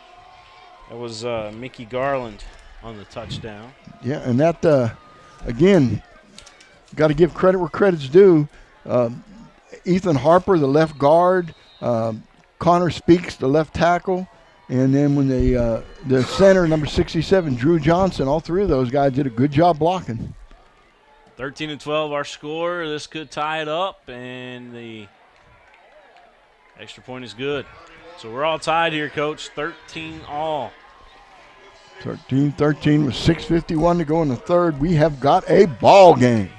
That was Mickey Garland on the touchdown. Yeah, and that, again, got to give credit where credit's due. Ethan Harper, the left guard, Connor Speaks, the left tackle, and then when the center, number 67, Drew Johnson, all 3 of those guys did a good job blocking. 13-12 our score. This could tie it up, and the extra point is good. So we're all tied here, Coach. 13-all. 13-13 with 6:51 to go in the third. We have got a ball game.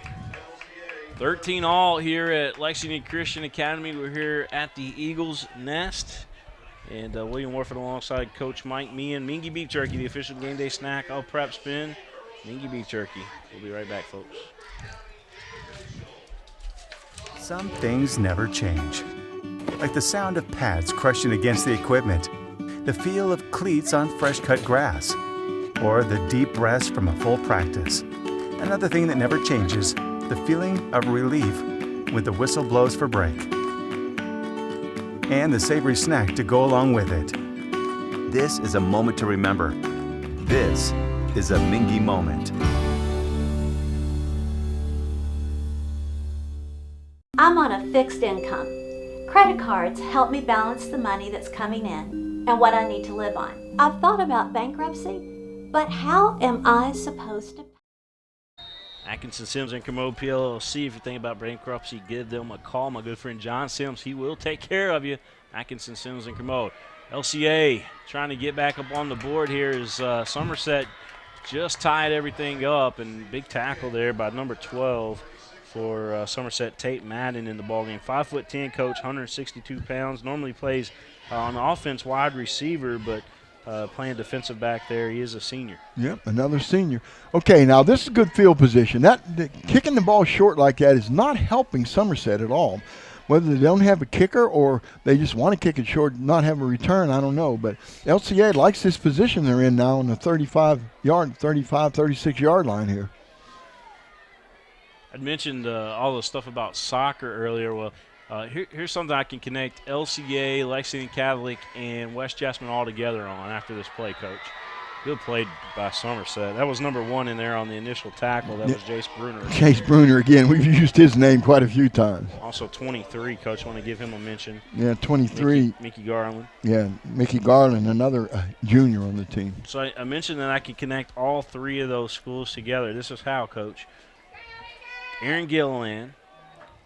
13-all here at Lexington Christian Academy. We're here at the Eagles Nest. And William Warford alongside Coach Mike Meehan. Mingy Beef Jerky, the official game day snack. All prep spin. Mingy Beef Jerky. We'll be right back, folks. Some things never change. Like the sound of pads crushing against the equipment, the feel of cleats on fresh-cut grass, or the deep rest from a full practice. Another thing that never changes, the feeling of relief when the whistle blows for break. And the savory snack to go along with it. This is a moment to remember. This is a Mingy moment. I'm on a fixed income. Credit cards help me balance the money that's coming in and what I need to live on. I've thought about bankruptcy, but how am I supposed to? Atkinson Sims and Kermode PLLC. If you think about bankruptcy, give them a call. My good friend John Sims, he will take care of you. Atkinson Sims and Kermode. LCA trying to get back up on the board here as Somerset just tied everything up, and big tackle there by number 12 for Somerset, Tate Madden in the ballgame. 5'10", coach, 162 pounds. Normally plays on offense wide receiver, but playing defensive back there. He is a senior. Yep, another senior. Okay, now this is good field position. Kicking the ball short like that is not helping Somerset at all. Whether they don't have a kicker or they just want to kick it short, not have a return, I don't know. But LCA likes this position they're in now on the 36-yard line here. I'd mentioned all the stuff about soccer earlier. Well, here's something I can connect LCA, Lexington Catholic, and West Jasmine all together on after this play, Coach. Good play by Somerset. That was number 1 in there on the initial tackle. That was Jace Bruner. Jace Bruner again. We've used his name quite a few times. Also 23, Coach. Want to give him a mention. Yeah, 23. Mickey Garland. Yeah, Mickey Garland, another junior on the team. So I mentioned that I could connect all 3 of those schools together. This is how, Coach. Aaron Gilliland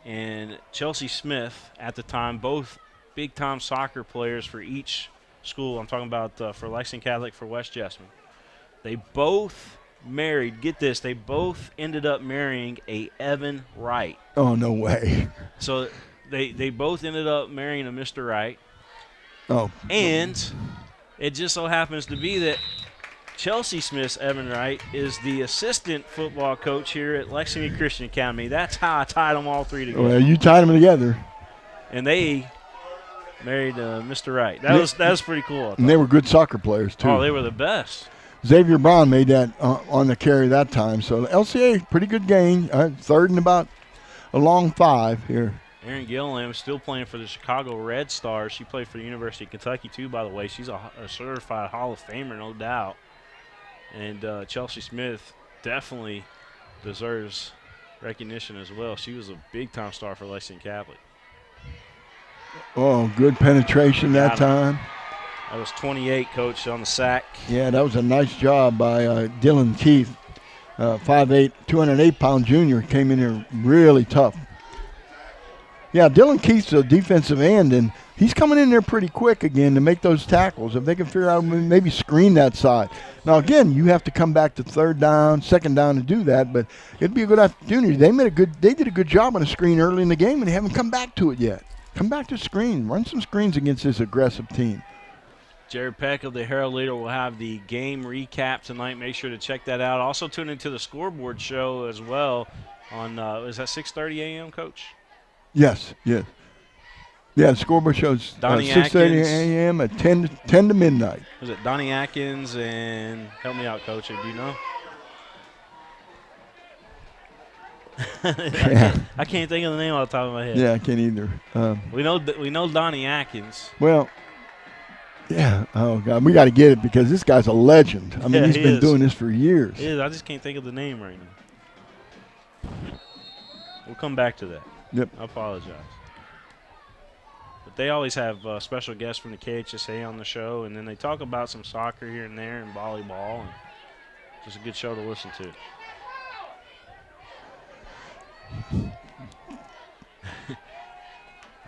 and Chelsea Smith at the time, both big-time soccer players for each school. I'm talking about for Lexington Catholic, for West Jasmine. They both married, get this, they both ended up marrying a Evan Wright. Oh, no way. So they both ended up marrying a Mr. Wright. Oh. And it just so happens to be that Chelsea Smith's Evan Wright is the assistant football coach here at Lexington Christian Academy. That's how I tied them all 3 together. Well, you tied them together. And they married Mr. Wright. That was pretty cool. And they were good soccer players, too. Oh, they were the best. Xavier Brown made that on the carry that time. So LCA, pretty good gain. Third and about a long 5 here. Erin Gilliam is still playing for the Chicago Red Stars. She played for the University of Kentucky, too, by the way. She's a certified Hall of Famer, no doubt. And Chelsea Smith definitely deserves recognition as well. She was a big-time star for Lexington Catholic. Oh, good penetration that time. That was 28, Coach, on the sack. Yeah, that was a nice job by Dylan Keith. 5'8", 208-pound junior, came in here really tough. Yeah, Dylan Keith's a defensive end, and he's coming in there pretty quick again to make those tackles. If they can figure out maybe screen that side. Now, again, you have to come back to third down, second down to do that, but it'd be a good opportunity. They did a good job on a screen early in the game, and they haven't come back to it yet. Come back to screen. Run some screens against this aggressive team. Jared Peck of the Herald Leader will have the game recap tonight. Make sure to check that out. Also tune into the scoreboard show as well on, is that 6:30 a.m., Coach? Yes. Yeah, the scoreboard shows 6:30 a.m. at 10 to midnight. Was it Donnie Atkins and, help me out, Coach, do you know? I can't think of the name off the top of my head. Yeah, I can't either. We know Donnie Atkins. Well, yeah. Oh God, we got to get it because this guy's a legend. I mean, he's been doing this for years. He is. I just can't think of the name right now. We'll come back to that. Yep. I apologize. But they always have special guests from the KHSAA on the show, and then they talk about some soccer here and there and volleyball. And just a good show to listen to.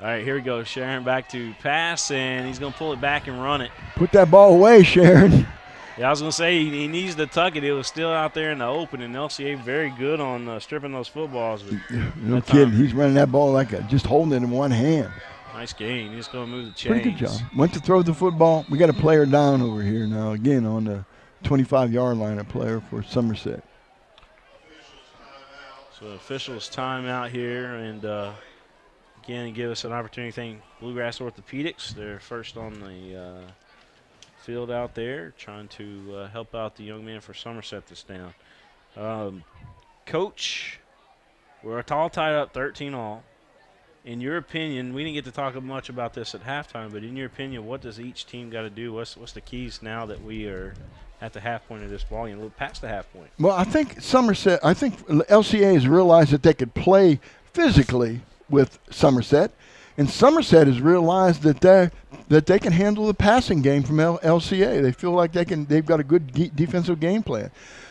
All right, here we go. Sharon back to pass, and he's going to pull it back and run it. Put that ball away, Sharon. Yeah, I was going to say he needs to tuck it. It was still out there in the open, and LCA very good on stripping those footballs. No kidding. He's running that ball like just holding it in one hand. Nice game. He's going to move the chains. Pretty good job. Went to throw the football. We got a player down over here now, again, on the 25-yard line, a player for Somerset. So officials timeout here, and again, give us an opportunity to thank Bluegrass Orthopedics. They're first on the field out there, trying to help out the young man for Somerset that's down. Coach, we're all tied up 13-all. In your opinion, we didn't get to talk much about this at halftime, but in your opinion, what does each team got to do? What's the keys now that we are at the half point of this ball game, a little past the half point. Well, I think LCA has realized that they could play physically with Somerset, and Somerset has realized that they can handle the passing game from LCA. They feel like they've got a good defensive game plan.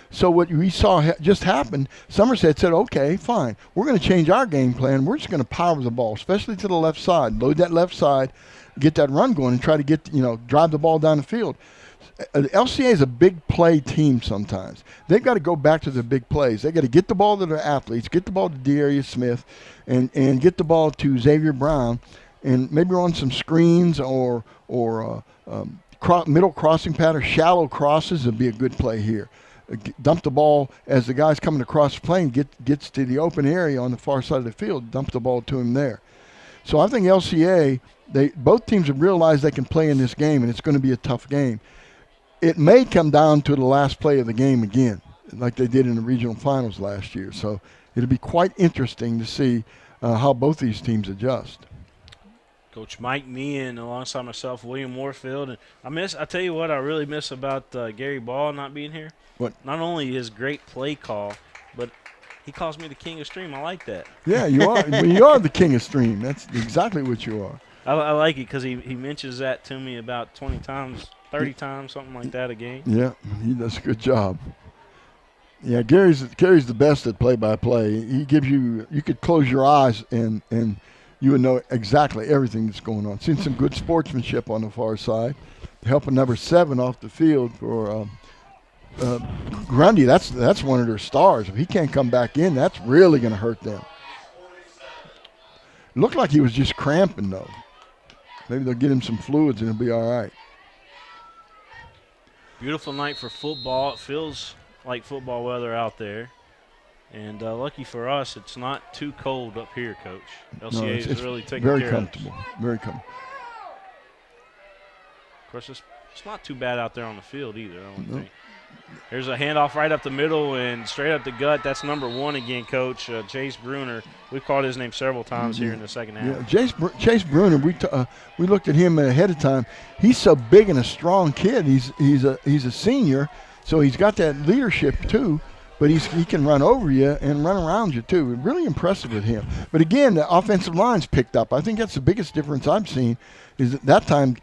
So what we saw just happen, Somerset said, okay, fine, we're going to change our game plan. We're just going to power the ball, especially to the left side, load that left side, get that run going, and try to drive the ball down the field. LCA is a big play team sometimes. They've got to go back to the big plays. They've got to get the ball to their athletes, get the ball to Darius Smith, and get the ball to Xavier Brown, and maybe run some screens or middle crossing pattern, shallow crosses would be a good play here. Dump the ball as the guy's coming across the plane, gets to the open area on the far side of the field, dump the ball to him there. So I think LCA, both teams have realized they can play in this game, and it's going to be a tough game. It may come down to the last play of the game again, like they did in the regional finals last year. So it'll be quite interesting to see how both these teams adjust. Coach Mike Meehan alongside myself, William Warfield. And I tell you what I really miss about Gary Ball not being here. What? Not only his great play call, but he calls me the king of stream. I like that. Yeah, you are. You are the king of stream. That's exactly what you are. I like it because he mentions that to me about 20 times, 30 times, something like that a game. Yeah, he does a good job. Yeah, Gary's the best at play-by-play. He gives you could close your eyes and you would know exactly everything that's going on. Seen some good sportsmanship on the far side. Helping number 7 off the field for Grundy. That's one of their stars. If he can't come back in, that's really going to hurt them. It looked like he was just cramping, though. Maybe they'll get him some fluids and he'll be all right. Beautiful night for football. It feels like football weather out there. And lucky for us, it's not too cold up here, Coach. LCA is really taking care of us. Very comfortable. Very comfortable. Of course, it's not too bad out there on the field either, I don't think. There's a handoff right up the middle and straight up the gut. That's number 1 again, Coach, Chase Bruner. We've called his name several times here in the second half. Yeah, Chase Bruner, we looked at him ahead of time. He's so big and a strong kid. He's a senior, so he's got that leadership too. But he can run over you and run around you too. Really impressive with him. But again, the offensive line's picked up. I think that's the biggest difference I've seen. Is that time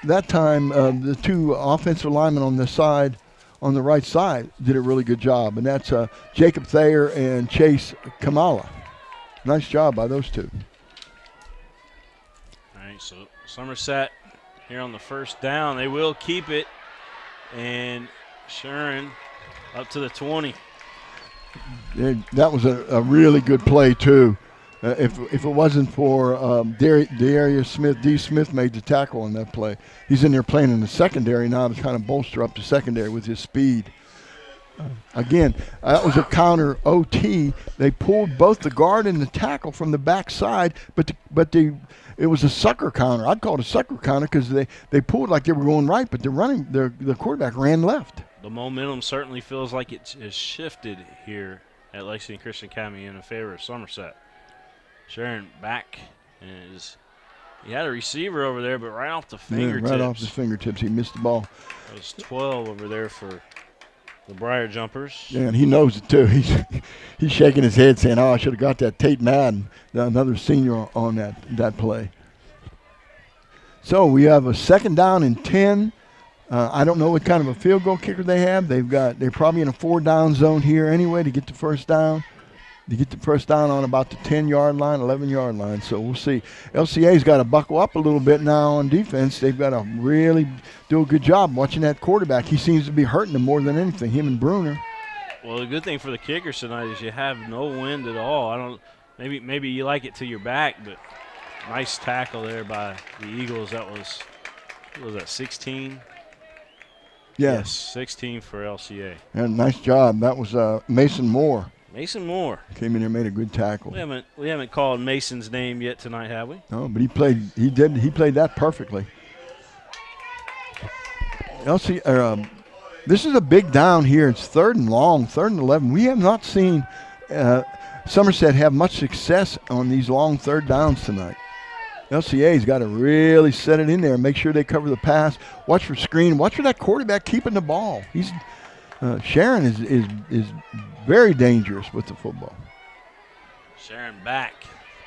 the 2 offensive linemen on the right side did a really good job, and that's Jacob Thayer and Chase Kamala. Nice job by those 2. All right, so Somerset here on the first down. They will keep it, and Sharon up to the 20. Yeah, that was a really good play too. If it wasn't for Darius Smith, D. Smith made the tackle on that play. He's in there playing in the secondary now to kind of bolster up the secondary with his speed. Again, that was a counter OT. They pulled both the guard and the tackle from the backside, but it was a sucker counter. I'd call it a sucker counter because they pulled like they were going right, but the quarterback ran left. The momentum certainly feels like it has shifted here at Lexington Christian Academy in favor of Somerset. Sharon back, and he had a receiver over there, but right off the fingertips. Yeah, right off the fingertips, he missed the ball. It was 12 over there for the Briar Jumpers. Yeah, and he knows it too. He's shaking his head saying, I should have got that Tate Madden, another senior on that play. So we have a 2nd down and 10. I don't know what kind of a field goal kicker they have. They're probably in a 4-down zone here anyway to get the first down. They get the first down on about the 10-yard line, 11-yard line. So we'll see. LCA's got to buckle up a little bit now on defense. They've got to really do a good job watching that quarterback. He seems to be hurting them more than anything, him and Bruner. Well, the good thing for the kickers tonight is you have no wind at all. Maybe you like it to your back, but nice tackle there by the Eagles. What was that, 16? Yeah. Yes, 16 for LCA. And nice job. That was Mason Moore. Mason Moore came in here, made a good tackle. We haven't called Mason's name yet tonight, have we? No, but he played that perfectly. This is a big down here. It's 3rd and long, 3rd and 11. We have not seen Somerset have much success on these long 3rd downs tonight. LCA's got to really set it in there and make sure they cover the pass. Watch for screen. Watch for that quarterback keeping the ball. Sharon is very dangerous with the football. Sharon back,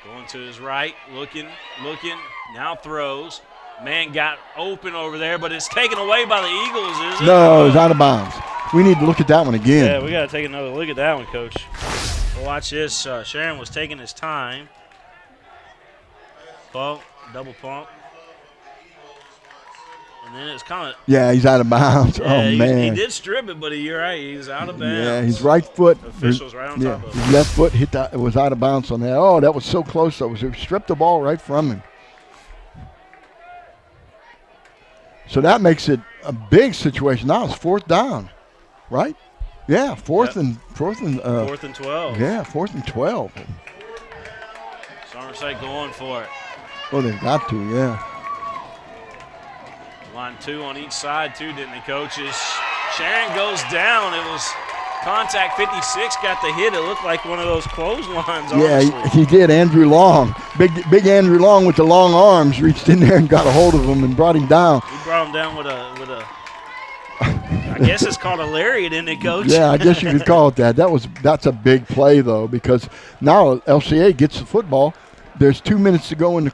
going to his right, looking, now throws. Man got open over there, but it's taken away by the Eagles, is it? No, it's out of bounds. We need to look at that one again. Yeah, we got to take another look at that one, Coach. Watch this. Sharon was taking his time. Pump, double pump. And then it's kind of. Yeah, he's out of bounds. Yeah, man. He did strip it, but you're right. He's out of bounds. Yeah, his right foot. Officials right on top of him. His left foot was out of bounds on that. Oh, that was so close. Though. It stripped the ball right from him. So that makes it a big situation. Now it's 4th down, right? Yeah, fourth and 12. Yeah, 4th and 12. Somerset going for it. Oh, they've got to, yeah. Line 2 on each side, too, didn't they, coaches? Sharon goes down. It was contact. 56 got the hit. It looked like one of those clotheslines, honestly. Yeah, he did. Andrew Long. Big Andrew Long with the long arms reached in there and got a hold of him and brought him down. He brought him down with a I guess it's called a lariat, isn't it, Coach? Yeah, I guess you could call it that. That's a big play, though, because now LCA gets the football. There's 2 minutes to go in the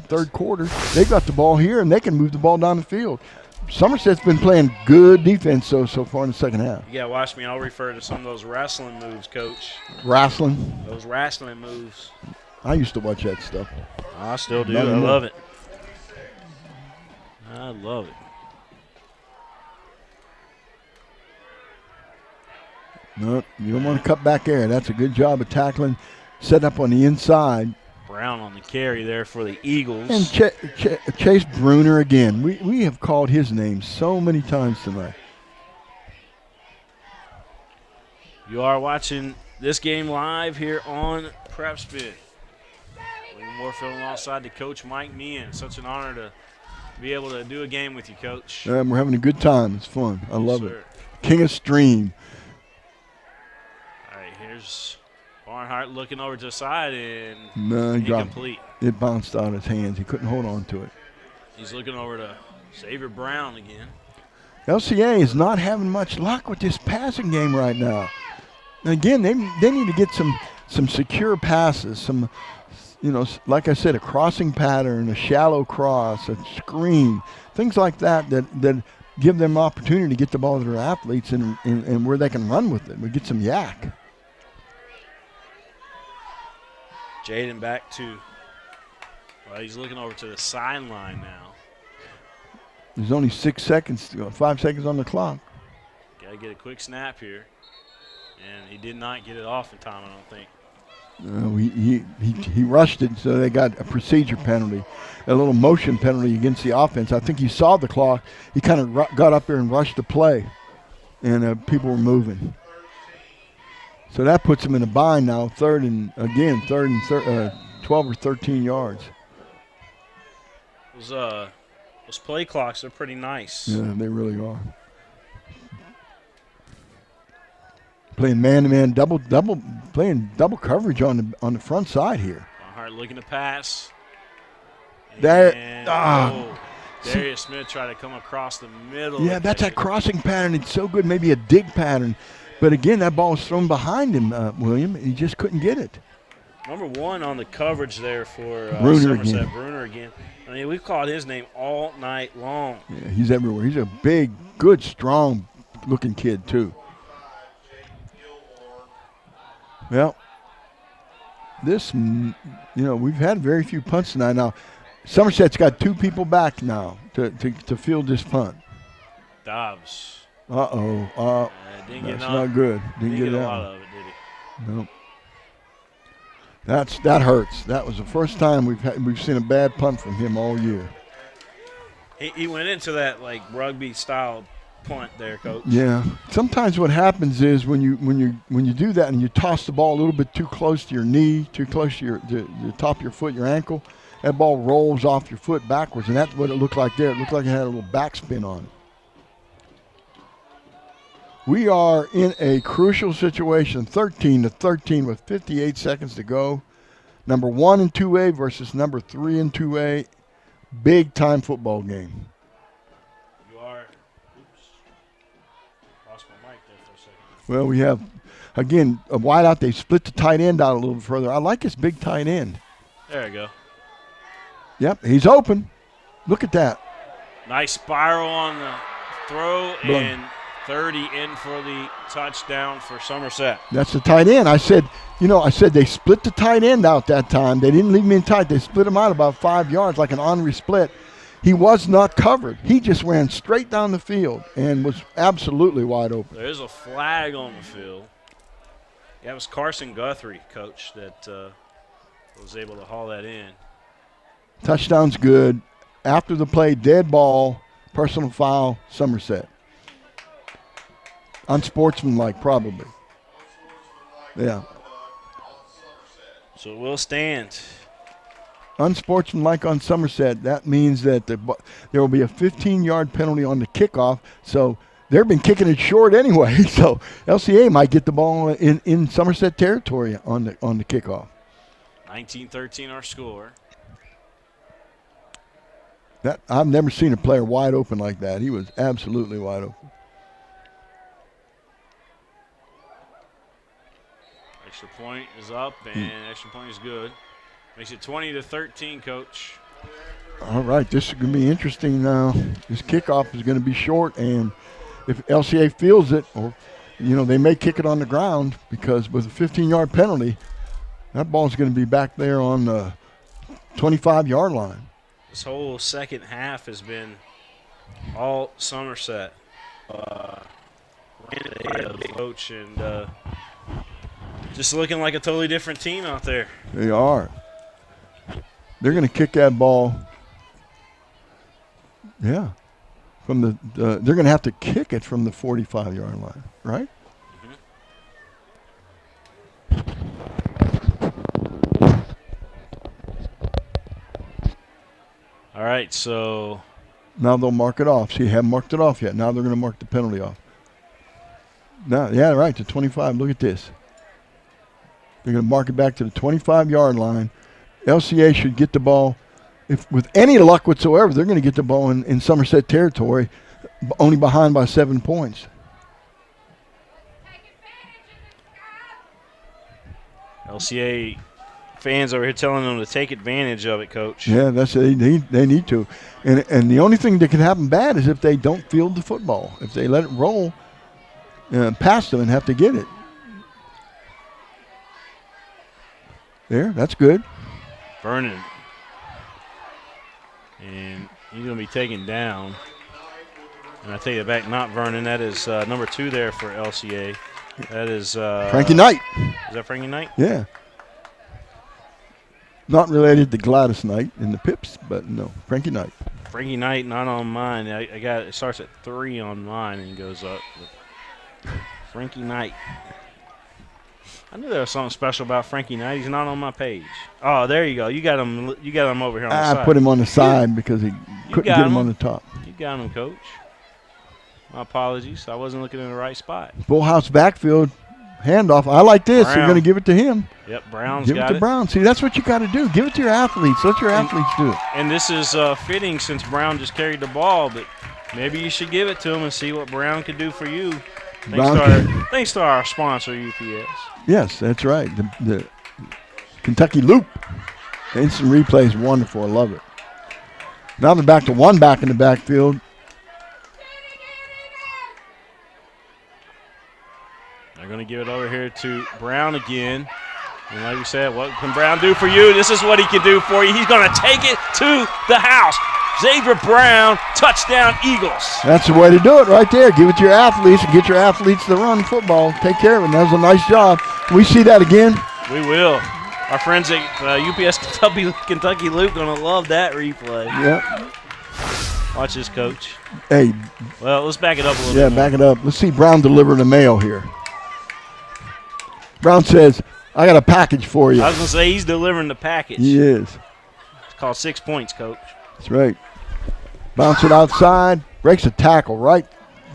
third quarter. They've got the ball here, and they can move the ball down the field. Somerset's been playing good defense so far in the second half. You got to watch me. I'll refer to some of those wrestling moves, Coach. Wrestling? Those wrestling moves. I used to watch that stuff. I still do. I love it. I love it. No, you don't want to cut back there. That's a good job of tackling. Set up on the inside. Brown on the carry there for the Eagles. And Chase Bruner again. We have called his name so many times tonight. You are watching this game live here on Prep Spin. William Warfield alongside the coach Mike Meehan. Such an honor to be able to do a game with you, Coach. We're having a good time. It's fun. I love it. King of Stream. All right, here's Barnhart looking over to the side and incomplete. It bounced out of his hands. He couldn't hold on to it. He's looking over to Xavier Brown again. LCA is not having much luck with this passing game right now. And again, they need to get some secure passes, some, like I said, a crossing pattern, a shallow cross, a screen, things like that give them opportunity to get the ball to their athletes and where they can run with it. We get some yak. Jaden back to, he's looking over to the sideline now. There's only 6 seconds to go, 5 seconds on the clock. Got to get a quick snap here. And he did not get it off in time, I don't think. He rushed it, so they got a procedure penalty, a little motion penalty against the offense. I think he saw the clock. He kind of got up there and rushed the play, and people were moving. So that puts him in a bind now, third and 12 or 13 yards. Those play clocks are pretty nice. Yeah, they really are. Playing man-to-man, playing double coverage on the front side here. Barnhart looking to pass. Darius Smith tried to come across the middle. Yeah, that's that crossing pattern. It's so good, maybe a dig pattern. But again, that ball was thrown behind him, William, and he just couldn't get it. Number 1 on the coverage there for Somerset. Bruner again. I mean, we've called his name all night long. Yeah, he's everywhere. He's a big, good, strong-looking kid, too. Well, we've had very few punts tonight. Now, Somerset's got 2 people back now to field this punt. Dobbs. That's not good. Didn't get a lot of it, did he? Nope. That hurts. That was the first time we've seen a bad punt from him all year. He went into that like rugby style punt there, Coach. Yeah. Sometimes what happens is when you do that and you toss the ball a little bit too close to your knee, too close to the top of your foot, your ankle, that ball rolls off your foot backwards, and that's what it looked like there. It looked like it had a little backspin on it. We are in a crucial situation, 13-13 with 58 seconds to go. Number 1 in 2A versus number 3 in 2A. Big time football game. You are. Oops. Lost my mic there for a second. Well, we have, again, a wide out. They split the tight end out a little bit further. I like his big tight end. There you go. Yep, he's open. Look at that. Nice spiral on the throw, Boom. and 30 in for the touchdown for Somerset. That's the tight end. I said they split the tight end out that time. They didn't leave me in tight. They split him out about 5 yards like an honorary split. He was not covered. He just ran straight down the field and was absolutely wide open. There's a flag on the field. Yeah, it was Carson Guthrie, coach, that was able to haul that in. Touchdown's good. After the play, dead ball, personal foul, Somerset. Unsportsmanlike, probably. Yeah. So it will stand. Unsportsmanlike on Somerset. That means that there will be a 15-yard penalty on the kickoff. So they've been kicking it short anyway. So LCA might get the ball in Somerset territory on the kickoff. 19-13 our score. I've never seen a player wide open like that. He was absolutely wide open. Extra point is up, and extra point is good. Makes it 20-13, Coach. All right, this is going to be interesting now. This kickoff is going to be short, and if LCA feels it, or they may kick it on the ground, because with a 15-yard penalty, that ball is going to be back there on the 25-yard line. This whole second half has been all Somerset. Coach, and just looking like a totally different team out there. They are. They're going to kick that ball. Yeah. They're going to have to kick it from the 45-yard line, right? All right, so now they'll mark it off. See, they haven't marked it off yet. Now they're going to mark the penalty off. Now, yeah, right, to 25. Look at this. They're going to mark it back to the 25-yard line. LCA should get the ball. If with any luck whatsoever, they're going to get the ball in Somerset territory, only behind by 7 points. LCA fans over here telling them to take advantage of it, Coach. Yeah, they need to. And the only thing that can happen bad is if they don't field the football. If they let it roll past them and have to get it. There, that's good. Vernon. And he's going to be taken down. And I take it back, not Vernon. That is number 2 there for LCA. That is Frankie Knight. Is that Frankie Knight? Yeah. Not related to Gladys Knight in the Pips, but no, Frankie Knight. Frankie Knight, not on mine. I got it starts at 3 on mine and goes up. Frankie Knight. I knew there was something special about Frankie Knight. He's not on my page. Oh, there you go. You got him over here on the side. I put him on the side because he couldn't get him on the top. You got him, Coach. My apologies. I wasn't looking in the right spot. Full house backfield handoff. I like this. Brown. You're going to give it to him. Yep, Brown's give got it to Brown. See, that's what you got to do. Give it to your athletes. Let your athletes do it. And this is fitting since Brown just carried the ball, but maybe you should give it to him and see what Brown could do for you. Thanks to our sponsor, UPS. Yes, that's right. The Kentucky Loop. The instant replay is wonderful. I love it. Now they're back to one back in the backfield. They're going to give it over here to Brown again. And like we said, what can Brown do for you? This is what he can do for you. He's going to take it to the house. Xavier Brown, touchdown Eagles. That's the way to do it right there. Give it to your athletes and get your athletes to run football. Take care of it. That was a nice job. Can we see that again? We will. Our friends at UPS Kentucky Loop going to love that replay. Yep. Watch this, Coach. Hey. Well, let's back it up a little bit. Yeah, back it up. Let's see Brown deliver the mail here. Brown says, I got a package for you. I was going to say he's delivering the package. He is. It's called 6 points, Coach. That's right. Bounce it outside. Breaks a tackle right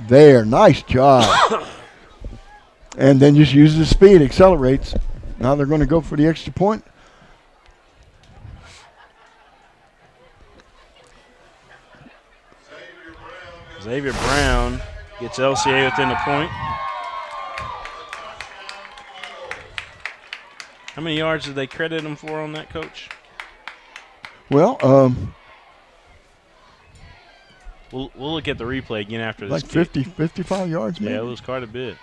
there. Nice job. And then just uses the speed. Accelerates. Now they're going to go for the extra point. Xavier Brown gets LCA within the point. How many yards did they credit him for on that, Coach? Well, we'll look at the replay again after this. Like 50, 55 yards, maybe? Yeah, it was quite a bit.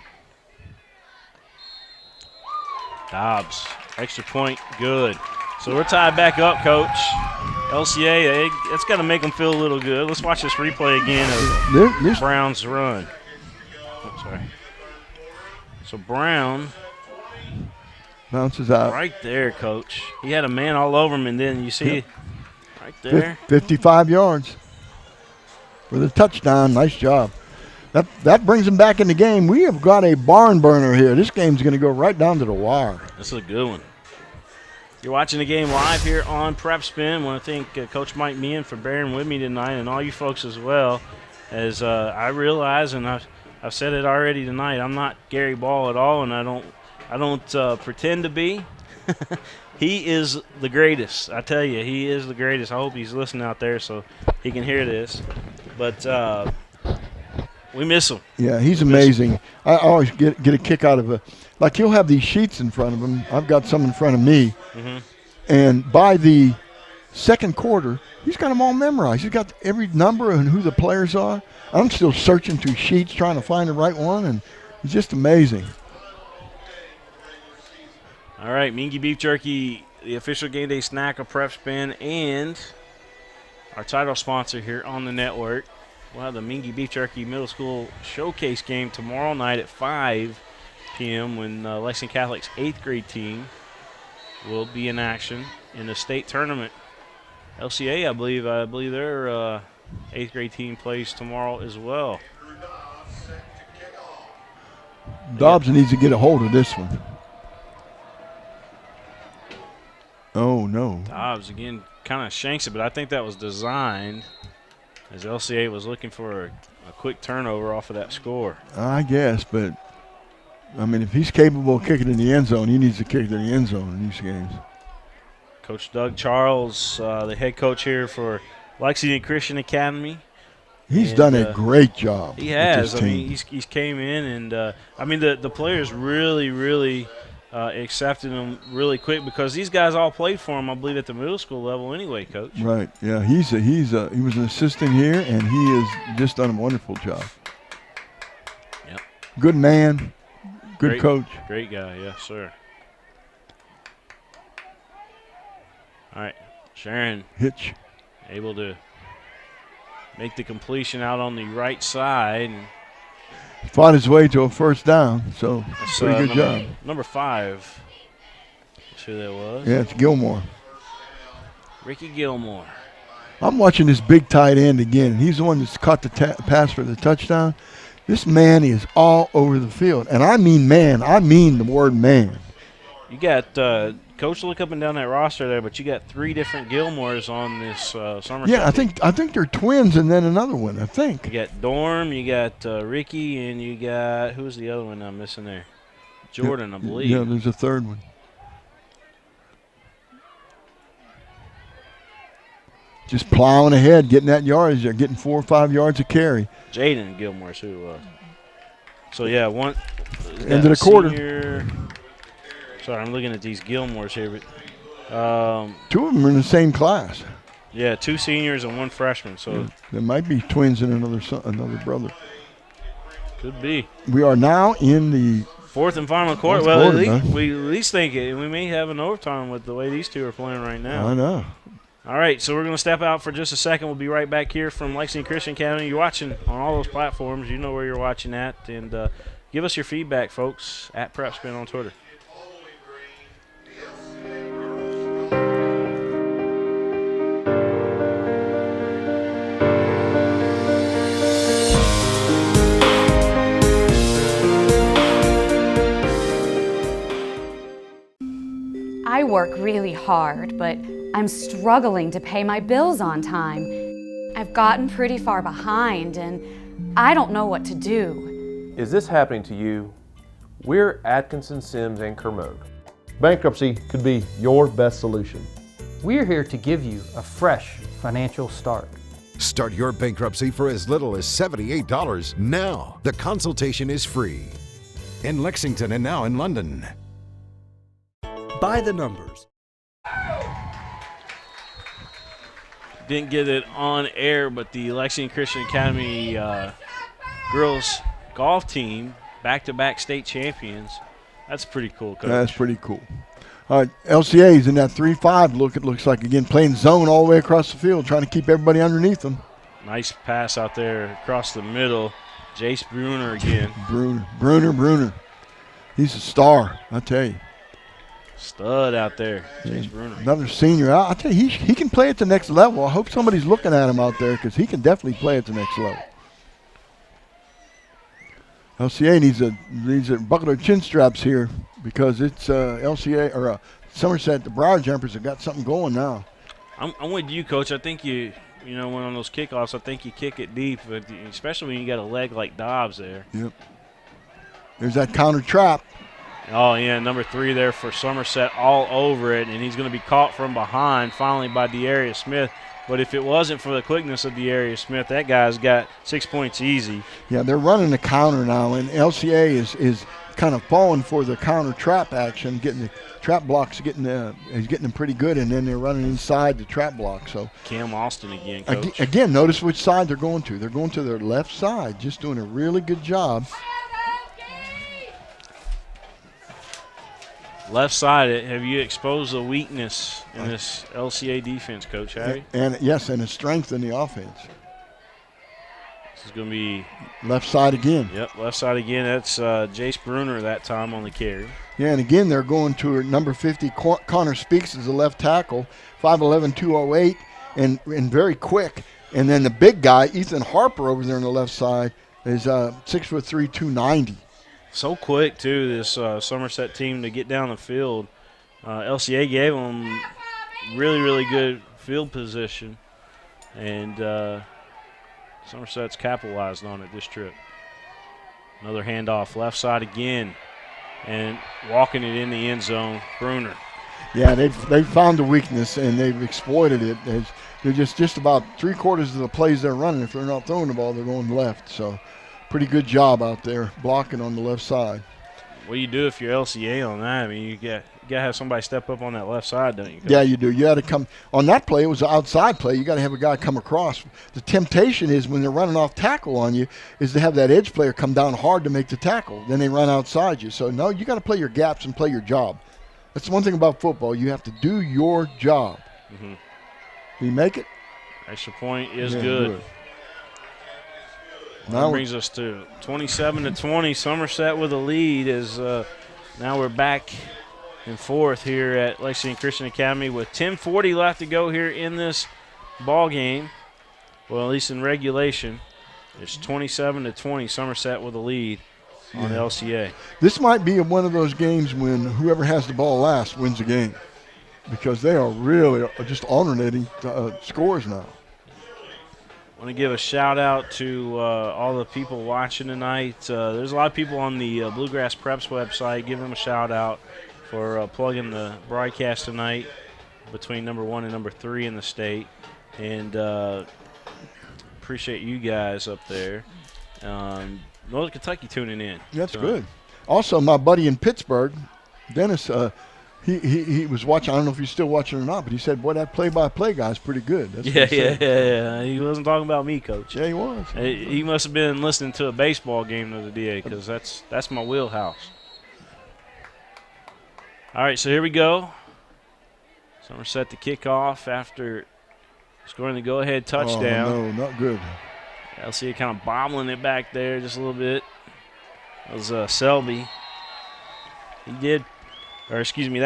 Dobbs, extra point, good. So we're tied back up, Coach. LCA, it's got to make them feel a little good. Let's watch this replay again of Brown's run. Oh, sorry. So Brown bounces out. Right there, Coach. He had a man all over him, and then you see right there. 55 yards for the touchdown. Nice job. That brings him back in the game. We have got a barn burner here. This game's going to go right down to the wire. This is a good one. You're watching the game live here on Prep Spin. I want to thank Coach Mike Meehan for bearing with me tonight, and all you folks as well. As I realize, and I've said it already tonight, I'm not Gary Ball at all, and I don't pretend to be. He is the greatest. I tell you, he is the greatest. I hope he's listening out there so he can hear this. But we miss him. Yeah, he's amazing. I always get a kick out of it. Like, he'll have these sheets in front of him. I've got some in front of me. Mm-hmm. And by the second quarter, he's got them all memorized. He's got every number and who the players are. I'm still searching through sheets trying to find the right one, and it's just amazing. All right, Mingy Beef Jerky, the official game day snack of Prep Spin, and our title sponsor here on the network. We'll have the Mingy Beef Jerky Middle School Showcase game tomorrow night at 5 p.m. when Lexington Catholic's 8th grade team will be in action in the state tournament. LCA, I believe their 8th grade team plays tomorrow as well. Dobbs needs to get a hold of this one. Oh, no. Dobbs, again, kind of shanks it, but I think that was designed as LCA was looking for a quick turnover off of that score. I guess, but, I mean, if he's capable of kicking in the end zone, he needs to kick in the end zone in these games. Coach Doug Charles, the head coach here for Lexington Christian Academy. He's done a great job. He has. With this team. He's came in, and, the players really accepted him really quick because these guys all played for him, I believe, at the middle school level anyway, Coach. Right, yeah. He was an assistant here, and he has just done a wonderful job. Yep. Good man, good coach. Great guy, yes, sir. All right, Sharon. Hitch. Able to make the completion out on the right side. And fought his way to a first down, so pretty good job. Number 5. That's who that was. Yeah, it's Gilmore. Ricky Gilmore. I'm watching this big tight end again. He's the one that's caught the pass for the touchdown. This man is all over the field. And I mean man. I mean the word man. You got Coach, look up and down that roster there, but you got 3 different Gilmores on this Somerset. Yeah, I think they're twins and then another one, I think. You got Dorm, you got Ricky, and you got, who's the other one I'm missing there? Jordan, I believe. Yeah, there's a third one. Just plowing ahead, getting that yardage. They're getting 4 or 5 yards a carry. Jaden Gilmore's who it was. So, yeah, one. End of the quarter. Senior. Sorry, I'm looking at these Gilmores here. But, 2 of them are in the same class. Yeah, 2 seniors and 1 freshman. So there might be twins and another brother. Could be. We are now in the 4th and final quarter. Well, we at least think it. We may have an overtime with the way these two are playing right now. I know. All right, so we're going to step out for just a second. We'll be right back here from Lexington Christian Academy. You're watching on all those platforms. You know where you're watching at. And give us your feedback, folks, at PrepSpin on Twitter. I work really hard, but I'm struggling to pay my bills on time. I've gotten pretty far behind, and I don't know what to do. Is this happening to you? We're Atkinson, Sims, and Kermode. Bankruptcy could be your best solution. We're here to give you a fresh financial start. Start your bankruptcy for as little as $78 now. The consultation is free. In Lexington and now in London. By the numbers. Didn't get it on air, but the Lexington Christian Academy girls golf team, back-to-back state champions. That's pretty cool, Coach. That's pretty cool. All right, LCA is in that 3-5 look, it looks like, again, playing zone all the way across the field, trying to keep everybody underneath them. Nice pass out there across the middle. Jace Bruner again. Bruner. He's a star, I tell you. Stud out there, Jace Bruner. Another senior. I tell you, he can play at the next level. I hope somebody's looking at him out there because he can definitely play at the next level. LCA needs a bucket of chin straps here because it's LCA or Somerset. The Briar Jumpers have got something going now. I'm with you, Coach. I think you know, when on those kickoffs, I think you kick it deep, especially when you got a leg like Dobbs there. Yep. There's that counter trap. Oh, yeah, number 3 there for Somerset all over it, and he's going to be caught from behind finally by De'Arius Smith. But if it wasn't for the quickness of De'Arius Smith, that guy's got 6 points easy. Yeah, they're running the counter now, and LCA is kind of falling for the counter trap action, getting the trap blocks, he's getting them pretty good, and then they're running inside the trap block. So Cam Austin again, Coach. Again, notice which side they're going to. They're going to their left side, just doing a really good job. Left side, have you exposed a weakness in this LCA defense, Coach? Have you? And yes, and a strength in the offense. This is going to be left side again. Yep, left side again. That's Jace Bruner that time on the carry. Yeah, and again, they're going to number 50, Connor Speaks is the left tackle, 5'11", 208, and very quick. And then the big guy, Ethan Harper, over there on the left side, is 6'3", 290. So quick, too, this Somerset team to get down the field. LCA gave them really, really good field position, and Somerset's capitalized on it this trip. Another handoff, left side again, and walking it in the end zone, Bruner. Yeah, they've found the weakness, and they've exploited it. They're just about 3/4 of the plays they're running. If they're not throwing the ball, they're going left. So pretty good job out there blocking on the left side. What do you do if you're LCA on that? I mean, you got to have somebody step up on that left side, don't you, Coach? Yeah, you do. You got to come on that play. It was an outside play. You got to have a guy come across. The temptation is when they're running off tackle on you is to have that edge player come down hard to make the tackle. Then they run outside you. So no, you got to play your gaps and play your job. That's the one thing about football. You have to do your job. Mm-hmm. Can you make it? Extra point is good. Now that brings us to 27-20. Somerset with a lead as now we're back and forth here at Lexington Christian Academy with 10:40 left to go here in this ball game. Well, at least in regulation, it's 27-20. Somerset with a lead on LCA. This might be one of those games when whoever has the ball last wins the game because they are really just alternating scores now. I want to give a shout-out to all the people watching tonight. There's a lot of people on the Bluegrass Preps website. Give them a shout-out for plugging the broadcast tonight between number 1 and number 3 in the state. And appreciate you guys up there. Northern Kentucky tuning in. That's good. Also, my buddy in Pittsburgh, Dennis, he was watching. I don't know if he's still watching or not, but he said, boy, that play-by-play guy's pretty good. That's Yeah. He wasn't talking about me, Coach. Yeah, he was. He must have been listening to a baseball game the other day because that's my wheelhouse. All right, so here we go. Somerset to kick off after scoring the go-ahead touchdown. Oh, no, not good. LCA kind of bobbling it back there just a little bit. That was Selby. That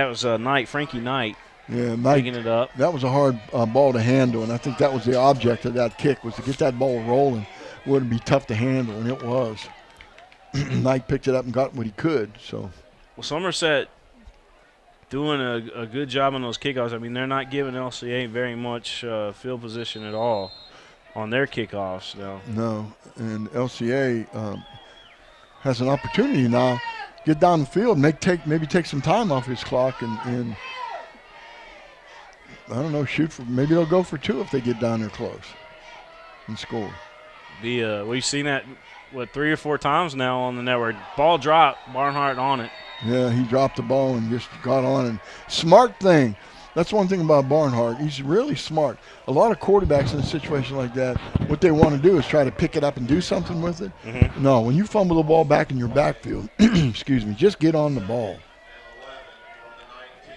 was Knight, Frankie Knight. Yeah, Knight picking it up. That was a hard ball to handle, and I think that was the object of that kick was to get that ball rolling. It would be tough to handle, and it was. Knight picked it up and got what he could. So, well, Somerset doing a good job on those kickoffs. I mean, they're not giving LCA very much field position at all on their kickoffs now. No, and LCA has an opportunity now. Get down the field, maybe take some time off his clock, and I don't know, shoot for. Maybe they'll go for 2 if they get down there close. and scored. We've seen that, 3 or 4 times now on the network. Ball dropped, Barnhart on it. Yeah, he dropped the ball and just got on. And smart thing. That's one thing about Barnhart. He's really smart. A lot of quarterbacks in a situation like that, what they want to do is try to pick it up and do something with it. Mm-hmm. No, when you fumble the ball back in your backfield, excuse me, just get on the ball.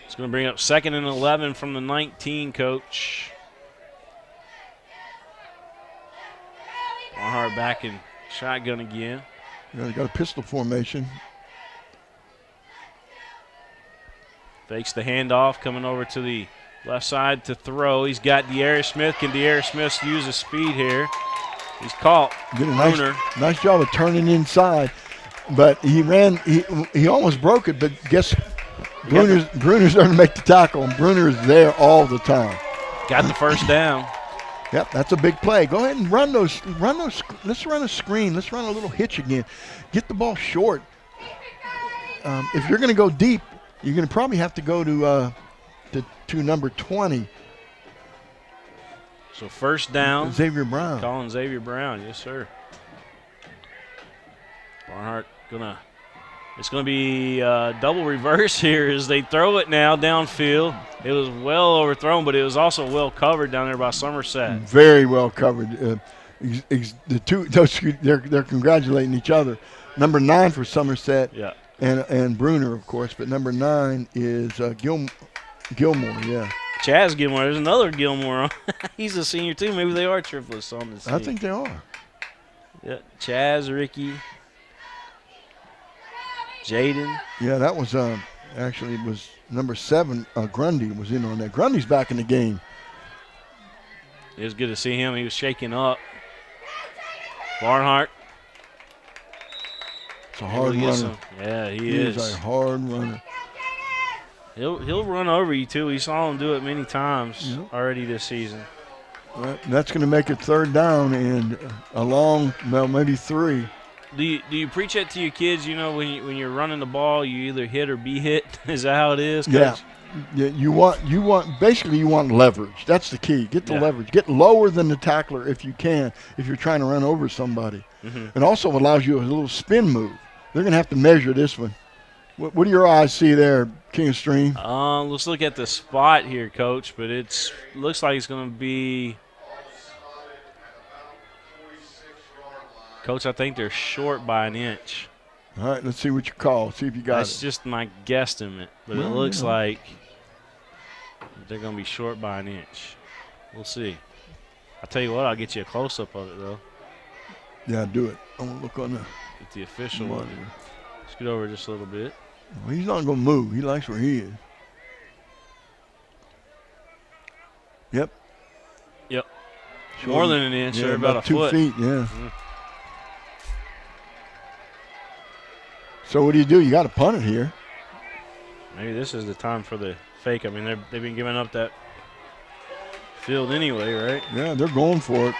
It's going to bring up 2nd and 11 from the 19, Coach. Barnhart back in shotgun again. Yeah, they got a pistol formation. Fakes the handoff, coming over to the left side to throw. He's got De'Aaron Smith. Can De'Aaron Smith use his speed here? He's caught. Did a nice job of turning inside, but he almost broke it, but guess Bruner's there to make the tackle, and Bruner is there all the time. Got the first down. Yep, that's a big play. Go ahead and run those. Let's run a screen. Let's run a little hitch again. Get the ball short. If you're going to go deep, you're going to probably have to go to number 20. So first down. Xavier Brown. Calling Xavier Brown, yes, sir. Barnhart it's going to be double reverse here as they throw it now downfield. It was well overthrown, but it was also well covered down there by Somerset. Very well covered. They're congratulating each other. Number 9 for Somerset. Yeah. And Bruner, of course, but number 9 is Gilmore, yeah. Chaz Gilmore. There's another Gilmore on. He's a senior too. Maybe they are triplets on this team. I think they are. Yeah, Chaz, Ricky, Jaden. Yeah, that was actually it was number 7. Grundy was in on that. Grundy's back in the game. It was good to see him. He was shaking up. Barnhart. It's a hard runner. Yeah, he is a hard runner. He'll run over you too. We saw him do it many times already this season. Well, that's going to make it 3rd down and maybe 3. Do you preach that to your kids? You know, when you're running the ball, you either hit or be hit. Is that how it is, Coach? Yeah. You want leverage. That's the key. Get the leverage. Get lower than the tackler if you can. If you're trying to run over somebody, it also allows you a little spin move. They're going to have to measure this one. What do your eyes see there, King of Stream? Let's look at the spot here, Coach. But looks like it's going to be. Coach, I think they're short by an inch. All right, let's see what you call. See if you got it. That's just my guesstimate, but it looks like they're going to be short by an inch. We'll see. I'll tell you what, I'll get you a close-up of it, though. Yeah, do it. I want to look on Get the official one. Scoot over just a little bit. Well, he's not going to move. He likes where he is. Yep. More than an inch, or about a 2 foot. 2 feet, yeah. So what do? You got to punt it here. Maybe this is the time for the fake. I mean, they've been giving up that field anyway, right? Yeah, they're going for it.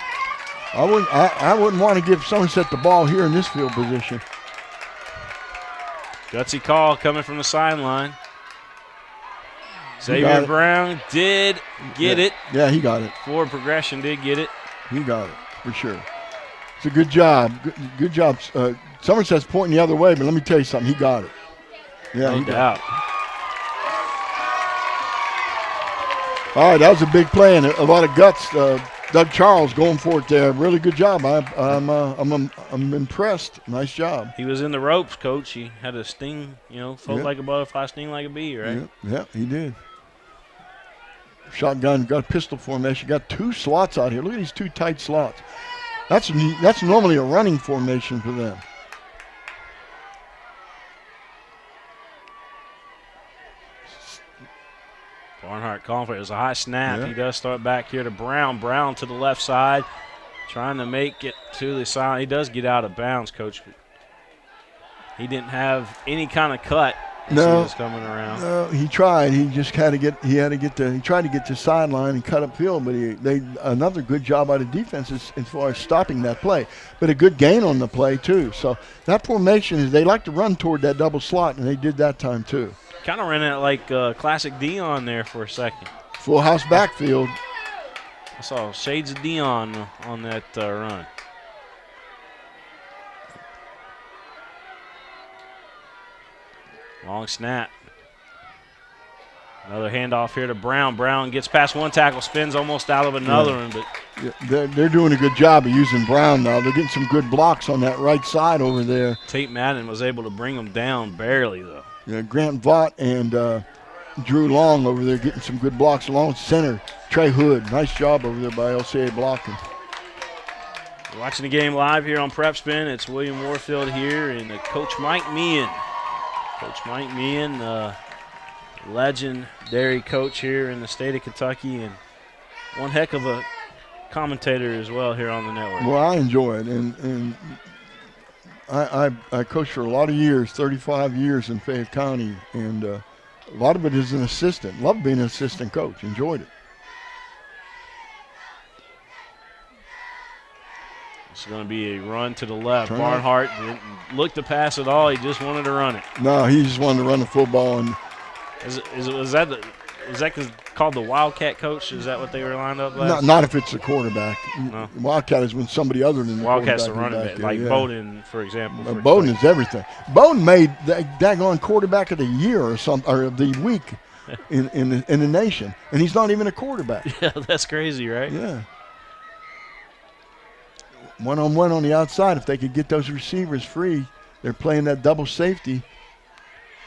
I wouldn't want to give Somerset the ball here in this field position. Gutsy call coming from the sideline. Xavier Brown did get it. Yeah, he got it. Forward progression did get it. He got it, for sure. It's a good job. Good job. Somerset's pointing the other way, but let me tell you something. He got it. Yeah, he got it. All right, that was a big play and a lot of guts. Doug Charles going for it there. Really good job. I'm impressed. Nice job. He was in the ropes, Coach. He had a sting, float like a butterfly, sting like a bee, right? Yeah, he did. Shotgun, got a pistol formation. Got 2 slots out here. Look at these 2 tight slots. That's normally a running formation for them. Barnhart calling for it. It was a high snap. Yeah. He does start back here to Brown. Brown to the left side, trying to make it to the side. He does get out of bounds, Coach. He didn't have any kind of cut. No, coming around. No, he tried. He just had to get. He tried to get to the sideline and cut upfield, but they another good job out of defense as far as stopping that play. But a good gain on the play too. So that formation is they like to run toward that double slot, and they did that time too. Kind of ran it like classic Dion there for a second. Full house backfield. saw shades of Dion on that run. Long snap. Another handoff here to Brown. Brown gets past one tackle, spins almost out of another one. But yeah, they're doing a good job of using Brown now. They're getting some good blocks on that right side over there. Tate Madden was able to bring them down barely, though. Yeah, Grant Vaught and Drew Long over there getting some good blocks along center. Trey Hood, nice job over there by LCA blocking. We're watching the game live here on Prep Spin. It's William Warfield here and Coach Mike Meehan. Coach Mike Meehan, legendary coach here in the state of Kentucky, and one heck of a commentator as well here on the network. Well, I enjoy it, and I coached for a lot of years, 35 years in Fayette County, and a lot of it is an assistant. Loved being an assistant coach, enjoyed it. It's going to be a run to the left. Barnhart didn't look to pass at all. He just wanted to run it. No, he just wanted to run the football. And is that called the Wildcat coach? Is that what they were lined up last? Not if it's the quarterback. No. Wildcat is when somebody other than the Wildcat's quarterback. the running back, like Bowden, for example. Bowden is everything. Bowden made the daggone quarterback of the year or of the week in the nation, and he's not even a quarterback. Yeah, that's crazy, right? Yeah. One-on-one on the outside, if they could get those receivers free, they're playing that double safety.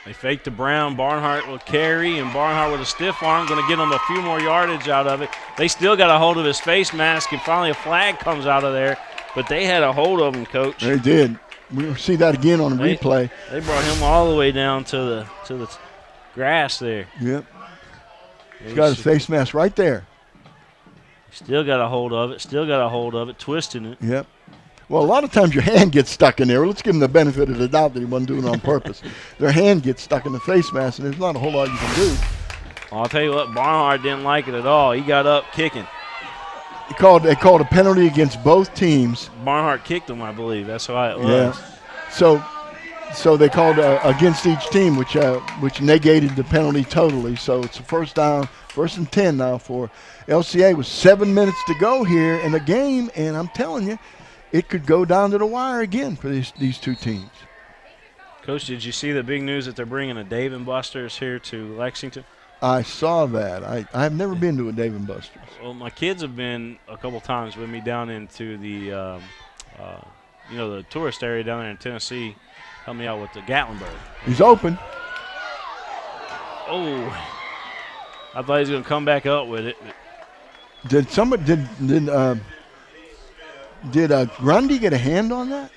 They fake to Brown. Barnhart will carry, and Barnhart with a stiff arm going to get them a few more yardage out of it. They still got a hold of his face mask, and finally a flag comes out of there. But they had a hold of him, Coach. They did. We'll see that again on the replay. They brought him all the way down to the grass there. Yep. He's got his face mask right there. Still got a hold of it, twisting it. Yep. Well, a lot of times your hand gets stuck in there. Let's give him the benefit of the doubt that he wasn't doing it on purpose. Their hand gets stuck in the face mask, and there's not a whole lot you can do. Well, I'll tell you what, Barnhart didn't like it at all. He got up kicking. They called a penalty against both teams. Barnhart kicked him, I believe. That's why it was. Yeah. So they called against each team, which negated the penalty totally. So it's a first down, 1st and 10 now for LCA with 7 minutes to go here in the game, and I'm telling you, it could go down to the wire again for these two teams. Coach, did you see the big news that they're bringing a Dave & Buster's here to Lexington? I saw that. I've never been to a Dave & Buster's. Well, my kids have been a couple times with me down into the, the tourist area down there in Tennessee. Help me out with the Gatlinburg. He's open. Oh, I thought he was going to come back up with it. Did Grundy get a hand on that?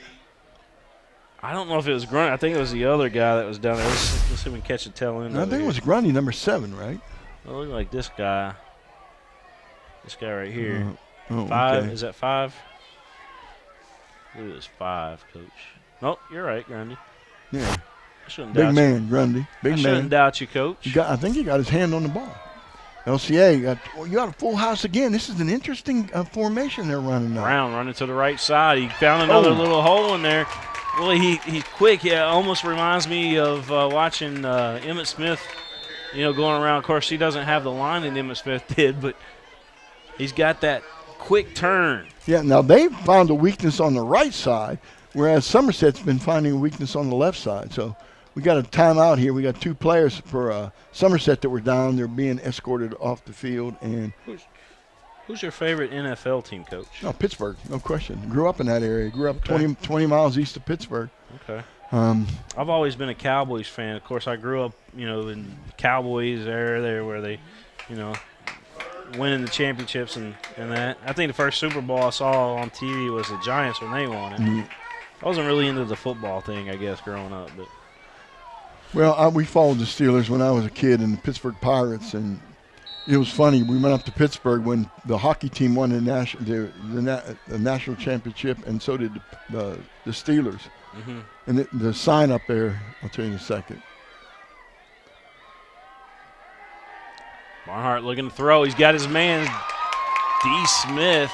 I don't know if it was Grundy. I think it was the other guy that was down there. Let's see if we can catch a tail end. I think it was Grundy, number 7, right? Well, it looked like this guy. This guy right here. 5? Okay. Is that 5? I believe it was 5, Coach. Nope, you're right, Grundy. Yeah. Big man, Grundy. Big man. Shouldn't doubt you, Coach. I think he got his hand on the ball. LCA, you got a full house again. This is an interesting formation they're running now. Brown running to the right side. He found another little hole in there. Well, he's quick. He almost reminds me of watching Emmitt Smith, going around. Of course, he doesn't have the line that Emmitt Smith did, but he's got that quick turn. Yeah, now they found a weakness on the right side, whereas Somerset's been finding a weakness on the left side. So we got a timeout here. We got 2 players for Somerset that were down. They're being escorted off the field. And who's your favorite NFL team, Coach? Oh, Pittsburgh, no question. Grew up in that area. Grew up 20 miles east of Pittsburgh. Okay. I've always been a Cowboys fan. Of course, I grew up, in Cowboys era there where they, winning the championships and that. I think the first Super Bowl I saw on TV was the Giants when they won it. Mm-hmm. I wasn't really into the football thing, I guess, growing up. But well, we followed the Steelers when I was a kid and the Pittsburgh Pirates, and it was funny. We went up to Pittsburgh when the hockey team won the national championship, and so did the Steelers. Mm-hmm. And the sign up there, I'll tell you in a second. Barnhart looking to throw. He's got his man, D. Smith.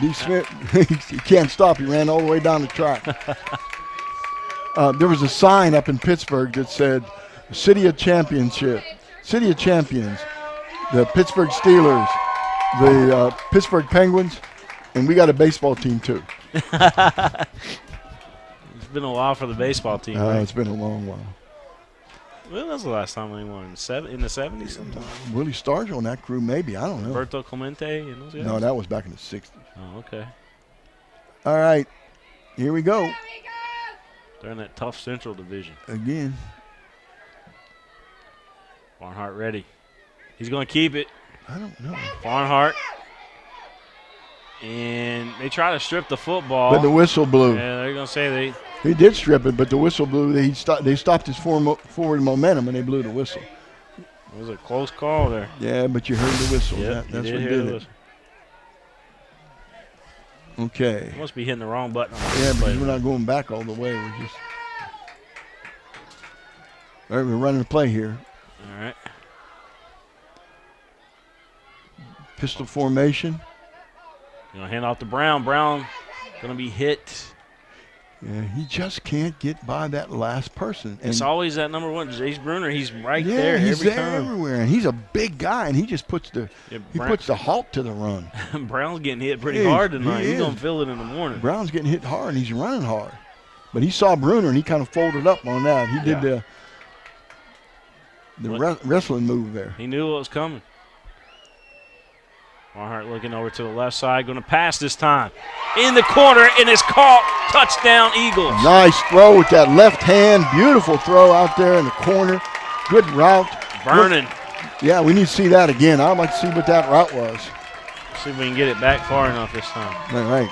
D. Smith, he can't stop. He ran all the way down the track. There was a sign up in Pittsburgh that said, City of Champions, the Pittsburgh Steelers, the Pittsburgh Penguins, and we got a baseball team too. It's been a while for the baseball team. Right? It's been a long while. When was the last time they won? In the 70s sometime? Willie Stargell on that crew, maybe. I don't know. Roberto Clemente and those guys? No, that was back in the 60s. Oh, okay. All right. Here we go. They're in that tough Central Division. Again. Barnhart ready. He's going to keep it. I don't know. Barnhart. And they try to strip the football. But the whistle blew. Yeah, they're going to say He did strip it, but the whistle blew. They stopped his forward momentum, and they blew the whistle. It was a close call there. Yeah, but you heard the whistle. Yep, That's you what did did hear it. Okay. You must be hitting the wrong button. Yeah, because we're not going back all the way. We're just. All right, we're running a play here. All right. Pistol formation. Going to hand off to Brown. Brown going to be hit. Yeah, he just can't get by that last person. It's always that number one, Jace Bruner. He's right yeah, there he's every there time. Everywhere, and he's a big guy, and he just puts the puts the halt to the run. Brown's getting hit pretty hard tonight. He's going to feel it in the morning. Brown's getting hit hard, and he's running hard. But he saw Bruner, and he kind of folded up on that. He did the wrestling move there. He knew what was coming. Barnhart looking over to the left side, going to pass this time. In the corner, and it's caught. Touchdown, Eagles. Nice throw with that left hand. Beautiful throw out there in the corner. Good route. Burning. Yeah, we need to see that again. I'd like to see what that route was. See if we can get it back far enough this time. All right.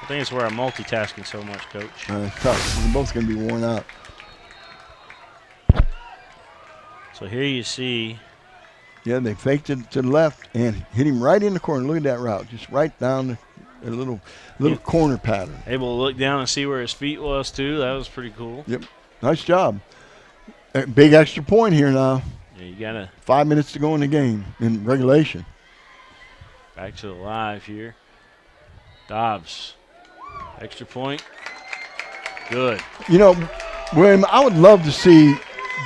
I think it's where I'm multitasking so much, Coach. It's tough. We're both going to be worn out. So here you see. Yeah, they faked it to the left and hit him right in the corner. Look at that route, just right down the little corner pattern. Able to look down and see where his feet was, too. That was pretty cool. Yep, nice job. A big extra point here now. Yeah, you got to. 5 minutes to go in the game in regulation. Back to the live here. Dobbs, extra point. Good. You know, William, I would love to see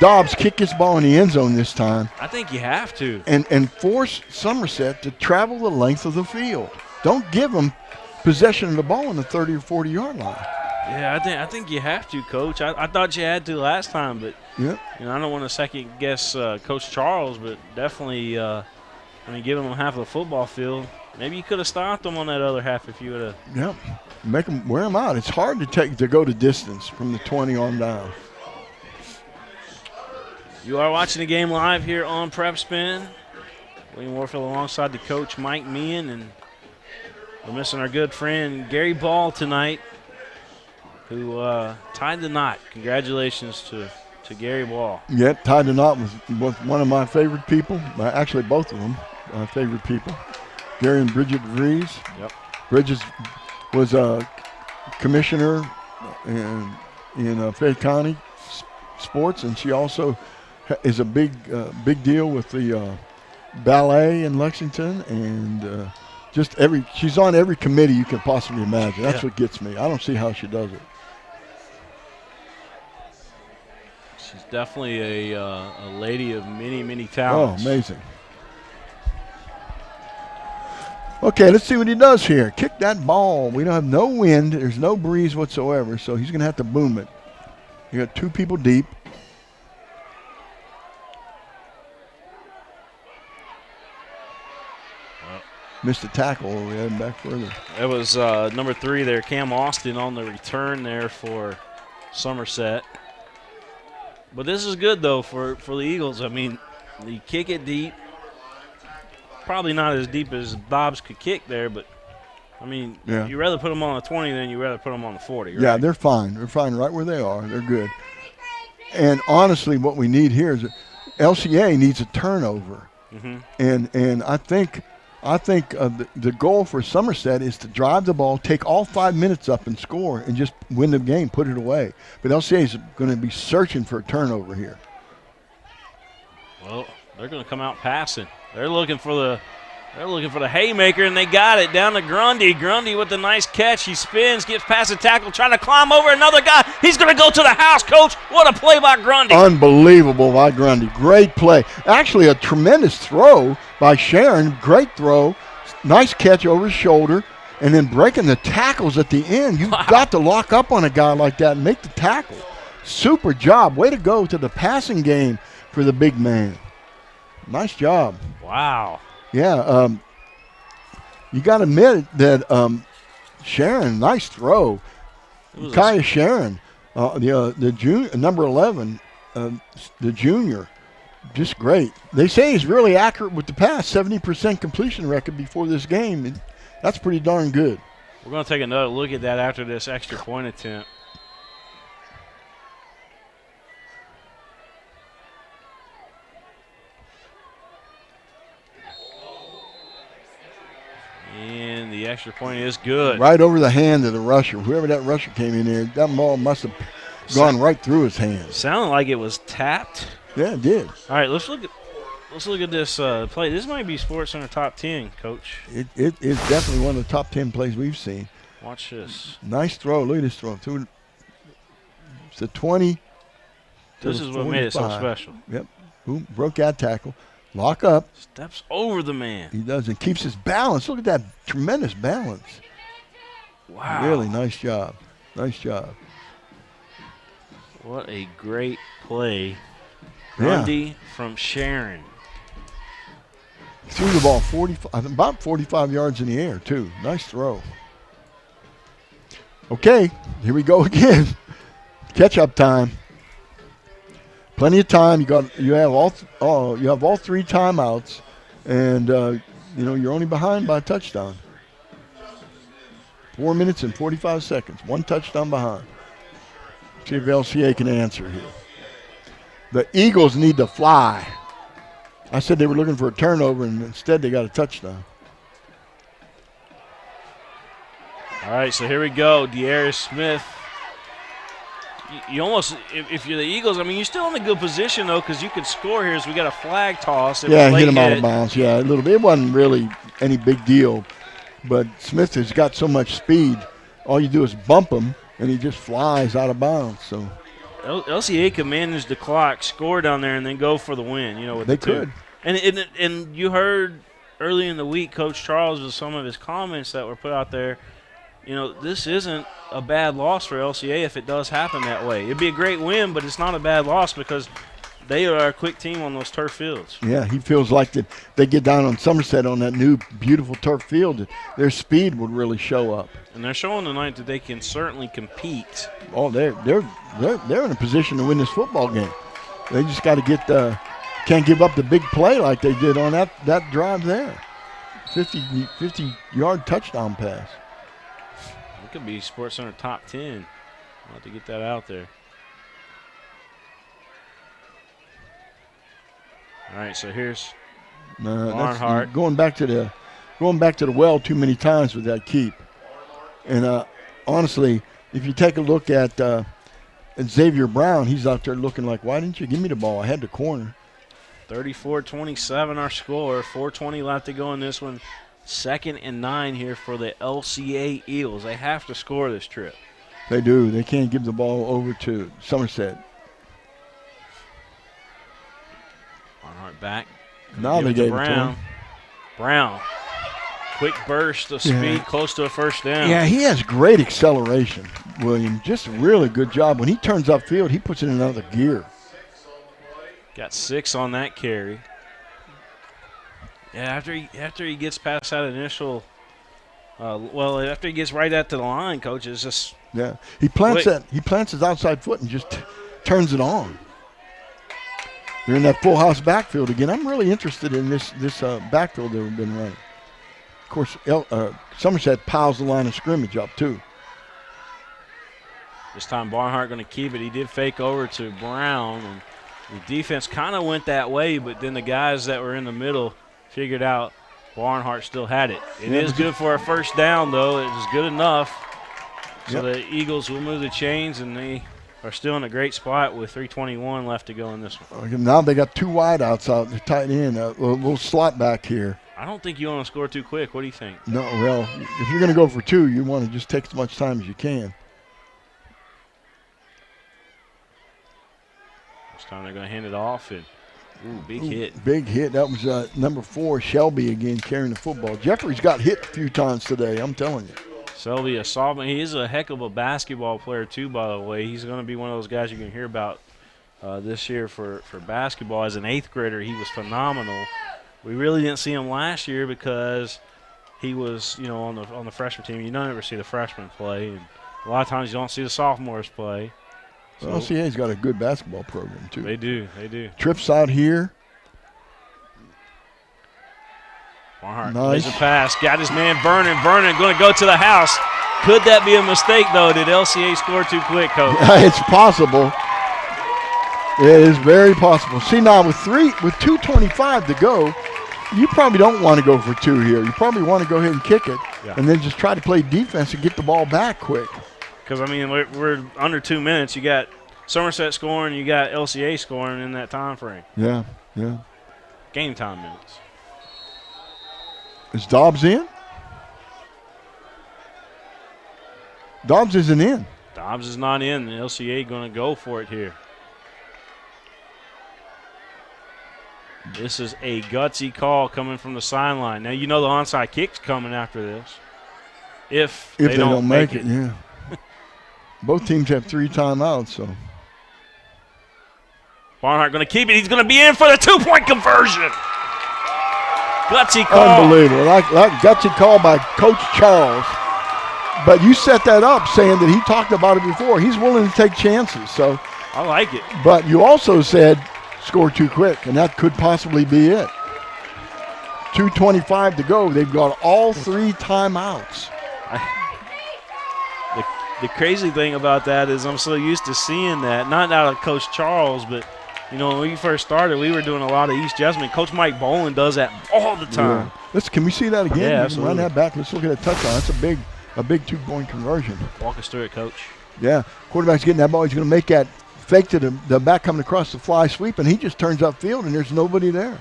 Dobbs kick his ball in the end zone this time. I think you have to. And force Somerset to travel the length of the field. Don't give them possession of the ball on the 30 or 40-yard line. Yeah, I think you have to, Coach. I thought you had to last time, but yep. You know, I don't want to second guess Coach Charles, but definitely, giving them half of the football field. Maybe you could have stopped them on that other half if you would have. Yep, wear them out. It's hard to go the distance from the 20 on down. You are watching the game live here on Prep Spin. William Warfield alongside the coach Mike Meehan, and we're missing our good friend Gary Ball tonight, who tied the knot. Congratulations to Gary Ball. Yep, tied the knot with one of my favorite people. Actually, both of them, my favorite people. Gary and Bridget Vries. Yep. Bridget was a commissioner in Fayette County sports, and she also is a big deal with the ballet in Lexington, and she's on every committee you can possibly imagine. That's what gets me. I don't see how she does it. She's definitely a lady of many talents. Oh, amazing. Okay, let's see what he does here. Kick that ball. We don't have no wind. There's no breeze whatsoever, so he's going to have to boom it. You got two people deep. Missed the tackle. We had him back further. It was number 3 there, Cam Austin, on the return there for Somerset. But this is good, though, for the Eagles. I mean, you kick it deep. Probably not as deep as Dobbs could kick there, but, I mean, you'd rather put them on the 20 than you'd rather put them on the 40, right? Yeah, they're fine. They're fine right where they are. They're good. And honestly, what we need here is LCA needs a turnover. Mm-hmm. And I think the goal for Somerset is to drive the ball, take all 5 minutes up and score, and just win the game, put it away. But LCA is going to be searching for a turnover here. Well, they're going to come out passing. They're looking for the haymaker, and they got it down to Grundy. Grundy with the nice catch. He spins, gets past the tackle, trying to climb over another guy. He's going to go to the house, Coach. What a play by Grundy. Unbelievable by Grundy. Great play. Actually, a tremendous throw by Sharon. Great throw. Nice catch over his shoulder. And then breaking the tackles at the end. You've got to lock up on a guy like that and make the tackle. Super job. Way to go to the passing game for the big man. Nice job. Wow. Yeah. You got to admit that Sharon, nice throw. Kaya Sharon, the number 11, the junior, just great. They say he's really accurate with the pass, 70% completion record before this game. And that's pretty darn good. We're going to take another look at that after this extra point attempt. And the extra point is good. Right over the hand of the rusher. Whoever that rusher came in there, that ball must have gone right through his hands. Sounded like it was tapped. Yeah, it did. All right, let's look at this play. This might be Sports Center top 10, Coach. It is definitely one of the top 10 plays we've seen. Watch this. Nice throw. Look at this throw. It's a 20. This is what made it so special. Yep. Boom. Broke that tackle. Lock up. Steps over the man. He does and keeps his balance. Look at that tremendous balance. Wow. Really nice job. Nice job. What a great play. Yeah. Grundy from Sharon. Threw the ball about 45 yards in the air, too. Nice throw. Okay, here we go again. Catch-up time. Plenty of time. You have all three timeouts, and you're only behind by a touchdown. 4 minutes and 45 seconds. One touchdown behind. See if LCA can answer here. The Eagles need to fly. I said they were looking for a turnover, and instead they got a touchdown. All right, so here we go. De'Arius Smith. You almost, if you're the Eagles, I mean, you're still in a good position, though, because you could score here as we got a flag toss. Yeah, hit him out of bounds. Yeah, a little bit. It wasn't really any big deal, but Smith has got so much speed. All you do is bump him, and he just flies out of bounds. So LCA could manage the clock, score down there, and then go for the win. With they the two. could. And you heard early in the week, Coach Charles, with some of his comments that were put out there. This isn't a bad loss for LCA if it does happen that way. It'd be a great win, but it's not a bad loss because they are a quick team on those turf fields. Yeah, he feels like that they get down on Somerset on that new beautiful turf field, their speed would really show up. And they're showing tonight that they can certainly compete. Oh, they're in a position to win this football game. They just got to can't give up the big play like they did on that drive there. 50-yard touchdown pass. It could be Sports Center top 10. I'll have to get that out there. All right, so here's Barnhart. Going back to the well too many times with that keep. And honestly, if you take a look at Xavier Brown, he's out there looking like, why didn't you give me the ball? I had the corner. 34-27 our score. 4:20 left to go in this one. 2nd and 9 here for the LCA Eagles. They have to score this trip. They do. They can't give the ball over to Somerset. Barnhart back. Now they gave it to him. Brown. Quick burst of speed, close to a first down. Yeah, he has great acceleration, William. Just a really good job. When he turns upfield, he puts it in another gear. Got 6 on that carry. Yeah, after he gets past that initial, after he gets right at the line, Coach, it's just he plants his outside foot and just turns it on. They're in that full house backfield again. I'm really interested in this backfield they've been running. Of course, Somerset piles the line of scrimmage up too. This time Barnhart going to keep it. He did fake over to Brown, and the defense kind of went that way, but then the guys that were in the middle figured out Barnhart still had it. It is good for a first down, though. It is good enough. So the Eagles will move the chains, and they are still in a great spot with 3:21 left to go in this one. Now they got 2 wideouts out. They're tight end. A little slot back here. I don't think you want to score too quick. What do you think? No, well, if you're going to go for 2, you want to just take as much time as you can. This time they're going to hand it off, and Ooh, big hit. Big hit. That was number 4, Shelby again carrying the football. Jeffrey's got hit a few times today, I'm telling you. Shelby, a sophomore. He is a heck of a basketball player, too, by the way. He's going to be one of those guys you can hear about this year for basketball. As an 8th grader, he was phenomenal. We really didn't see him last year because he was, on the freshman team. You don't ever see the freshmen play, and a lot of times you don't see the sophomores play. So LCA's got a good basketball program, too. They do. Trips out here. Barnhart Nice. plays a pass. Got his man Vernon. Vernon going to go to the house. Could that be a mistake, though? Did LCA score too quick, Coach? It's possible. It is very possible. See, now with 2:25 to go, you probably don't want to go for 2 here. You probably want to go ahead and kick it and then just try to play defense and get the ball back quick. Because, I mean, we're under 2 minutes. You got Somerset scoring. You got LCA scoring in that time frame. Yeah. Game time minutes. Is Dobbs in? Dobbs isn't in. Dobbs is not in. The LCA going to go for it here. This is a gutsy call coming from the sideline. Now, you know the onside kick's coming after this. If they don't make it. Yeah. Both teams have 3 timeouts, so. Barnhart going to keep it. He's going to be in for the 2-point conversion. Gutsy call. Unbelievable. Like gutsy call by Coach Charles. But you set that up saying that he talked about it before. He's willing to take chances. So I like it. But you also said score too quick, and that could possibly be it. 2:25 to go. They've got all 3 timeouts. The crazy thing about that is I'm so used to seeing that, not out of Coach Charles, but when we first started, we were doing a lot of East Jessamine. Coach Mike Boland does that all the time. Yeah. Can we see that again? Yeah, absolutely. Run that back. Let's look at a touchdown. That's a big 2-point conversion. Walk us through it, Coach. Yeah, quarterback's getting that ball. He's going to make that fake to the back coming across the fly sweep, and he just turns upfield, and there's nobody there.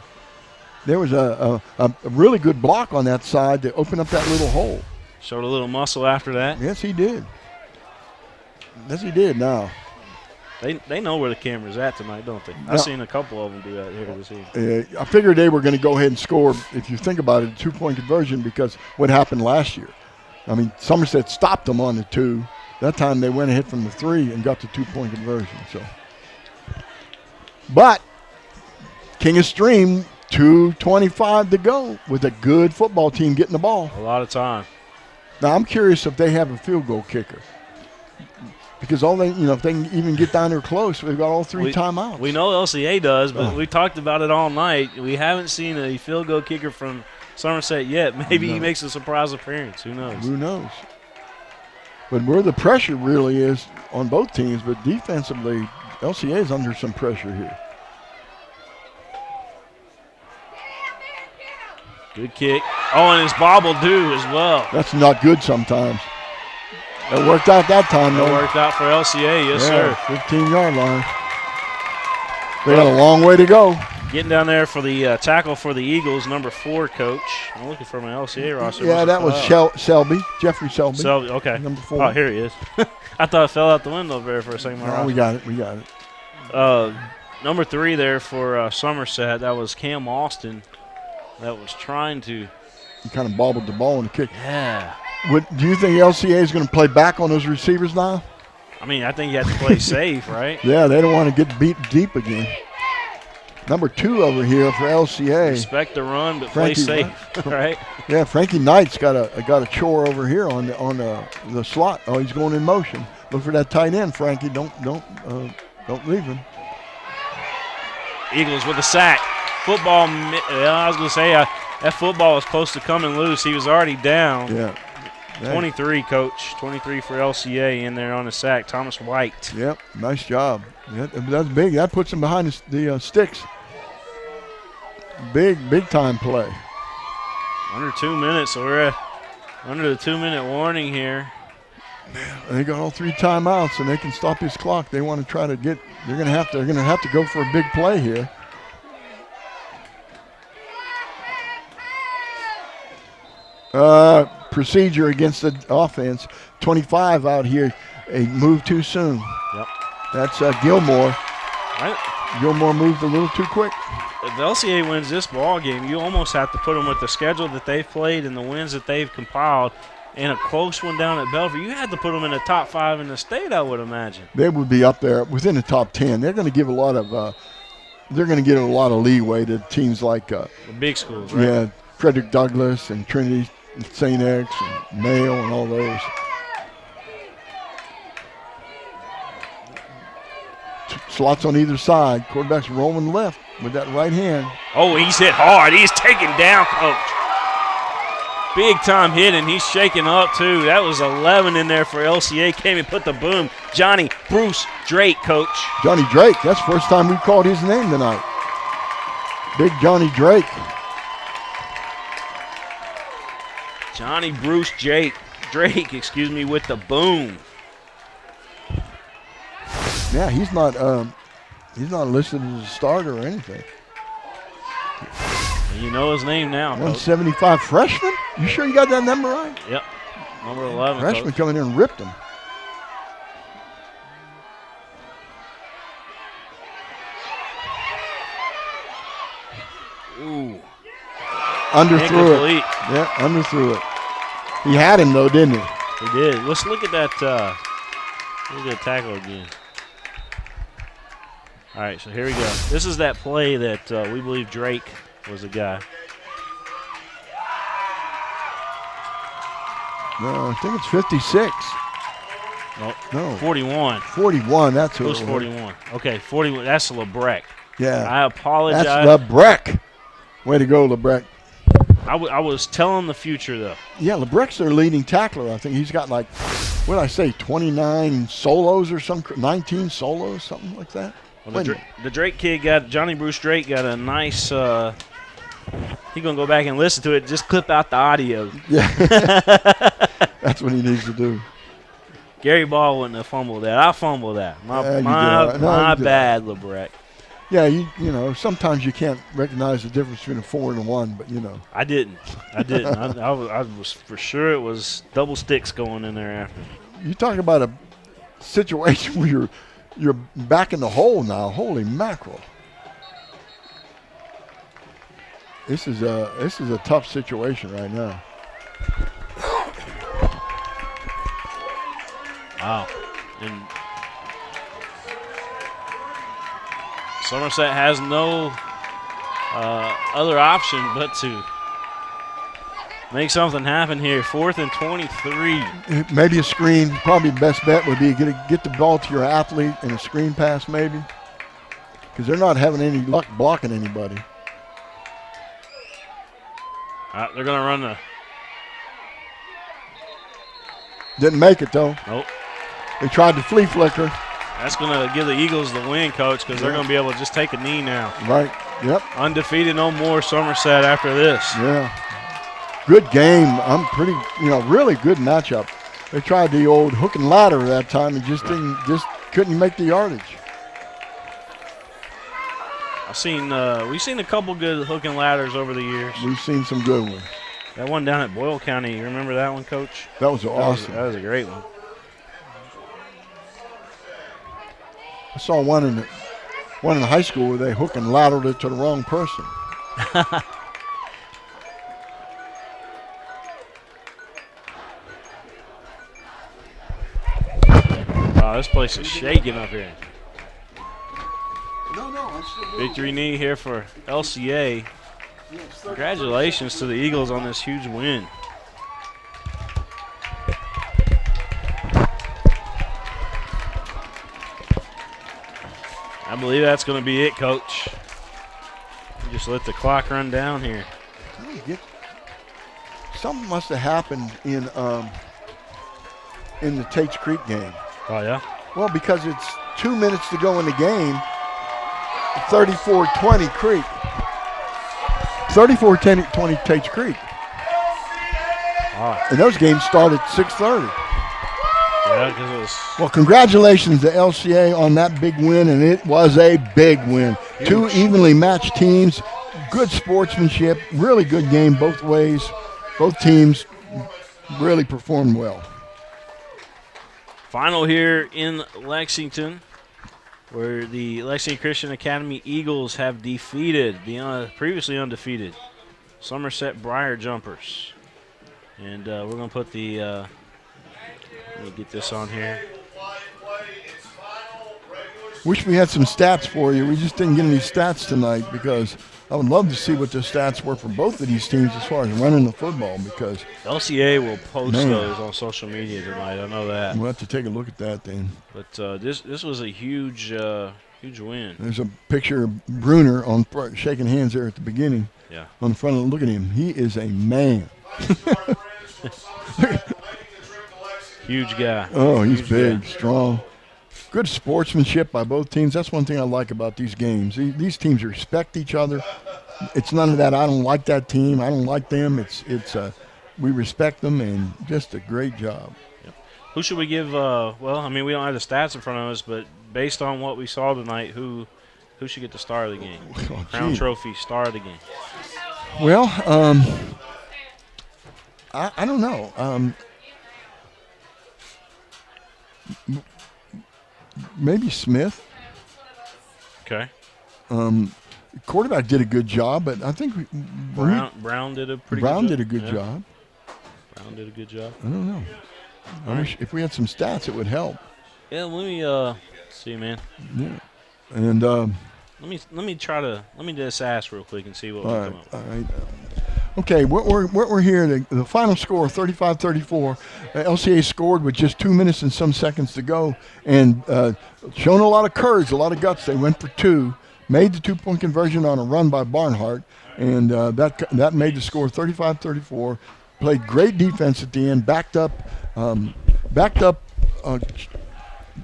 There was a really good block on that side to open up that little hole. Showed a little muscle after that. Yes, he did. Yes, he did now. They know where the camera's at tonight, don't they? I've seen a couple of them do that here this evening. I figured they were going to go ahead and score, if you think about it, a 2-point conversion because what happened last year. I mean, Somerset stopped them on the 2. That time they went ahead from the 3 and got the 2-point conversion. But King of Stream, 2:25 to go with a good football team getting the ball. A lot of time. Now I'm curious if they have a field goal kicker. Because if they can even get down there close, we've got all 3 timeouts. We know LCA does, but we talked about it all night. We haven't seen a field goal kicker from Somerset yet. Maybe he makes a surprise appearance. Who knows? Who knows? But where the pressure really is on both teams, but defensively, LCA is under some pressure here. Good kick. Oh, and his bobble do as well. That's not good sometimes. It worked out that time, though. It worked out for LCA, yes, sir. 15-yard line. They got a long way to go. Getting down there for the tackle for the Eagles, number 4, Coach. I'm looking for my LCA roster. Yeah, that was Selby, Jeffrey Selby. Selby, okay. Number 4. Oh, here he is. I thought it fell out the window there for a second. No, we got it. Number 3 there for Somerset, that was Cam Austin. That was trying to. He kind of bobbled the ball in the kick. Yeah. Do you think LCA is going to play back on those receivers now? I mean, I think you have to play safe, right? Yeah, they don't want to get beat deep again. Number 2 over here for LCA. Respect the run, but play safe, right? Yeah, Frankie Knight's got a chore over here on the slot. Oh, he's going in motion. Look for that tight end, Frankie. Don't leave him. Eagles with a sack. Football. I was going to say that football was close to coming loose. He was already down. Yeah. 23, Coach. 23 for LCA in there on the sack. Thomas White. Yep, nice job. Yeah, that's big. That puts him behind the sticks. Big time play. Under 2 minutes, so we're under the 2-minute warning here. They got all 3 timeouts, and they can stop his clock. They want to try to get. They're going to have to go for a big play here. Procedure against the offense. 25 out here. A move too soon. Yep. That's Gilmore. Right. Gilmore moved a little too quick. LCA wins this ball game, you almost have to put them with the schedule that they've played and the wins that they've compiled, and a close one down at Bellevue. You had to put them in the top 5 in the state, I would imagine. They would be up there within the top 10. They're going to give a lot of leeway to teams like The big schools, right? yeah, Frederick Douglass and Trinity, and St. X, and Mayo, and all those. Slots on either side. Quarterback's rolling left with that right hand. Oh, he's hit hard. He's taken down, Coach. Big time hit, and he's shaking up, too. That was 11 in there for LCA. Came and put the boom. Johnny Bruce Drake, Coach. Johnny Drake. That's the first time we called his name tonight. Big Johnny Drake. Johnny Bruce Drake, with the boom. Yeah, he's not listed as a starter or anything. And you know his name now, Coach. 175 freshman? You sure you got that number right? Yep, number 11. Freshman Coach. coming in and ripped him. Ooh. Underthrew it. Incomplete. Yeah, underthrew it. He had him though, didn't he? He did. Let's look at that. Look at that tackle again. All right, so here we go. This is that play that we believe Drake was the guy. No, I think it's 56. No. 41. 41, that's who it was. 41. Okay, 41. That's LeBrec. Yeah. I apologize. That's LeBrec. Way to go, LeBrec. I was telling the future, though. Yeah, LeBrec's their leading tackler. I think he's got like, what did I say, 29 solos or something, 19 solos, something like that. Well, the Drake kid Johnny Bruce Drake got a nice, he's going to go back and listen to it, just clip out the audio. Yeah. That's what he needs to do. Gary Ball wouldn't have fumbled that. I fumbled that. My bad, LeBrec. Yeah, you know, sometimes you can't recognize the difference between a 4 and a 1, but you know. I didn't. I was for sure it was double sticks going in there after. You talk about a situation where you're back in the hole now. Holy mackerel! This is a tough situation right now. Wow. And Somerset has no other option but to make something happen here. 4th and 23. Maybe a screen. Probably the best bet would be get the ball to your athlete in a screen pass maybe. Because they're not having any luck blocking anybody. They're going to run the. Didn't make it though. Nope. They tried to flea flicker. That's going to give the Eagles the win, Coach, because they're going to be able to just take a knee now. Right. Yep. Undefeated no more, Somerset, after this. Yeah. Good game. I'm pretty, really good matchup. They tried the old hook and ladder that time and just couldn't make the yardage. We've seen a couple good hook and ladders over the years. We've seen some good ones. That one down at Boyle County, you remember that one, Coach? That was awesome. That was a great one. I saw one in high school where they hook and laddered it to the wrong person. Wow, this place is shaking up here. No, Victory knee here for LCA. Congratulations to the Eagles on this huge win. I believe that's going to be it, Coach. You just let the clock run down here. Something must have happened in the Tates Creek game. Oh, yeah? Well, because it's 2 minutes to go in the game. 34-20 Creek. 34-20 Tates Creek. Ah. And those games start at 6:30. Yeah, because it was. Well, congratulations to LCA on that big win, and it was a big win. Huge. 2 evenly matched teams, good sportsmanship, really good game both ways. Both teams really performed well. Final here in Lexington. where the Lexington Christian Academy Eagles have defeated the previously undefeated Somerset Briar Jumpers. And we're going to put the let me get this on here. Wish we had some stats for you. We just didn't get any stats tonight because I would love to see what the stats were for both of these teams as far as running the football, because LCA will post those on social media tonight. I know that. We'll have to take a look at that then. But this was a huge win. There's a picture of Bruner on shaking hands there at the beginning. Yeah. On the front of look at him. He is a man. Huge guy. Oh, he's Huge big, guy. strong. Good sportsmanship by both teams. That's one thing I like about these games. These teams respect each other. It's none of that, I don't like that team, I don't like them. It's we respect them, and just a great job. Yep. Who should we give, well, I mean, we don't have the stats in front of us, but based on what we saw tonight, who should get the star of the game? Crown Trophy star of the game. Well, I don't know. Maybe Smith. Okay. Quarterback did a good job, but I think Brown did a pretty good job. Brown did a good job. Brown did a good job. I don't know. I wish if we had some stats, it would help. Yeah, let me see, man. Yeah, and let me just ask real quick and see what we come up with. All right. Okay, we're here. The final score, 35-34. LCA scored with just 2 minutes and some seconds to go, and showing a lot of courage, a lot of guts. They went for two, made the 2-point conversion on a run by Barnhart, and that made the score 35-34. Played great defense at the end, backed up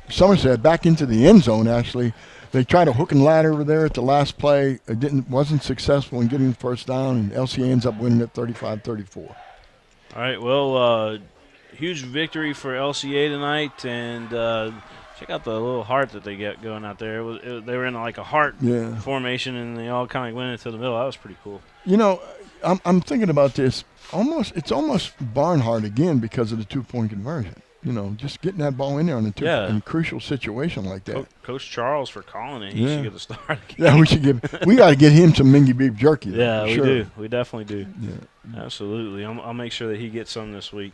Somerset back into the end zone. Actually, they tried a hook and ladder over there at the last play. It wasn't successful in getting the first down, and LCA ends up winning at 35-34. All right, well, huge victory for LCA tonight, and check out the little heart that they got going out there. They were in like a heart formation, and they all kind of went into the middle. That was pretty cool. You know, I'm thinking about this. It's almost Barnhart again because of the 2-point conversion. You know, just getting that ball in there in a crucial situation like that. Coach Charles for calling it. He should get the start. Yeah, we got to get him some Mingy beef jerky. Though, yeah, we sure. do. We definitely do. Yeah, absolutely. I'll make sure that he gets some this week.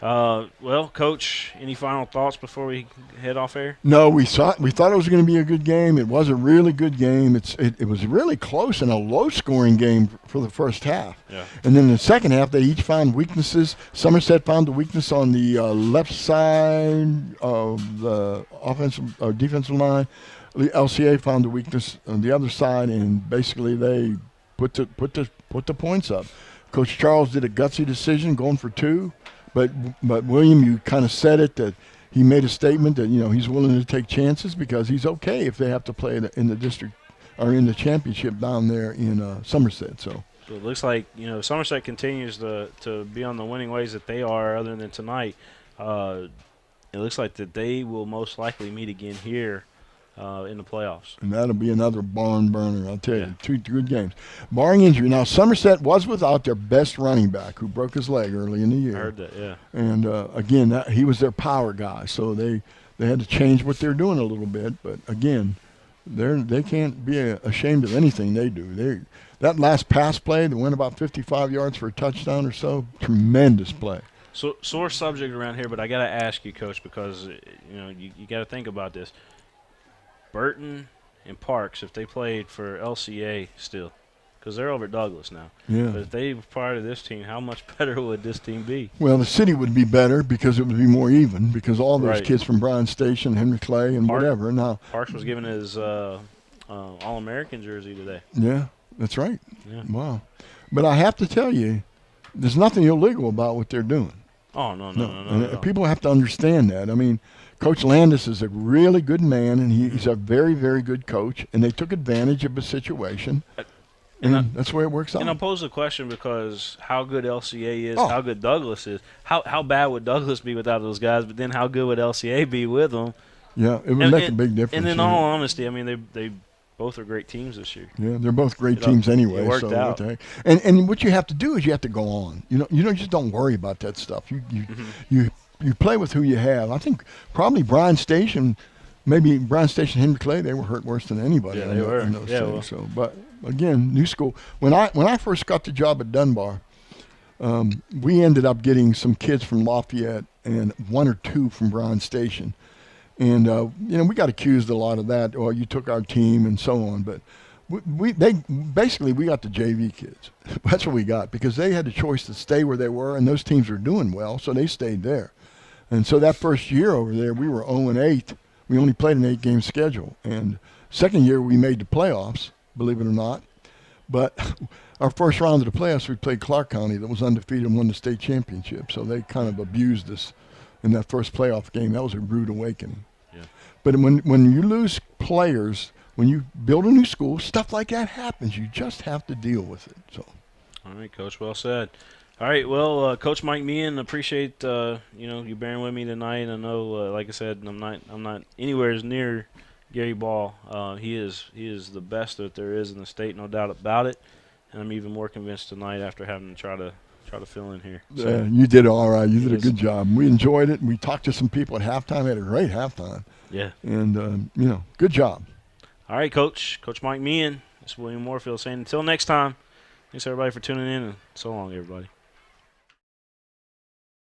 Well, Coach, any final thoughts before we head off air? No, we thought it was going to be a good game. It was a really good game. It was really close and a low-scoring game for the first half. Yeah. And then in the second half, they each found weaknesses. Somerset found the weakness on the left side of the offensive or defensive line. The LCA found the weakness on the other side, and basically they put the points up. Coach Charles did a gutsy decision, going for two. But William, you kind of said it, that he made a statement that, you know, he's willing to take chances because he's okay if they have to play in the district or in the championship down there in Somerset. So it looks like, you know, Somerset continues to be on the winning ways that they are other than tonight. It looks like that they will most likely meet again here in the playoffs. And that'll be another barn burner, I'll tell you. Two good games. Barring injury. Now, Somerset was without their best running back who broke his leg early in the year. I heard that, yeah. And, again, he was their power guy. So they had to change what they're doing a little bit. But, again, they can't be ashamed of anything they do. That last pass play that went about 55 yards for a touchdown or so, tremendous play. So sore subject around here, but I got to ask you, Coach, because, you know, you got to think about this. Burton and Parks, if they played for LCA still, because they're over at Douglas now. Yeah. But if they were part of this team, how much better would this team be? Well, the city would be better because it would be more even because all those kids from Bryan Station, Henry Clay, and whatever. Now Parks was given his All-American jersey today. Yeah, that's right. Yeah. Wow. But I have to tell you, there's nothing illegal about what they're doing. Oh, no. People have to understand that. I mean, Coach Landis is a really good man, and he's a very, very good coach, and they took advantage of a situation, and that's the way it works out. And I'll pose the question because how good LCA is, how good Douglas is, how bad would Douglas be without those guys, but then how good would LCA be with them? Yeah, it would make a big difference. And in all honesty, I mean, they both are great teams this year. Yeah, they're both great teams anyway. It worked out. What the heck. And what you have to do is you have to go on. You just don't worry about that stuff. You play with who you have. I think probably Bryan Station maybe Brown Station, Henry Clay, they were hurt worse than anybody Yeah, they were. in those Yeah, things. well. So, but again, new school. When I first got the job at Dunbar, we ended up getting some kids from Lafayette and 1 or 2 from Brown Station. And, we got accused a lot of that. Oh, you took our team and so on. But we got the JV kids. That's what we got, because they had the choice to stay where they were, and those teams were doing well, so they stayed there. And so that first year over there, we were 0-8. We only played an 8-game schedule. And second year, we made the playoffs, believe it or not. But our first round of the playoffs, we played Clark County that was undefeated and won the state championship. So they kind of abused us in that first playoff game. That was a rude awakening. Yeah. But when you lose players, when you build a new school, stuff like that happens. You just have to deal with it. So. All right, Coach. Well said. All right. Well, Coach Mike Meehan, appreciate you bearing with me tonight. I know, like I said, I'm not anywhere as near Gary Ball. He is the best that there is in the state, no doubt about it. And I'm even more convinced tonight after having to try to fill in here. So, yeah, you did all right. You did a good job. We enjoyed it. We talked to some people at halftime. We had a great halftime. Yeah. And good job. All right, Coach Mike Meehan. This is William Moorfield saying until next time. Thanks everybody for tuning in, and so long, everybody.